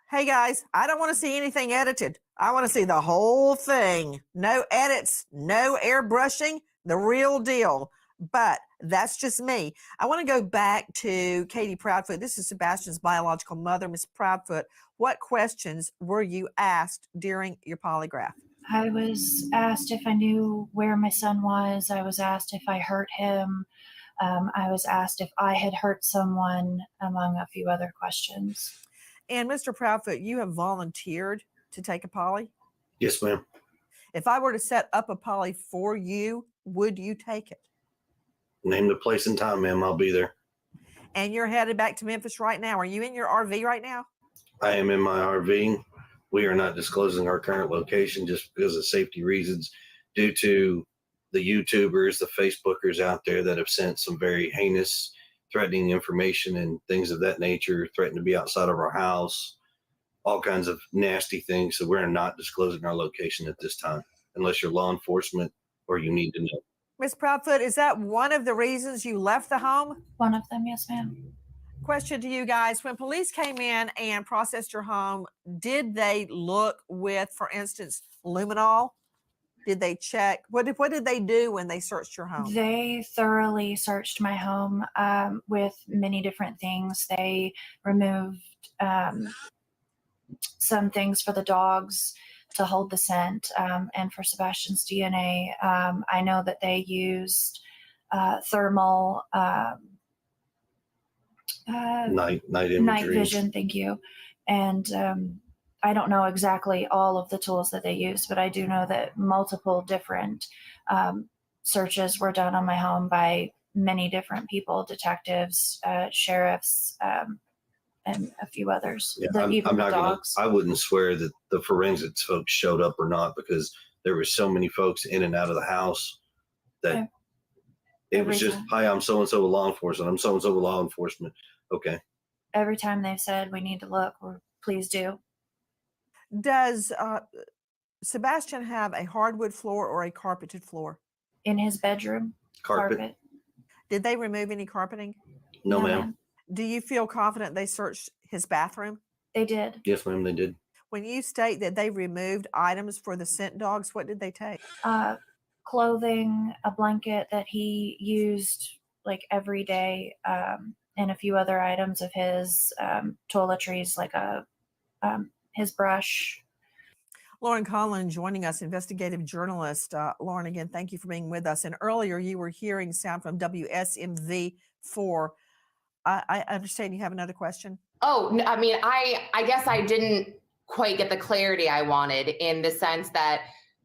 Hey guys, I don't want to see anything edited. I want to see the whole thing. No edits, no airbrushing, the real deal. But that's just me. I want to go back to Katie Proudfoot. This is Sebastian's biological mother, Miss Proudfoot. What questions were you asked during your polygraph? I was asked if I knew where my son was. I was asked if I hurt him. I was asked if I had hurt someone, among a few other questions. And Mr. Proudfoot, you have volunteered to take a poly? Yes, ma'am. If I were to set up a poly for you, would you take it? Name the place and time, ma'am. I'll be there. And you're headed back to Memphis right now. Are you in your RV right now? I am in my RV. We are not disclosing our current location just because of safety reasons due to the YouTubers, the Facebookers out there that have sent some very heinous, threatening information and things of that nature, threatened to be outside of our house, all kinds of nasty things. So we're not disclosing our location at this time, unless you're law enforcement or you need to know. Ms. Proudfoot, is that one of the reasons you left the home? One of them, yes, ma'am. Question to you guys. When police came in and processed your home, did they look with, for instance, luminol? Did they check? What did they do when they searched your home? They thoroughly searched my home with many different things. They removed some things for the dogs to hold the scent, and for Sebastian's DNA. I know that they used thermal Night imagery. night vision, thank you. And I don't know exactly all of the tools that they used, but I do know that multiple different searches were done on my home by many different people, detectives, sheriffs, and a few others. Yeah, Even the dogs. I wouldn't swear that the forensics folks showed up or not, because there were so many folks in and out of the house that it was just, hi, I'm so-and-so with law enforcement. I'm so-and-so with law enforcement. Okay. Every time they've said we need to look, please do. Does Sebastian have a hardwood floor or a carpeted floor? In his bedroom, carpet. Did they remove any carpeting? No, ma'am. Do you feel confident they searched his bathroom? They did. Yes, ma'am, they did. When you state that they removed items for the scent dogs, what did they take? Clothing, a blanket that he used like every day, and a few other items of his, toiletries, like his brush. Lauren Conlon joining us, investigative journalist. Lauren, again, thank you for being with us. And earlier you were hearing sound from WSMV4. I understand you have another question. Oh, I mean, I guess I didn't quite get the clarity I wanted, in the sense that,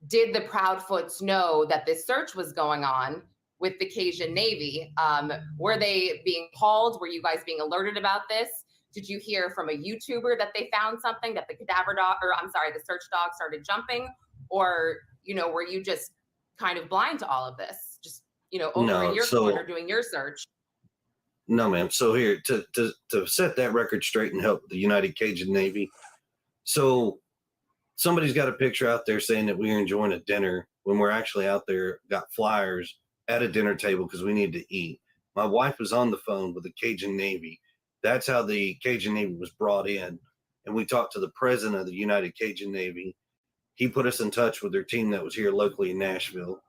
did the Proudfoots know that this search was going on with the Cajun Navy? Were they being called? Were you guys being alerted about this? Did you hear from a YouTuber that they found something, that the the search dog started jumping? Or, were you just kind of blind to all of this? Just, over in your corner doing your search? No, ma'am. So here, to set that record straight and help the United Cajun Navy. So somebody's got a picture out there saying that we are enjoying a dinner, when we're actually out there, got flyers at a dinner table because we need to eat. My wife was on the phone with the Cajun Navy. That's how the Cajun Navy was brought in. And we talked to the president of the United Cajun Navy. He put us in touch with their team that was here locally in Nashville.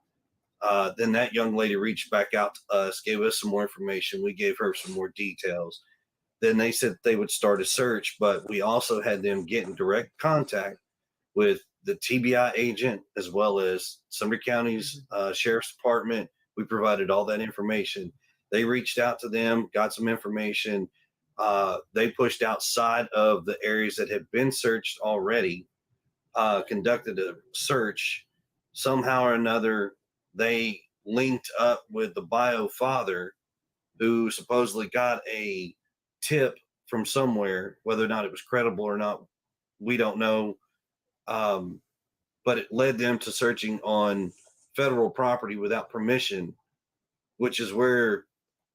Then that young lady reached back out to us, gave us some more information. We gave her some more details. Then they said they would start a search, but we also had them get in direct contact with the TBI agent, as well as Sumner County's Sheriff's Department. We provided all that information. They reached out to them, got some information. They pushed outside of the areas that had been searched already, conducted a search. Somehow or another, they linked up with the bio father, who supposedly got a tip from somewhere. Whether or not it was credible or not, we don't know. But it led them to searching on federal property without permission, which is where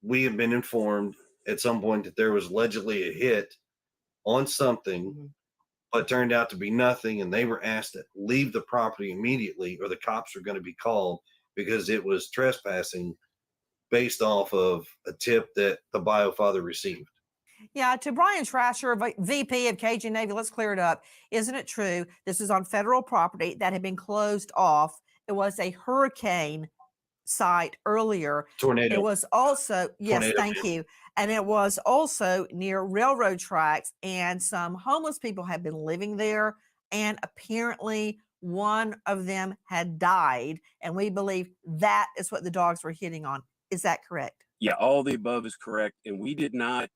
we have been informed at some point that there was allegedly a hit on something, but turned out to be nothing. And they were asked to leave the property immediately, or the cops were going to be called, because it was trespassing based off of a tip that the bio father received. Yeah, to Brian Trasher, VP of Cajun Navy, let's clear it up. Isn't it true this is on federal property that had been closed off? It was a hurricane site earlier. Tornado. It was also, yes, Tornado, thank you. And it was also near railroad tracks, and some homeless people had been living there, and apparently one of them had died. And we believe that is what the dogs were hitting on. Is that correct? Yeah, all the above is correct. And we did not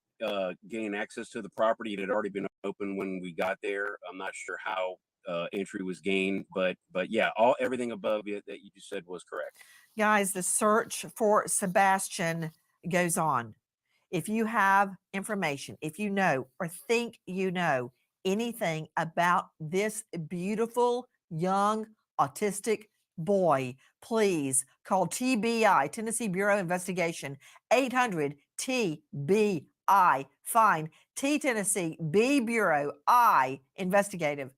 gain access to the property. It had already been open when we got there. I'm not sure how entry was gained, but yeah, everything above it that you just said was correct. Guys, the search for Sebastian goes on. If you have information, if you know or think you know anything about this beautiful, young, autistic boy, please call TBI, Tennessee Bureau of Investigation, 800 TBI, fine. T Tennessee, B Bureau, I investigative.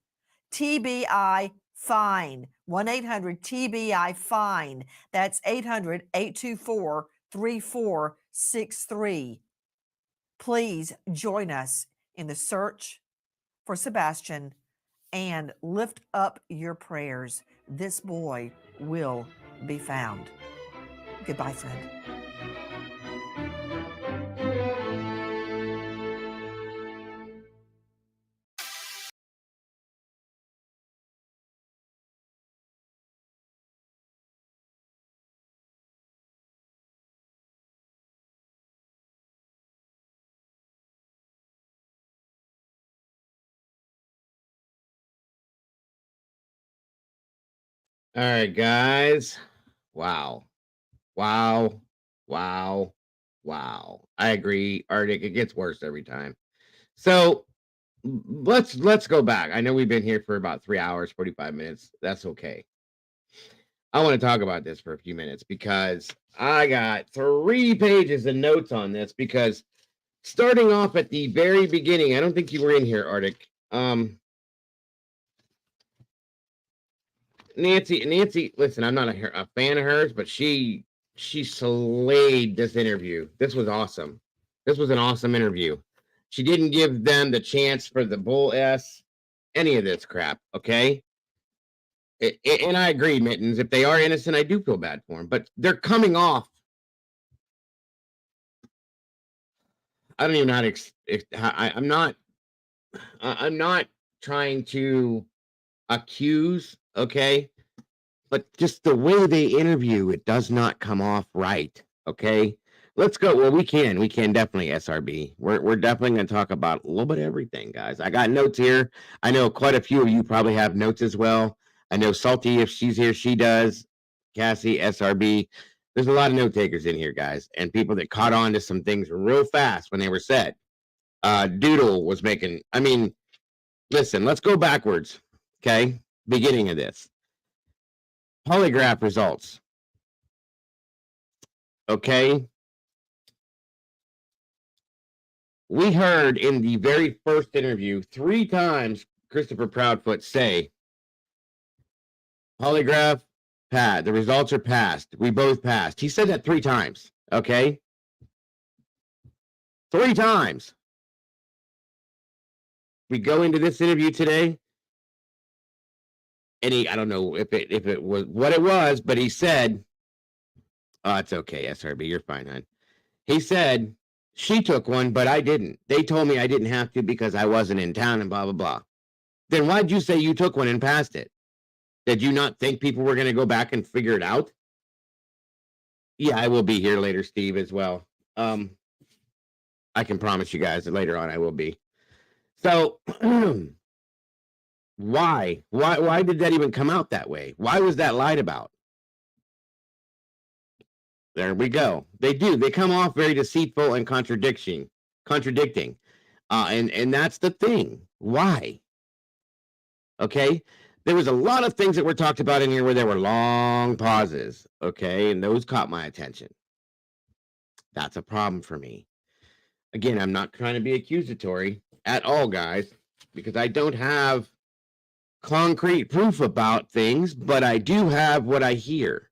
TBI fine. 1-800 TBI fine. That's 800-824-3463. Please join us in the search for Sebastian and lift up your prayers. This boy will be found. Goodbye, friend. All right, guys. Wow. Wow. Wow. Wow. I agree, Arctic. It gets worse every time. So let's go back. I know we've been here for about 3 hours, 45 minutes. That's okay. I want to talk about this for a few minutes because I got 3 pages of notes on this because starting off at the very beginning, I don't think you were in here, Arctic. Nancy, listen, I'm not a fan of hers, but she slayed this interview. This was awesome. This was an awesome interview. She didn't give them the chance for the bull S, any of this crap, okay? And I agree, Mittens. If they are innocent, I do feel bad for them, but they're coming off. I don't even know how to. I'm not trying to accuse, okay? But just the way they interview, it does not come off right, okay? Let's go. Well, we can definitely SRB. We're definitely going to talk about a little bit of everything, guys. I got notes here. I know quite a few of you probably have notes as well. I know Salty, if she's here, she does. Cassie, SRB. There's a lot of note takers in here, guys, and people that caught on to some things real fast when they were said. Doodle was making, I mean, listen, let's go backwards, okay? Beginning of this. Polygraph results. Okay. We heard in the very first interview 3 times Christopher Proudfoot say, polygraph, Pat, the results are passed. We both passed. He said that 3 times. Okay. 3 times. We go into this interview today, and I don't know if it was what it was, but he said, oh, it's okay, SRB, you're fine, hon. He said, she took one, but I didn't. They told me I didn't have to because I wasn't in town and blah, blah, blah. Then why'd you say you took one and passed it? Did you not think people were going to go back and figure it out? Yeah, I will be here later, Steve, as well. I can promise you guys that later on I will be. So why did that even come out that way? Why was that lied about? There we go. They come off very deceitful and contradicting. And that's the thing. Why? Okay. There was a lot of things that were talked about in here where there were long pauses. Okay. And those caught my attention. That's a problem for me. Again, I'm not trying to be accusatory at all, guys, because I don't have concrete proof about things, but I do have what I hear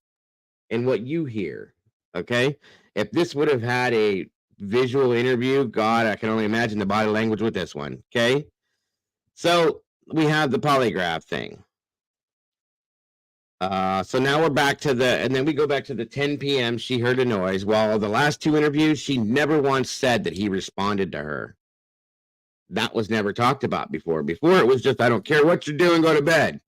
and what you hear. Okay. If this would have had a visual interview, God, I can only imagine the body language with this one. Okay. So we have the polygraph thing. So now we're back to and then we go back to the 10 p.m. She heard a noise. While the last 2 interviews, she never once said that he responded to her. That was never talked about before. Before it was just, I don't care what you're doing, go to bed.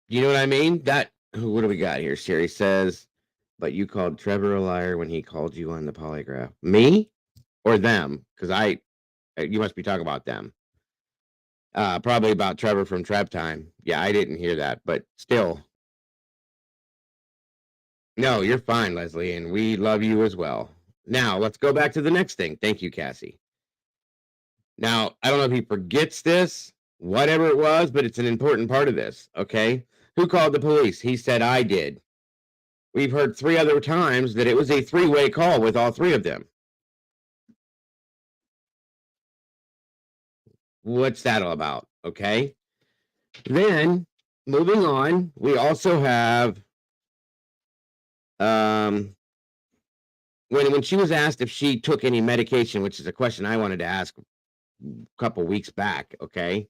You know what I mean? What do we got here? Siri says, but you called Trevor a liar when he called you on the polygraph. Me or them? Because you must be talking about them. Probably about Trevor from Treb Time. Yeah, I didn't hear that, but still. No, you're fine, Leslie, and we love you as well. Now, let's go back to the next thing. Thank you, Cassie. Now, I don't know if he forgets this, whatever it was, but it's an important part of this, okay? Who called the police? He said, I did. We've heard 3 other times that it was a 3-way call with all 3 of them. What's that all about? Okay. Then, moving on, we also have when she was asked if she took any medication, which is a question I wanted to ask a couple weeks back, okay?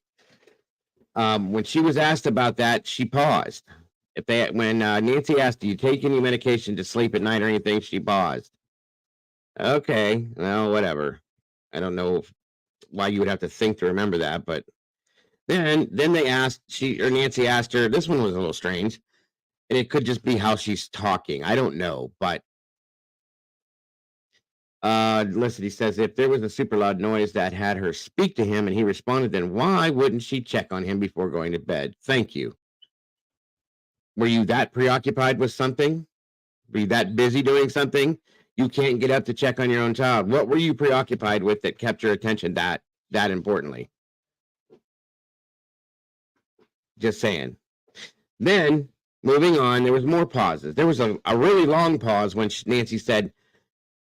When she was asked about that, she paused. When Nancy asked, do you take any medication to sleep at night or anything, she paused. Okay, well, whatever. I don't know why you would have to think to remember that, but then they asked, Nancy asked her, this one was a little strange, and it could just be how she's talking. I don't know, but listen, he says, if there was a super loud noise that had her speak to him and he responded, then why wouldn't she check on him before going to bed? Thank you. Were you that preoccupied with something? Were you that busy doing something? You can't get up to check on your own child. What were you preoccupied with that kept your attention that importantly? Just saying. Then, moving on, there was more pauses. There was a really long pause when Nancy said,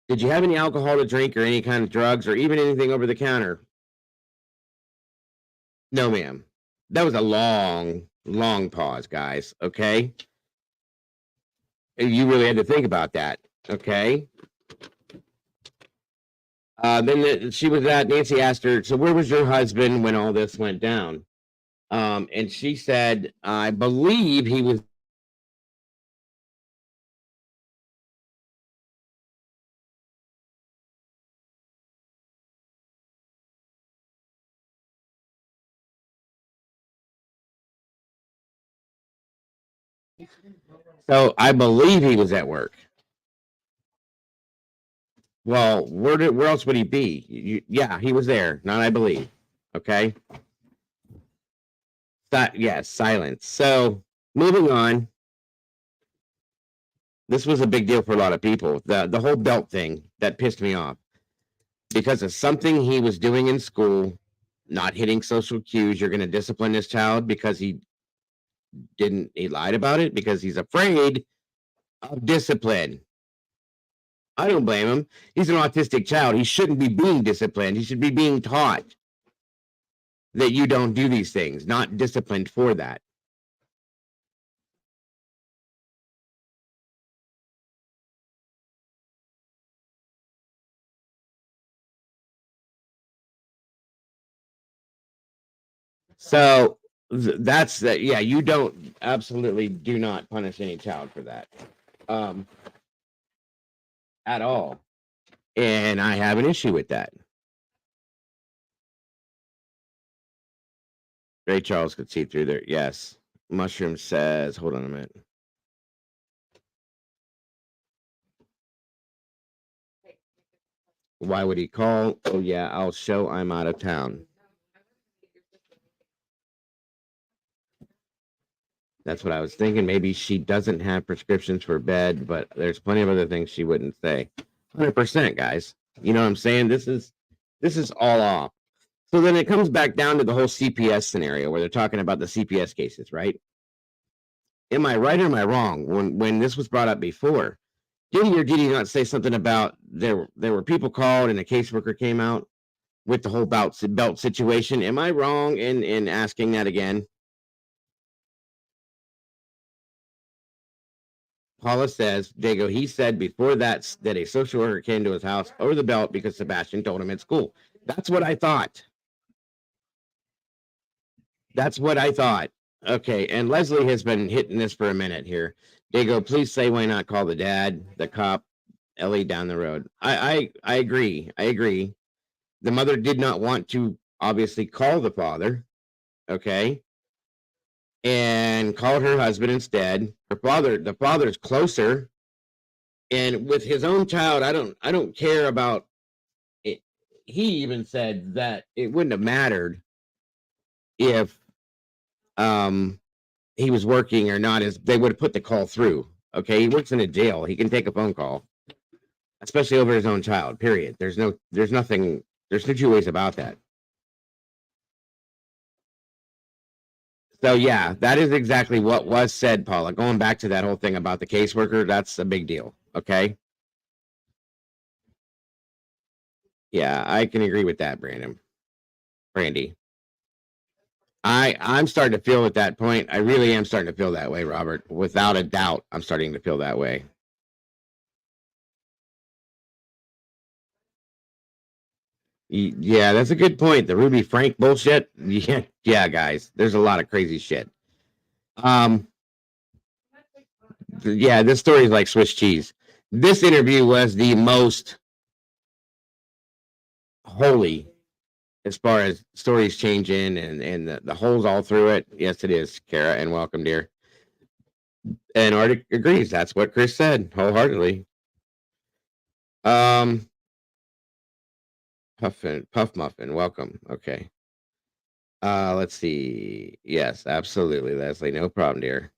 did you have any alcohol to drink or any kind of drugs or even anything over the counter? No, ma'am. That was a long pause, guys, okay? You really had to think about that, okay? Nancy asked her, so where was your husband when all this went down? And she said, I believe he was So I believe he was at work. Well, where else would he be? Yeah, he was there. Not I believe. Okay. Yes, silence. So moving on. This was a big deal for a lot of people. The whole belt thing that pissed me off because of something he was doing in school, not hitting social cues. You're going to discipline this child because he lied about it because he's afraid of discipline. I don't blame him. He's an autistic child. He shouldn't be being disciplined. He should be being taught that you don't do these things, not disciplined for that. So that's that. Yeah, you don't absolutely do not punish any child for that at all. And I have an issue with that. Ray Charles could see through there. Yes. Mushroom says, hold on a minute. Why would he call? Oh, yeah, I'll show I'm out of town. That's what I was thinking. Maybe she doesn't have prescriptions for bed, but there's plenty of other things she wouldn't say. 100%, guys. You know what I'm saying? This is all off. So then it comes back down to the whole CPS scenario where they're talking about the CPS cases, right? Am I right or am I wrong? When this was brought up before, did he not say something about there were people called and a caseworker came out with the whole belt situation? Am I wrong in asking that again? Paula says, Dago, he said before that a social worker came to his house over the belt because Sebastian told him at school. That's what I thought. Okay, and Leslie has been hitting this for a minute here. Dago, please say why not call the dad, the cop, Ellie down the road. I agree. The mother did not want to obviously call the father, okay, and called her husband instead. The father's closer, and with his own child, I don't care about it. He even said that it wouldn't have mattered if he was working or not, as they would have put the call through. Okay, he works in a jail. He can take a phone call. especially over his own child, period. There's no two ways about that. So yeah, that is exactly what was said, Paula. Going back to that whole thing about the caseworker, that's a big deal. Okay. Yeah, I can agree with that, Brandy. I'm starting to feel at that point. I really am starting to feel that way, Robert. Without a doubt, I'm starting to feel that way. Yeah, that's a good point. The Ruby Frank bullshit. Yeah, guys. There's a lot of crazy shit. Yeah, this story is like Swiss cheese. This interview was the most holy as far as stories changing and the holes all through it. Yes, it is, Kara, and welcome, dear. And Arctic agrees. That's what Chris said wholeheartedly. Puff Muffin, welcome. Okay. Let's see. Yes, absolutely, Leslie. No problem, dear.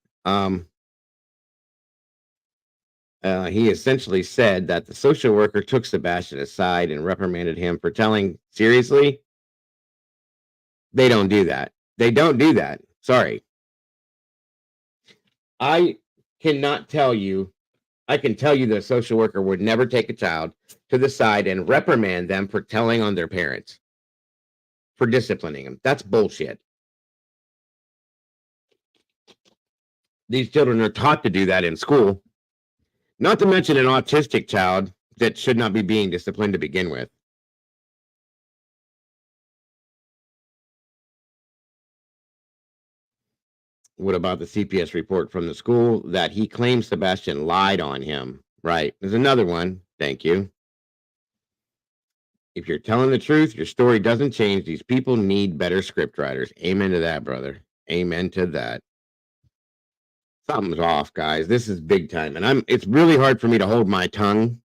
He essentially said that the social worker took Sebastian aside and reprimanded him for telling. Seriously? They don't do that. They don't do that. Sorry. I cannot tell you. I can tell you the social worker would never take a child to the side and reprimand them for telling on their parents, for disciplining them. That's bullshit. These children are taught to do that in school. Not to mention an autistic child that should not be being disciplined to begin with. What about the CPS report from the school that he claims Sebastian lied on him? Right. There's another one. Thank you. If you're telling the truth, your story doesn't change. These people need better script writers. Amen to that, brother. Amen to that. Something's off, guys. This is big time. And it's really hard for me to hold my tongue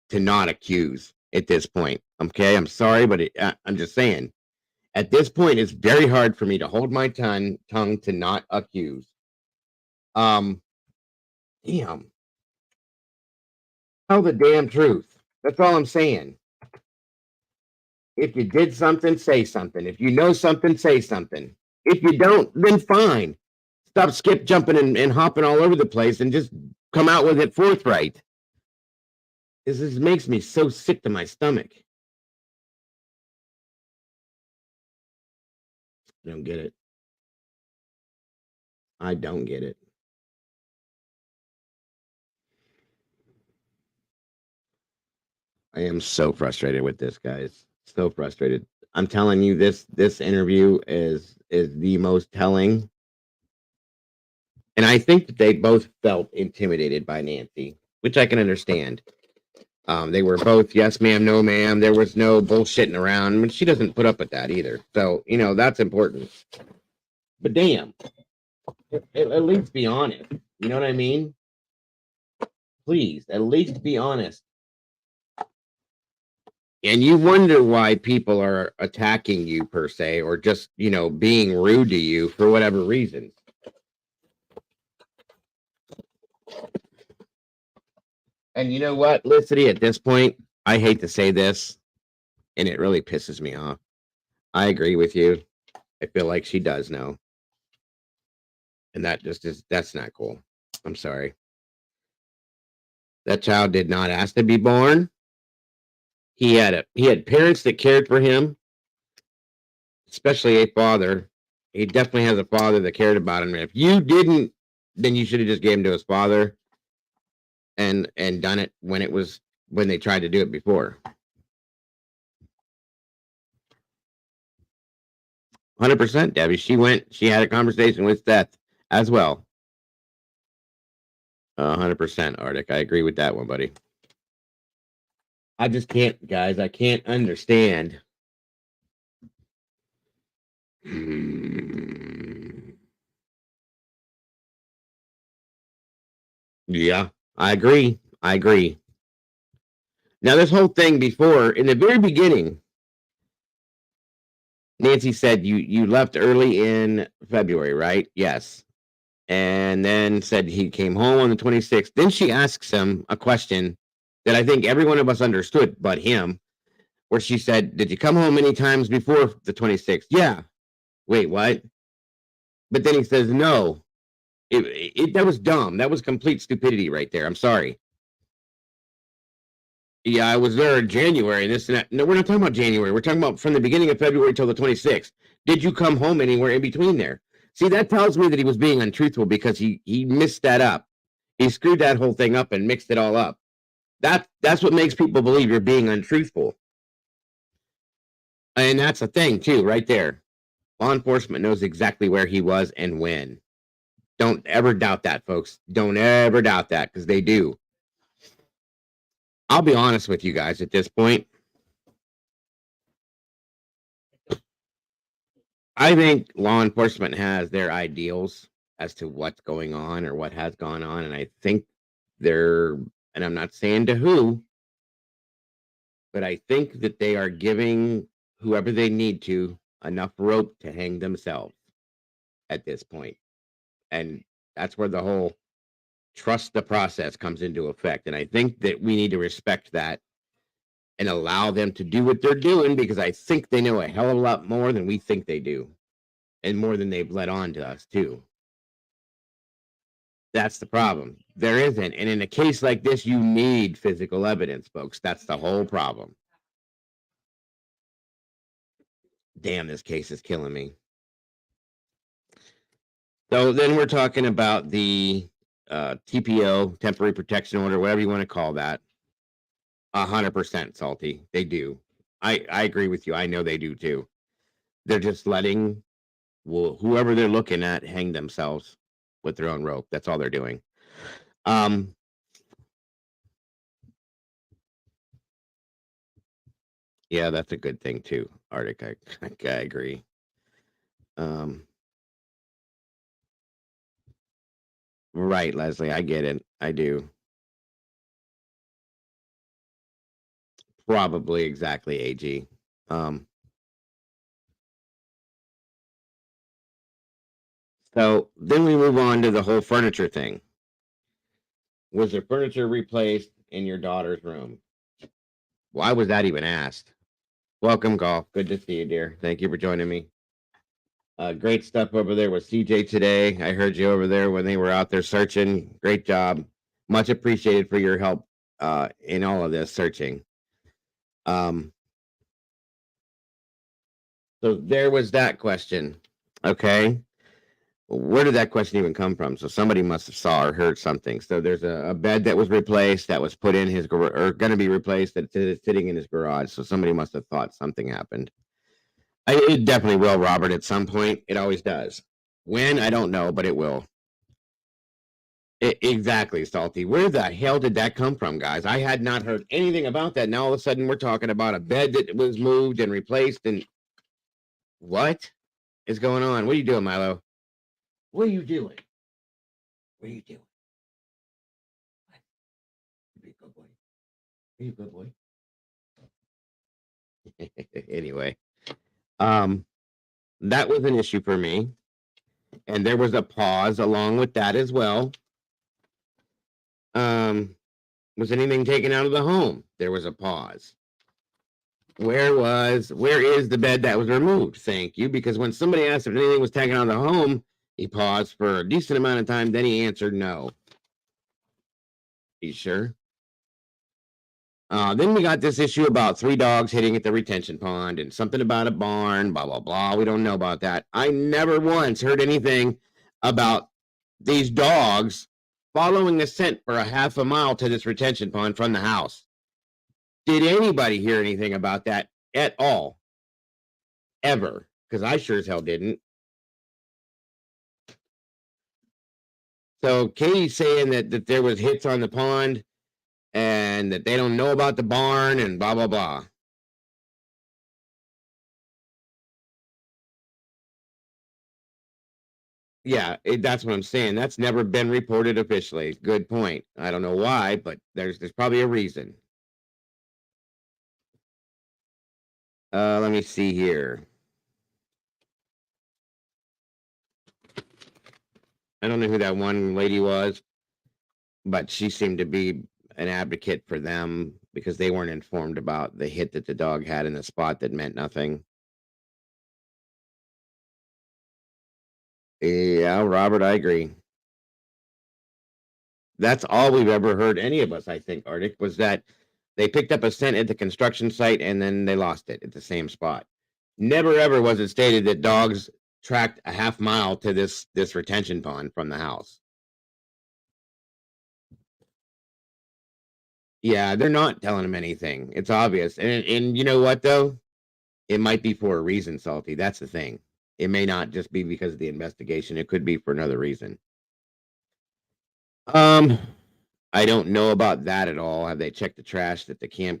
to not accuse at this point. Okay. I'm sorry, but I'm just saying. At this point, it's very hard for me to hold my tongue to not accuse. Damn. Tell the damn truth. That's all I'm saying. If you did something, say something. If you know something, say something. If you don't, then fine. Stop skip jumping and hopping all over the place and just come out with it forthright. This makes me so sick to my stomach. I don't get it. I don't get it. I am so frustrated with this, guys. So frustrated. I'm telling you, this interview is the most telling. And I think that they both felt intimidated by Nancy, which I can understand. They were both yes, ma'am, no, ma'am. There was no bullshitting around. I mean, she doesn't put up with that either. So, that's important. But damn, at least be honest. You know what I mean? Please, at least be honest. And you wonder why people are attacking you per se, or just, being rude to you for whatever reasons. And you know what, Felicity, at this point, I hate to say this, and it really pisses me off. I agree with you. I feel like she does know. And that's not cool. I'm sorry. That child did not ask to be born. He had parents that cared for him, especially a father. He definitely has a father that cared about him. If you didn't, then you should have just gave him to his father and done it when they tried to do it before. 100%, Debbie. She had a conversation with Seth as well. 100%, Arctic. I agree with that one, buddy. I just can't, guys. I can't understand. Yeah, I agree. Now, this whole thing before, in the very beginning, Nancy said you left early in February, right? Yes. And then said he came home on the 26th. Then she asks him a question that I think every one of us understood but him, where she said, "Did you come home any times before the 26th?" Yeah. Wait, what? But then he says, "No." That was dumb. That was complete stupidity right there. I'm sorry. Yeah, I was there in January, this and that. No, we're not talking about January. We're talking about from the beginning of February till the 26th. Did you come home anywhere in between there? See, that tells me that he was being untruthful because he missed that up. He screwed that whole thing up and mixed it all up. That's what makes people believe you're being untruthful. And that's the thing, too, right there. Law enforcement knows exactly where he was and when. Don't ever doubt that, folks. Don't ever doubt that, because they do. I'll be honest with you guys at this point. I think law enforcement has their ideals as to what's going on or what has gone on. And I think they're, and I'm not saying to who, but I think that they are giving whoever they need to enough rope to hang themselves at this point. And that's where the whole trust the process comes into effect. And I think that we need to respect that and allow them to do what they're doing, because I think they know a hell of a lot more than we think they do, and more than they've let on to us too. That's the problem. There isn't. And in a case like this, you need physical evidence, folks. That's the whole problem. Damn, this case is killing me. So then we're talking about the TPO, temporary protection order, whatever you want to call that. 100% Salty. They do. I agree with you. I know they do too. They're just letting whoever they're looking at hang themselves with their own rope. That's all they're doing. Yeah, that's a good thing too, Arctic. I agree. Right, Leslie. I get it. I do. Probably exactly, AG. So then we move on to the whole furniture thing. Was there furniture replaced in your daughter's room? Why was that even asked? Welcome, Golf. Good to see you, dear. Thank you for joining me. Great stuff over there with CJ today. I heard you over there when they were out there searching. Great job. Much appreciated for your help in all of this searching. So there was that question. Okay. Where did that question even come from? So somebody must have saw or heard something. So there's a bed that was replaced, that was put in his garage, or going to be replaced, that's sitting in his garage. So somebody must have thought something happened. It definitely will, Robert, at some point. It always does. When, I don't know, but it will. Exactly, Salty. Where the hell did that come from, guys? I had not heard anything about that. Now all of a sudden we're talking about a bed that was moved and replaced. And what is going on? What are you doing, Milo? What are you doing? What are you doing? Be a good boy. Be a good boy. Anyway, that was an issue for me. And there was a pause along with that as well. Was anything taken out of the home? There was a pause. Where is the bed that was removed? Thank you. Because when somebody asked if anything was taken out of the home, he paused for a decent amount of time. Then he answered no. You sure? Then we got this issue about 3 dogs hitting at the retention pond and something about a barn, blah, blah, blah. We don't know about that. I never once heard anything about these dogs following the scent for a half a mile to this retention pond from the house. Did anybody hear anything about that at all? Ever? Because I sure as hell didn't. So Katie's saying that there was hits on the pond and that they don't know about the barn and blah, blah, blah. Yeah, that's what I'm saying. That's never been reported officially. Good point. I don't know why, but there's probably a reason. Let me see here. I don't know who that one lady was, but she seemed to be an advocate for them because they weren't informed about the hit that the dog had in the spot that meant nothing. Yeah, Robert, I agree. That's all we've ever heard, any of us, I think, Arctic, was that they picked up a scent at the construction site and then they lost it at the same spot. Never ever was it stated that dogs tracked a half mile to this retention pond from the house. Yeah, they're not telling him anything. It's obvious. And you know what though? It might be for a reason, Salty. That's the thing. It may not just be because of the investigation. It could be for another reason. I don't know about that at all. Have they checked the trash that the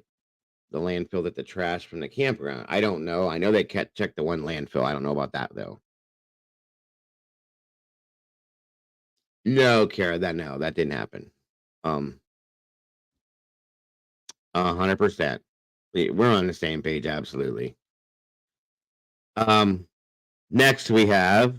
landfill that the trash from the campground? I don't know. I know they checked the one landfill. I don't know about that though. No, Kara, that didn't happen. 100%. We're on the same page, absolutely. Next we have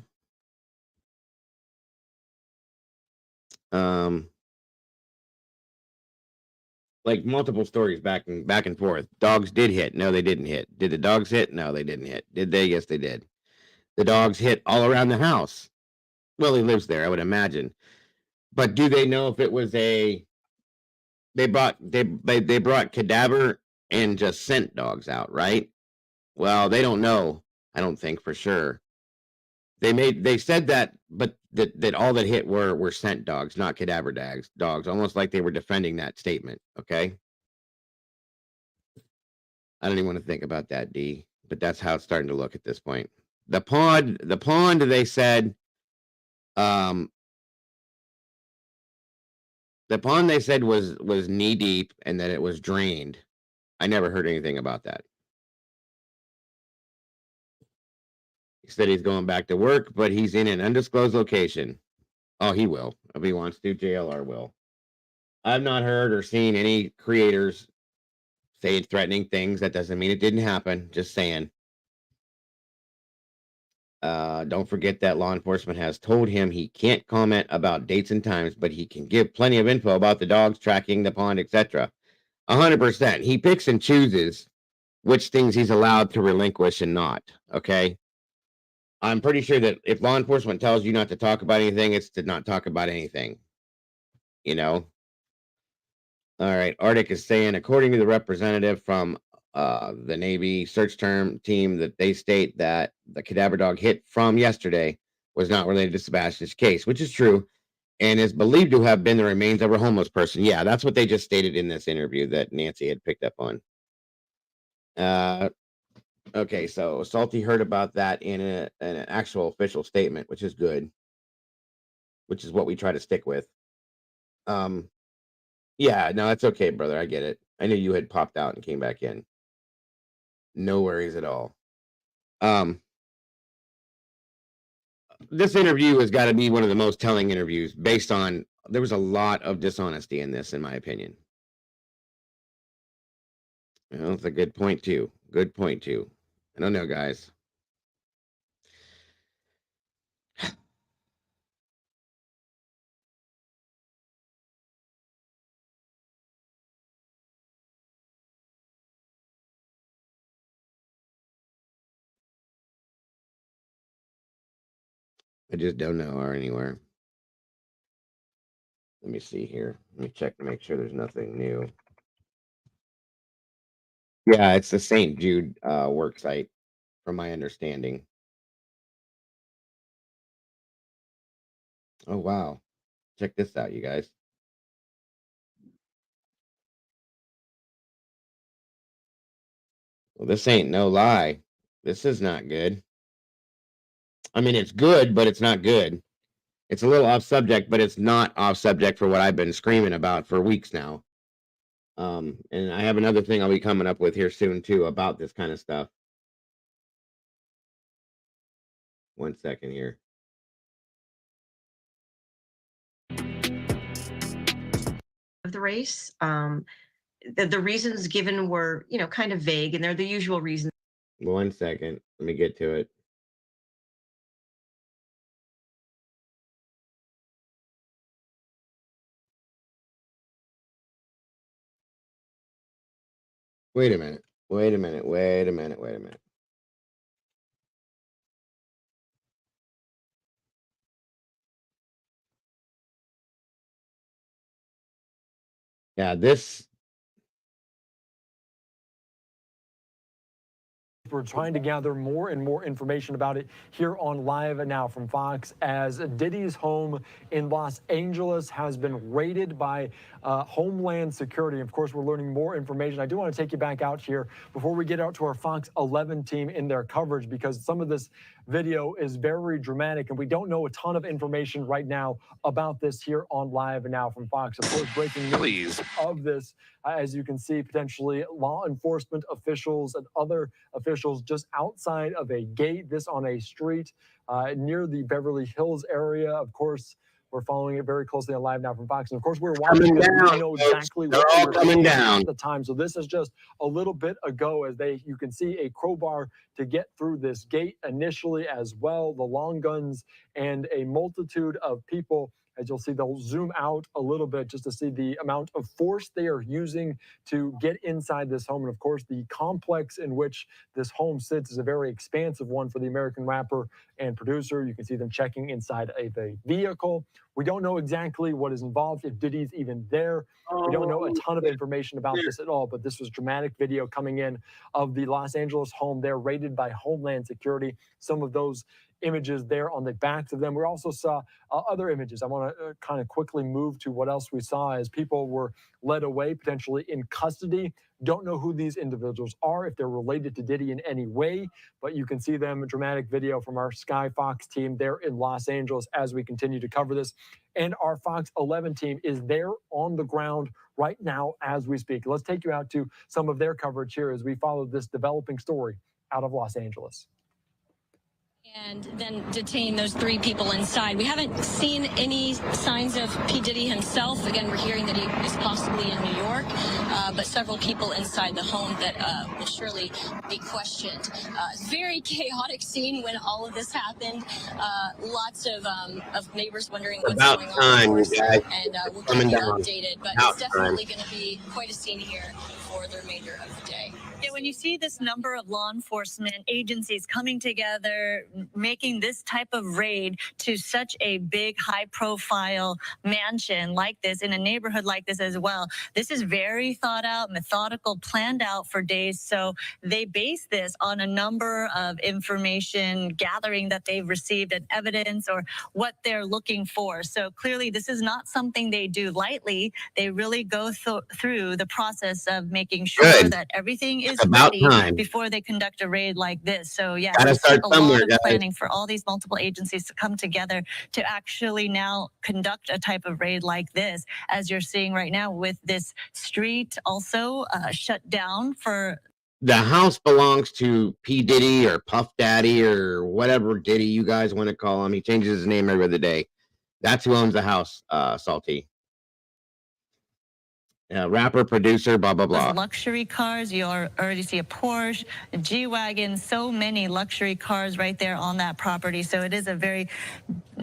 like multiple stories back and forth. Dogs did hit. No, they didn't hit. Did the dogs hit? No, they didn't hit. Did they? Yes, they did. The dogs hit all around the house. Well, he lives there, I would imagine. But do they know if it was they brought cadaver and just sent dogs out, right? Well, they don't know, I don't think for sure. They said that, but that all that hit were scent dogs, not cadaver dogs, almost like they were defending that statement. Okay. I don't even want to think about that, D, but that's how it's starting to look at this point. The pond, they said, the pond they said was knee deep and that it was drained. I never heard anything about that. He said he's going back to work, but he's in an undisclosed location. Oh, he will. If he wants to, JLR will. I've not heard or seen any creators say threatening things. That doesn't mean it didn't happen. Just saying. Don't forget that law enforcement has told him he can't comment about dates and times, but he can give plenty of info about the dogs tracking the pond, etc. 100%. He picks and chooses which things he's allowed to relinquish and not. Okay. I'm pretty sure that if law enforcement tells you not to talk about anything, it's to not talk about anything. You know? All right. Arctic is saying, according to the representative from the Navy search term team, that they state that the cadaver dog hit from yesterday was not related to Sebastian's case, which is true, and is believed to have been the remains of a homeless person. Yeah, that's what they just stated in this interview that Nancy had picked up on. Okay, so Salty heard about that in an actual official statement, which is good, which is what we try to stick with. Yeah, no, that's okay, brother. I get it. I knew you had popped out and came back in. No worries at all. This interview has got to be one of the most telling interviews based on there was a lot of dishonesty in this, in my opinion. Well, that's a good point too. Good point too. I don't know, guys. I just don't know or anywhere. Let me see here. Let me check to make sure there's nothing new. Yeah, it's the St. Jude work site, from my understanding. Oh wow. Check this out, you guys. Well, this ain't no lie. This is not good. I mean, it's good, but it's not good. It's a little off subject, but it's not off subject for what I've been screaming about for weeks now. And I have another thing I'll be coming up with here soon too about this kind of stuff. 1 second here. Of the race. The reasons given were, kind of vague, and they're the usual reasons. 1 second. Let me get to it. Wait a minute. Wait a minute. Wait a minute. Wait a minute. Yeah, this. We're trying to gather more and more information about it here on Live Now from Fox, as Diddy's home in Los Angeles has been raided by Homeland Security. Of course, we're learning more information. I do want to take you back out here before we get out to our Fox 11 team in their coverage, because some of this video is very dramatic and we don't know a ton of information right now about this here on Live Now from Fox. Of course, breaking news of this, as you can see, potentially law enforcement officials and other officials just outside of a gate, this on a street near the Beverly Hills area. Of course, we're following it very closely on Live Now from Fox. And of course, we're watching this. We know exactly what we were seeing at the time. So this is just a little bit ago, as you can see a crowbar to get through this gate initially as well, the long guns and a multitude of people. As you'll see, they'll zoom out a little bit just to see the amount of force they are using to get inside this home. And of course, the complex in which this home sits is a very expansive one for the American rapper and producer. You can see them checking inside of a vehicle. We don't know exactly what is involved, if Diddy's even there. We don't know a ton of information about this at all, but this was dramatic video coming in of the Los Angeles home there, raided by Homeland Security. Some of those images there on the backs of them. We also saw other images. I want to kind of quickly move to what else we saw as people were led away, potentially in custody. Don't know who these individuals are, if they're related to Diddy in any way, but you can see them, a dramatic video from our Sky Fox team there in Los Angeles as we continue to cover this. And our Fox 11 team is there on the ground right now as we speak. Let's take you out to some of their coverage here as we follow this developing story out of Los Angeles. And then detain those 3 people inside. We haven't seen any signs of P. Diddy himself. Again, we're hearing that he is possibly in New York, but several people inside the home that will surely be questioned. Very chaotic scene when all of this happened. Lots of neighbors wondering what's going on. You guys. And we'll keep you updated, but it's definitely going to be quite a scene here for the remainder of the day. Yeah, when you see this number of law enforcement agencies coming together, making this type of raid to such a big, high-profile mansion like this, in a neighborhood like this as well, this is very thought out, methodical, planned out for days. So they base this on a number of information gathering that they've received and evidence or what they're looking for. So clearly, this is not something they do lightly. They really go through the process of making sure that everything is ready before they conduct a raid like this. So yeah, it's a lot of planning for all these multiple agencies to come together to actually now conduct a type of raid like this, as you're seeing right now with this street also shut down for. The house belongs to P. Diddy or Puff Daddy or whatever Diddy you guys want to call him. He changes his name every other day. That's who owns the house, Salty. Rapper, producer, blah, blah, blah. Luxury cars. You already see a Porsche, a G-Wagon, so many luxury cars right there on that property. So it is a very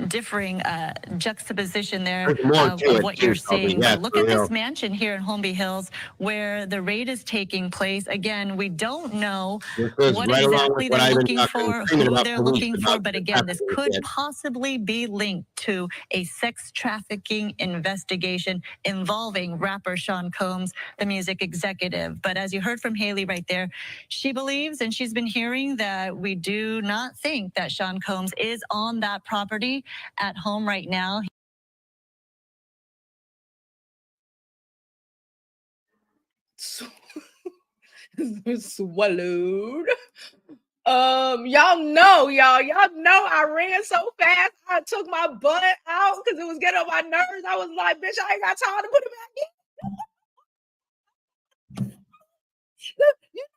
differing juxtaposition there of what you're seeing. But look at this mansion here in Holmby Hills where the raid is taking place. Again, we don't know what exactly they're looking for, who they're looking for, but again, this could possibly be linked to a sex trafficking investigation involving rapper Sean Combs, the music executive. But as you heard from Haley right there, she believes, and she's been hearing, that we do not think that Sean Combs is on that property at home right now. Swallowed. Y'all know I ran so fast. I took my butt out because it was getting on my nerves. I was like, bitch, I ain't got time to put it back in. You know,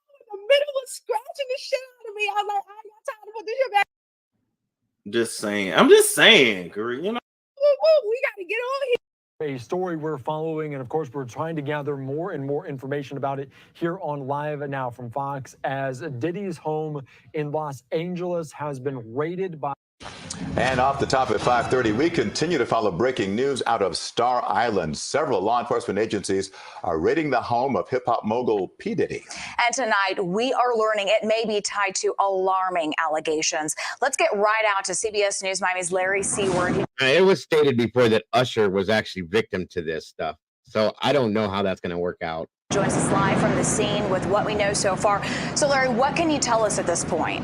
in the middle of scratching the shit out of me, I was like, I ain't got time to put this shit back. Just saying. I'm just saying, you know. We got to get on here. A story we're following, and of course, we're trying to gather more and more information about it here on Live Now from Fox, as Diddy's home in Los Angeles has been raided by. And off the top at 5:30, we continue to follow breaking news out of Star Island. Several law enforcement agencies are raiding the home of hip-hop mogul P. Diddy. And tonight, we are learning it may be tied to alarming allegations. Let's get right out to CBS News Miami's Larry Seward. It was stated before that Usher was actually victim to this stuff. So I don't know how that's going to work out. Joins us live from the scene with what we know so far. So, Larry, what can you tell us at this point?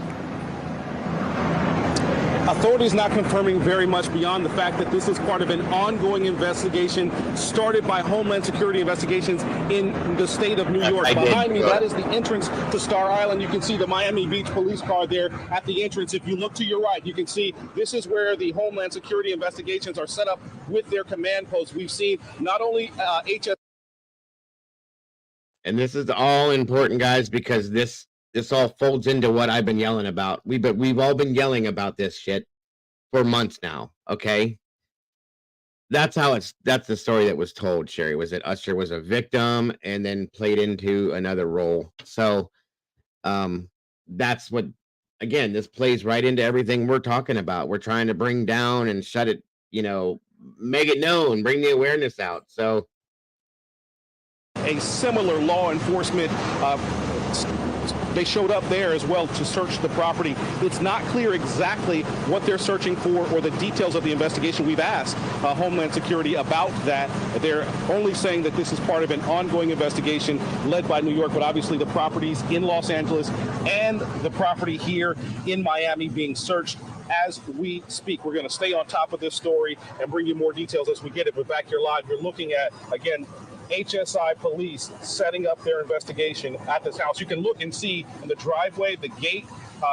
Authorities not confirming very much beyond the fact that this is part of an ongoing investigation started by Homeland Security investigations in the state of New York. Behind me, that is the entrance to Star Island. You can see the Miami Beach police car there at the entrance. If you look to your right, you can see this is where the Homeland Security investigations are set up with their command posts. We've seen not only HS. And this is all important, guys, because this all folds into what I've been yelling about. We've all been yelling about this shit for months now. Okay, that's the story that was told. Sherry, was that Usher was a victim and then played into another role. So, that's what. Again, this plays right into everything we're talking about. We're trying to bring down and shut it. Make it known, bring the awareness out. So, a similar law enforcement. They showed up there as well to search the property. It's not clear exactly what they're searching for or the details of the investigation. We've asked Homeland Security about that. They're only saying that this is part of an ongoing investigation led by New York, but obviously the properties in Los Angeles and the property here in Miami being searched as we speak. We're going to stay on top of this story and bring you more details as we get it. But back here live, you're looking at, again, HSI police setting up their investigation at this house. You can look and see in the driveway, the gate,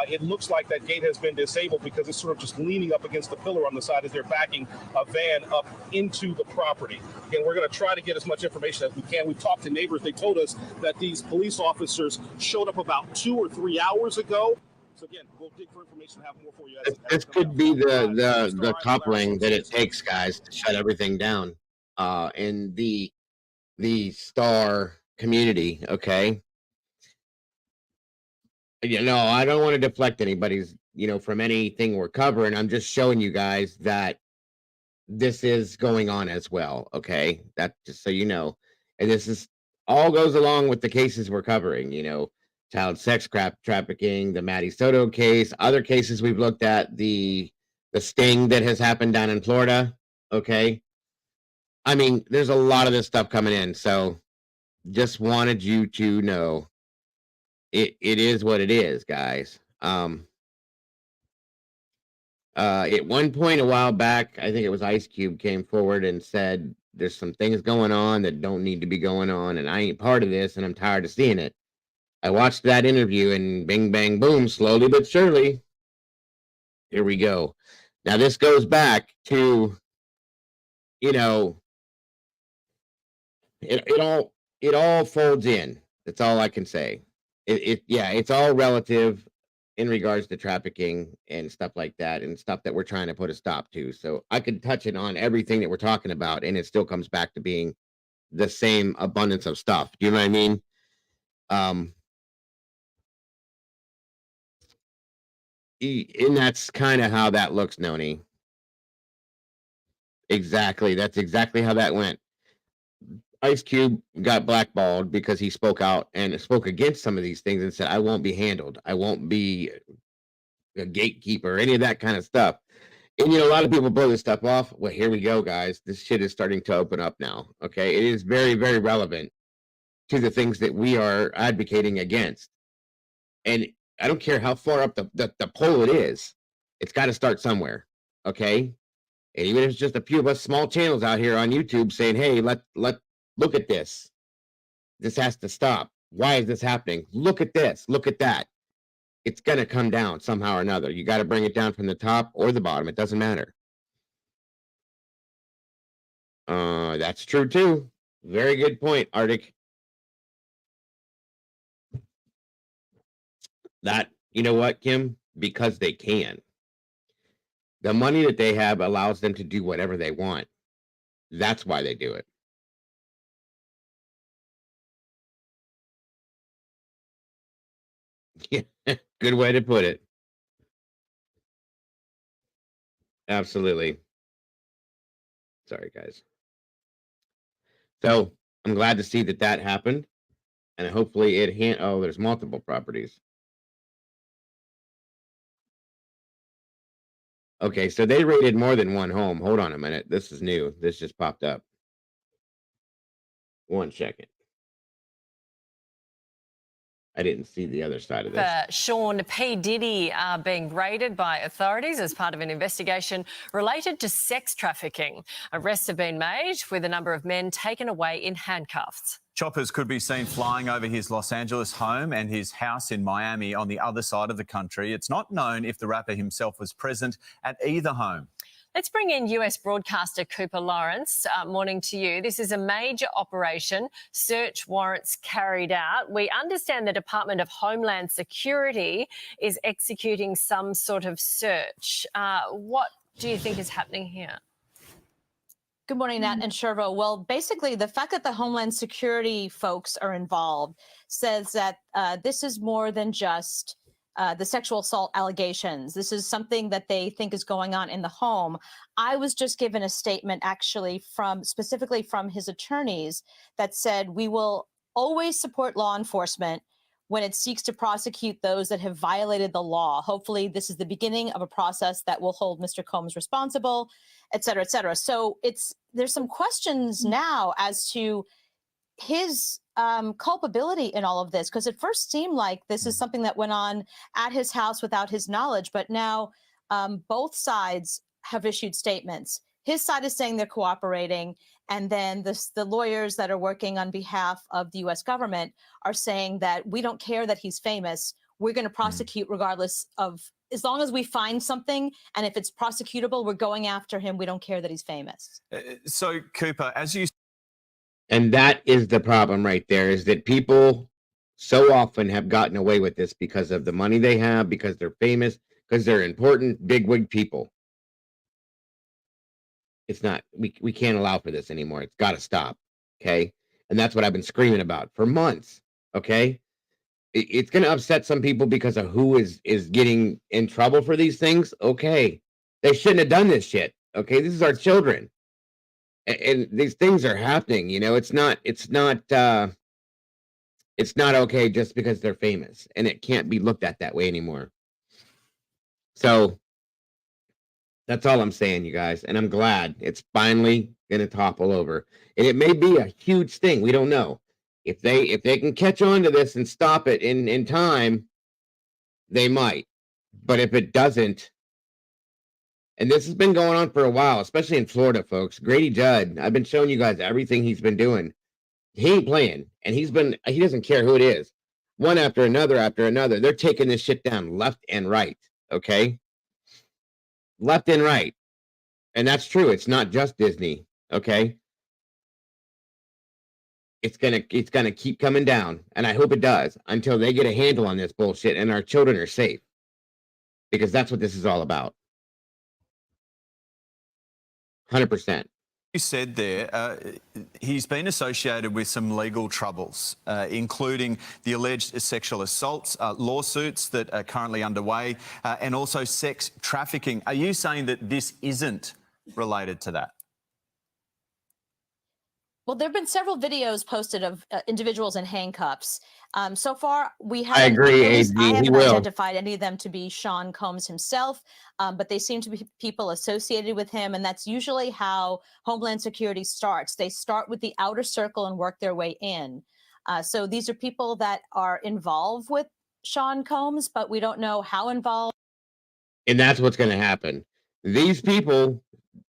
it looks like that gate has been disabled because it's sort of just leaning up against the pillar on the side as they're backing a van up into the property. Again, we're going to try to get as much information as we can. We've talked to neighbors. They told us that these police officers showed up about 2 or 3 hours ago. So again, we'll dig for information, have more for you. This could be the coupling that it takes, guys, to shut everything down in the Star community. Okay, I don't want to deflect anybody's from anything we're covering. I'm just showing you guys that this is going on as well. Okay, that just so you know. And this is all goes along with the cases we're covering, child sex trafficking, the Maddie Soto case, other cases we've looked at, the sting that has happened down in Florida. Okay, I mean, there's a lot of this stuff coming in, so just wanted you to know it is what it is, guys. At one point a while back, I think it was Ice Cube came forward and said there's some things going on that don't need to be going on, and I ain't part of this, and I'm tired of seeing it. I watched that interview, and bing, bang, boom, slowly but surely, here we go. Now, this goes back to, it all folds in. That's all I can say. It's all relative in regards to trafficking and stuff like that, and stuff that we're trying to put a stop to. So I could touch it on everything that we're talking about, and it still comes back to being the same abundance of stuff. Do you know what I mean? And that's kind of how that looks, Noni. Exactly. That's exactly how that went. Ice Cube got blackballed because he spoke out and spoke against some of these things and said, I won't be handled. I won't be a gatekeeper, any of that kind of stuff. And, a lot of people blow this stuff off. Well, here we go, guys. This shit is starting to open up now. Okay. It is very, very relevant to the things that we are advocating against. And I don't care how far up the pole it is. It's got to start somewhere. Okay. And even if it's just a few of us small channels out here on YouTube saying, hey, let look at this. This has to stop. Why is this happening? Look at this. Look at that. It's going to come down somehow or another. You got to bring it down from the top or the bottom. It doesn't matter. That's true too. Very good point, Arctic. That, you know what, Kim? Because they can. The money that they have allows them to do whatever they want. That's why they do it. Yeah, good way to put it. Absolutely. Sorry, guys. So I'm glad to see that that happened, and hopefully it oh, there's multiple properties. Okay, so they raided more than one home. Hold on a minute. This is new. This just popped up. 1 second. I didn't see the other side of this. Sean P. Diddy are being raided by authorities as part of an investigation related to sex trafficking. Arrests have been made, with a number of men taken away in handcuffs. Choppers could be seen flying over his Los Angeles home and his house in Miami on the other side of the country. It's not known if the rapper himself was present at either home. Let's bring in US broadcaster Cooper Lawrence. Morning to you. This is a major operation, search warrants carried out. We understand the Department of Homeland Security is executing some sort of search. What do you think is happening here? Good morning, Nat and Shervo. Well, basically, the fact that the Homeland Security folks are involved says that this is more than just the sexual assault allegations. This is something that they think is going on in the home. I was just given a statement actually specifically from his attorneys that said, we will always support law enforcement when it seeks to prosecute those that have violated the law. Hopefully this is the beginning of a process that will hold Mr. Combs responsible, et cetera, et cetera. So there's some questions now as to his culpability in all of this, because it first seemed like this is something that went on at his house without his knowledge, but now both sides have issued statements. His side is saying they're cooperating, and then the lawyers that are working on behalf of the U.S. government are saying that we don't care that he's famous. We're going to prosecute regardless of, as long as we find something, and if it's prosecutable, we're going after him. We don't care that he's famous. So, Cooper, as you... And that is the problem right there, is that people so often have gotten away with this because of the money they have, because they're famous, because they're important, bigwig people. It's not, we can't allow for this anymore. It's got to stop, okay? And that's what I've been screaming about for months, okay? It's going to upset some people because of who is getting in trouble for these things, okay? They shouldn't have done this shit, okay? This is our children. And these things are happening, you know. It's not okay just because they're famous, and it can't be looked at that way anymore. So that's all I'm saying, you guys, and I'm glad it's finally gonna topple over. And it may be a huge thing, we don't know. If they can catch on to this and stop it in time, they might. But if it doesn't, and this has been going on for a while, especially in Florida, folks. Grady Judd, I've been showing you guys everything he's been doing. He ain't playing, and he doesn't care who it is. One after another after another. They're taking this shit down left and right, okay? Left and right. And that's true. It's not just Disney, okay? It's gonna keep coming down, and I hope it does, until they get a handle on this bullshit and our children are safe. Because that's what this is all about. 100%. You said there, he's been associated with some legal troubles, including the alleged sexual assaults, lawsuits that are currently underway, and also sex trafficking. Are you saying that this isn't related to that? Well, there have been several videos posted of individuals in handcuffs. So far, we I haven't. agree, I AZ, he haven't will. identified any of them to be Sean Combs himself, but they seem to be people associated with him, and that's usually how Homeland Security starts. They start with the outer circle and work their way in. So these are people that are involved with Sean Combs, but we don't know how involved. And that's what's going to happen. These people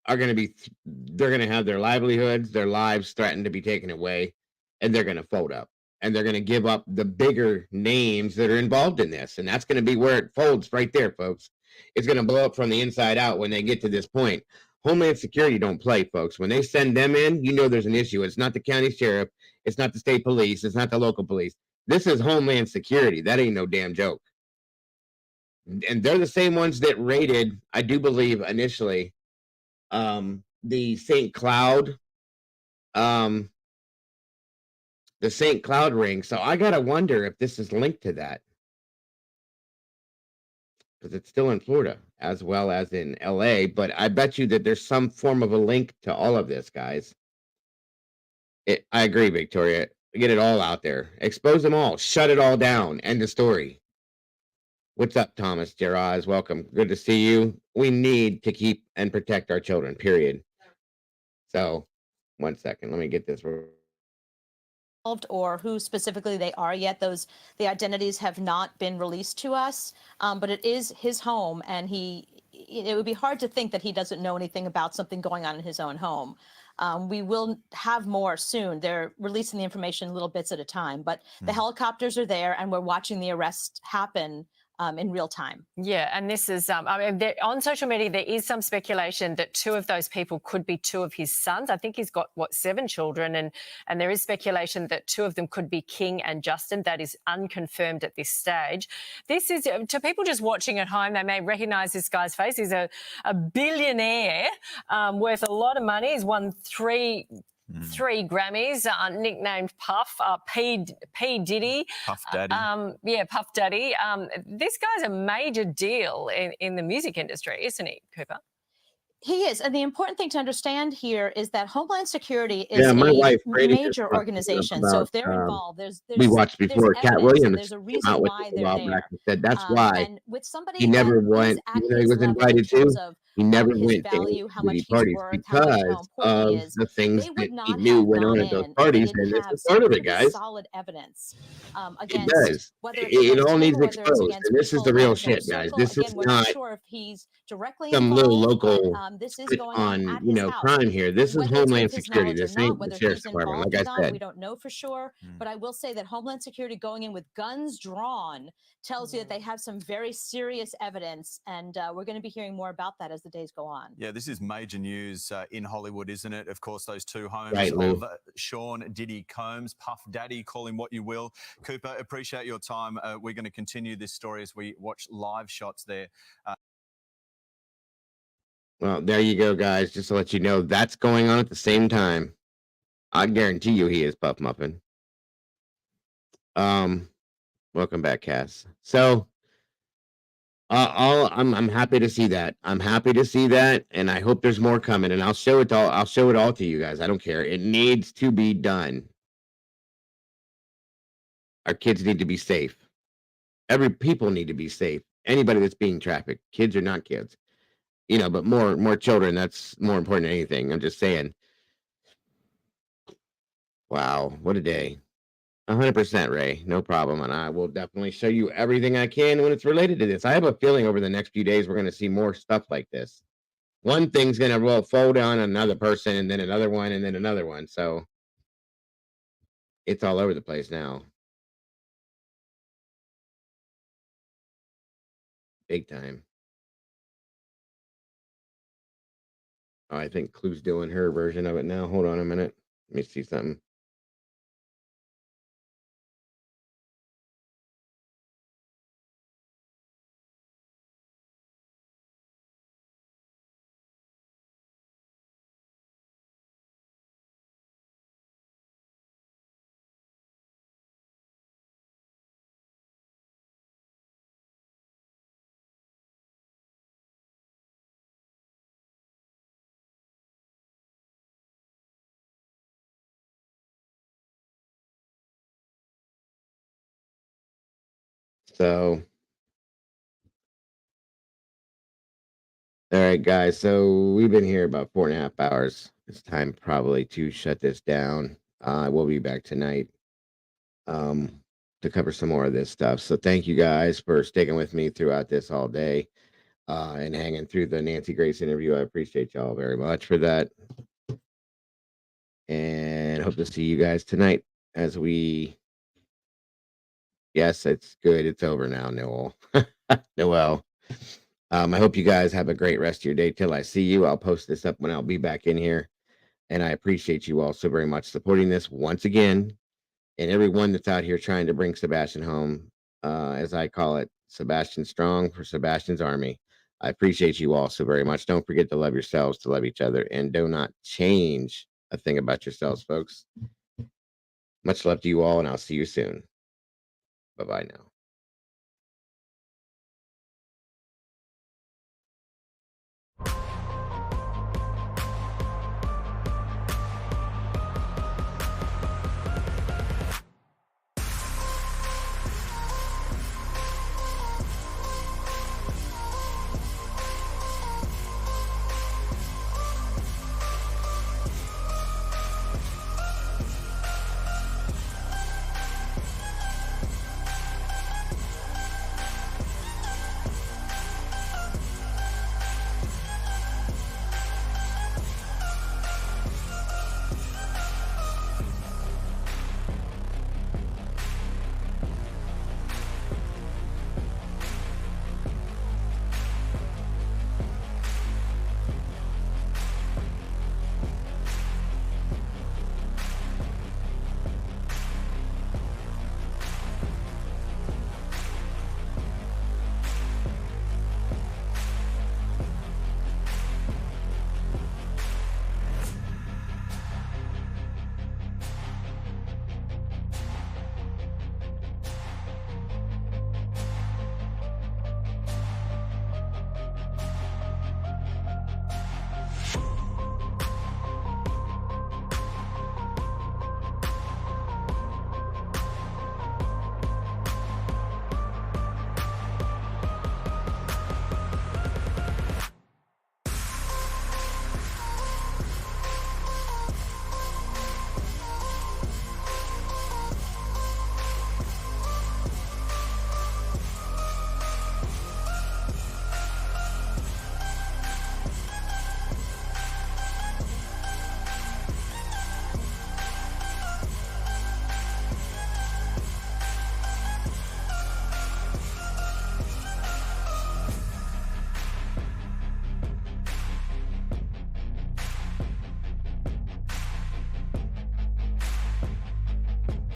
are going to be, they're going to have their livelihoods, their lives threatened to be taken away, and they're going to fold up. And they're going to give up the bigger names that are involved in this. And that's going to be where it folds right there, folks. It's going to blow up from the inside out when they get to this point. Homeland Security don't play, folks. When they send them in, you know there's an issue. It's not the county sheriff. It's not the state police. It's not the local police. This is Homeland Security. That ain't no damn joke. And they're the same ones that raided, I do believe, initially, the St. Cloud, the St. Cloud ring. So I gotta wonder if this is linked to that. because it's still in Florida as well as in LA. But I bet you that there's some form of a link to all of this, guys. I agree, Victoria. Get it all out there. Expose them all. Shut it all down. End of story. What's up, Thomas Geraz? Welcome. Good to see you. We need to keep and protect our children, period. So, 1 second. Let me get this. Or who specifically they are yet. The identities have not been released to us, but it is his home, and it would be hard to think that he doesn't know anything about something going on in his own home. We will have more soon. They're releasing the information little bits at a time, but the helicopters are there, and we're watching the arrest happen in real time. Yeah, and this is, I mean, on social media, there is some speculation that two of those people could be two of his sons. I think he's got, 7 children, and there is speculation that 2 of them could be King and Justin. That is unconfirmed at this stage. This is, to people just watching at home, they may recognise this guy's face. He's a billionaire worth a lot of money. He's won 3 Grammys, nicknamed Puff, P. Diddy. Puff Daddy. Puff Daddy. This guy's a major deal in the music industry, isn't he, Cooper? He is. And the important thing to understand here is that Homeland Security is Yeah, my wife, a Brady, major organization. So if they're involved, we watched before Cat Williams there's a came reason out with why it a they're while there. back and said that's why And with somebody he never that went, is at even though he his was level in invited terms to, of he never his went to value, how much any he's parties worth, because how important he of is, the things they that would he not knew have went on gone at those in if parties, they and didn't this have is part some of it, pretty guys. solid evidence It against does. whether it's It against all him needs or whether it's exposed, against and this is the people real in their shit, guys. circle. This Again, is we're not not sure if he's directly some involved, little but local this is twist going on on, at his house. crime here. This is Whether it's with Homeland his Security. knowledge or This not, ain't the whether sheriff's he's department, involved like or I not, said. we don't know for sure. But I will say that Homeland Security going in with guns drawn tells you that they have some very serious evidence, and we're going to be hearing more about that as the days go on. Yeah, this is major news in Hollywood, isn't it? Of course, those 2 homes Right, Lou. of Sean Diddy Combs, Puff Daddy, call him what you will. Cooper, appreciate your time. We're going to continue this story as we watch live shots there. Well, there you go, guys. Just to let you know, that's going on at the same time. I guarantee you he is Puff Muffin. Welcome back, Cass. So I'm happy to see that. I'm happy to see that, and I hope there's more coming, and I'll show it all to you guys. I don't care. It needs to be done. Our kids need to be safe. People need to be safe. Anybody that's being trafficked, kids or not kids. But more children, that's more important than anything. I'm just saying. Wow, what a day. 100%, Ray. No problem. And I will definitely show you everything I can when it's related to this. I have a feeling over the next few days, we're going to see more stuff like this. One thing's going to fall down on another person, and then another one, and then another one. So it's all over the place now. Big time. Oh, I think Clue's doing her version of it now. Hold on a minute. Let me see something. So, all right, guys. So we've been here about 4.5 hours. It's time probably to shut this down. We'll be back tonight to cover some more of this stuff. So thank you guys for sticking with me throughout this all day and hanging through the Nancy Grace interview. I appreciate y'all very much for that. And hope to see you guys tonight as we. Yes, it's good. It's over now, Noel. Noel. I hope you guys have a great rest of your day till I see you. I'll post this up when I'll be back in here. And I appreciate you all so very much supporting this once again. And everyone that's out here trying to bring Sebastian home, as I call it, Sebastian Strong for Sebastian's Army. I appreciate you all so very much. Don't forget to love yourselves, to love each other, and do not change a thing about yourselves, folks. Much love to you all, and I'll see you soon. Bye-bye now.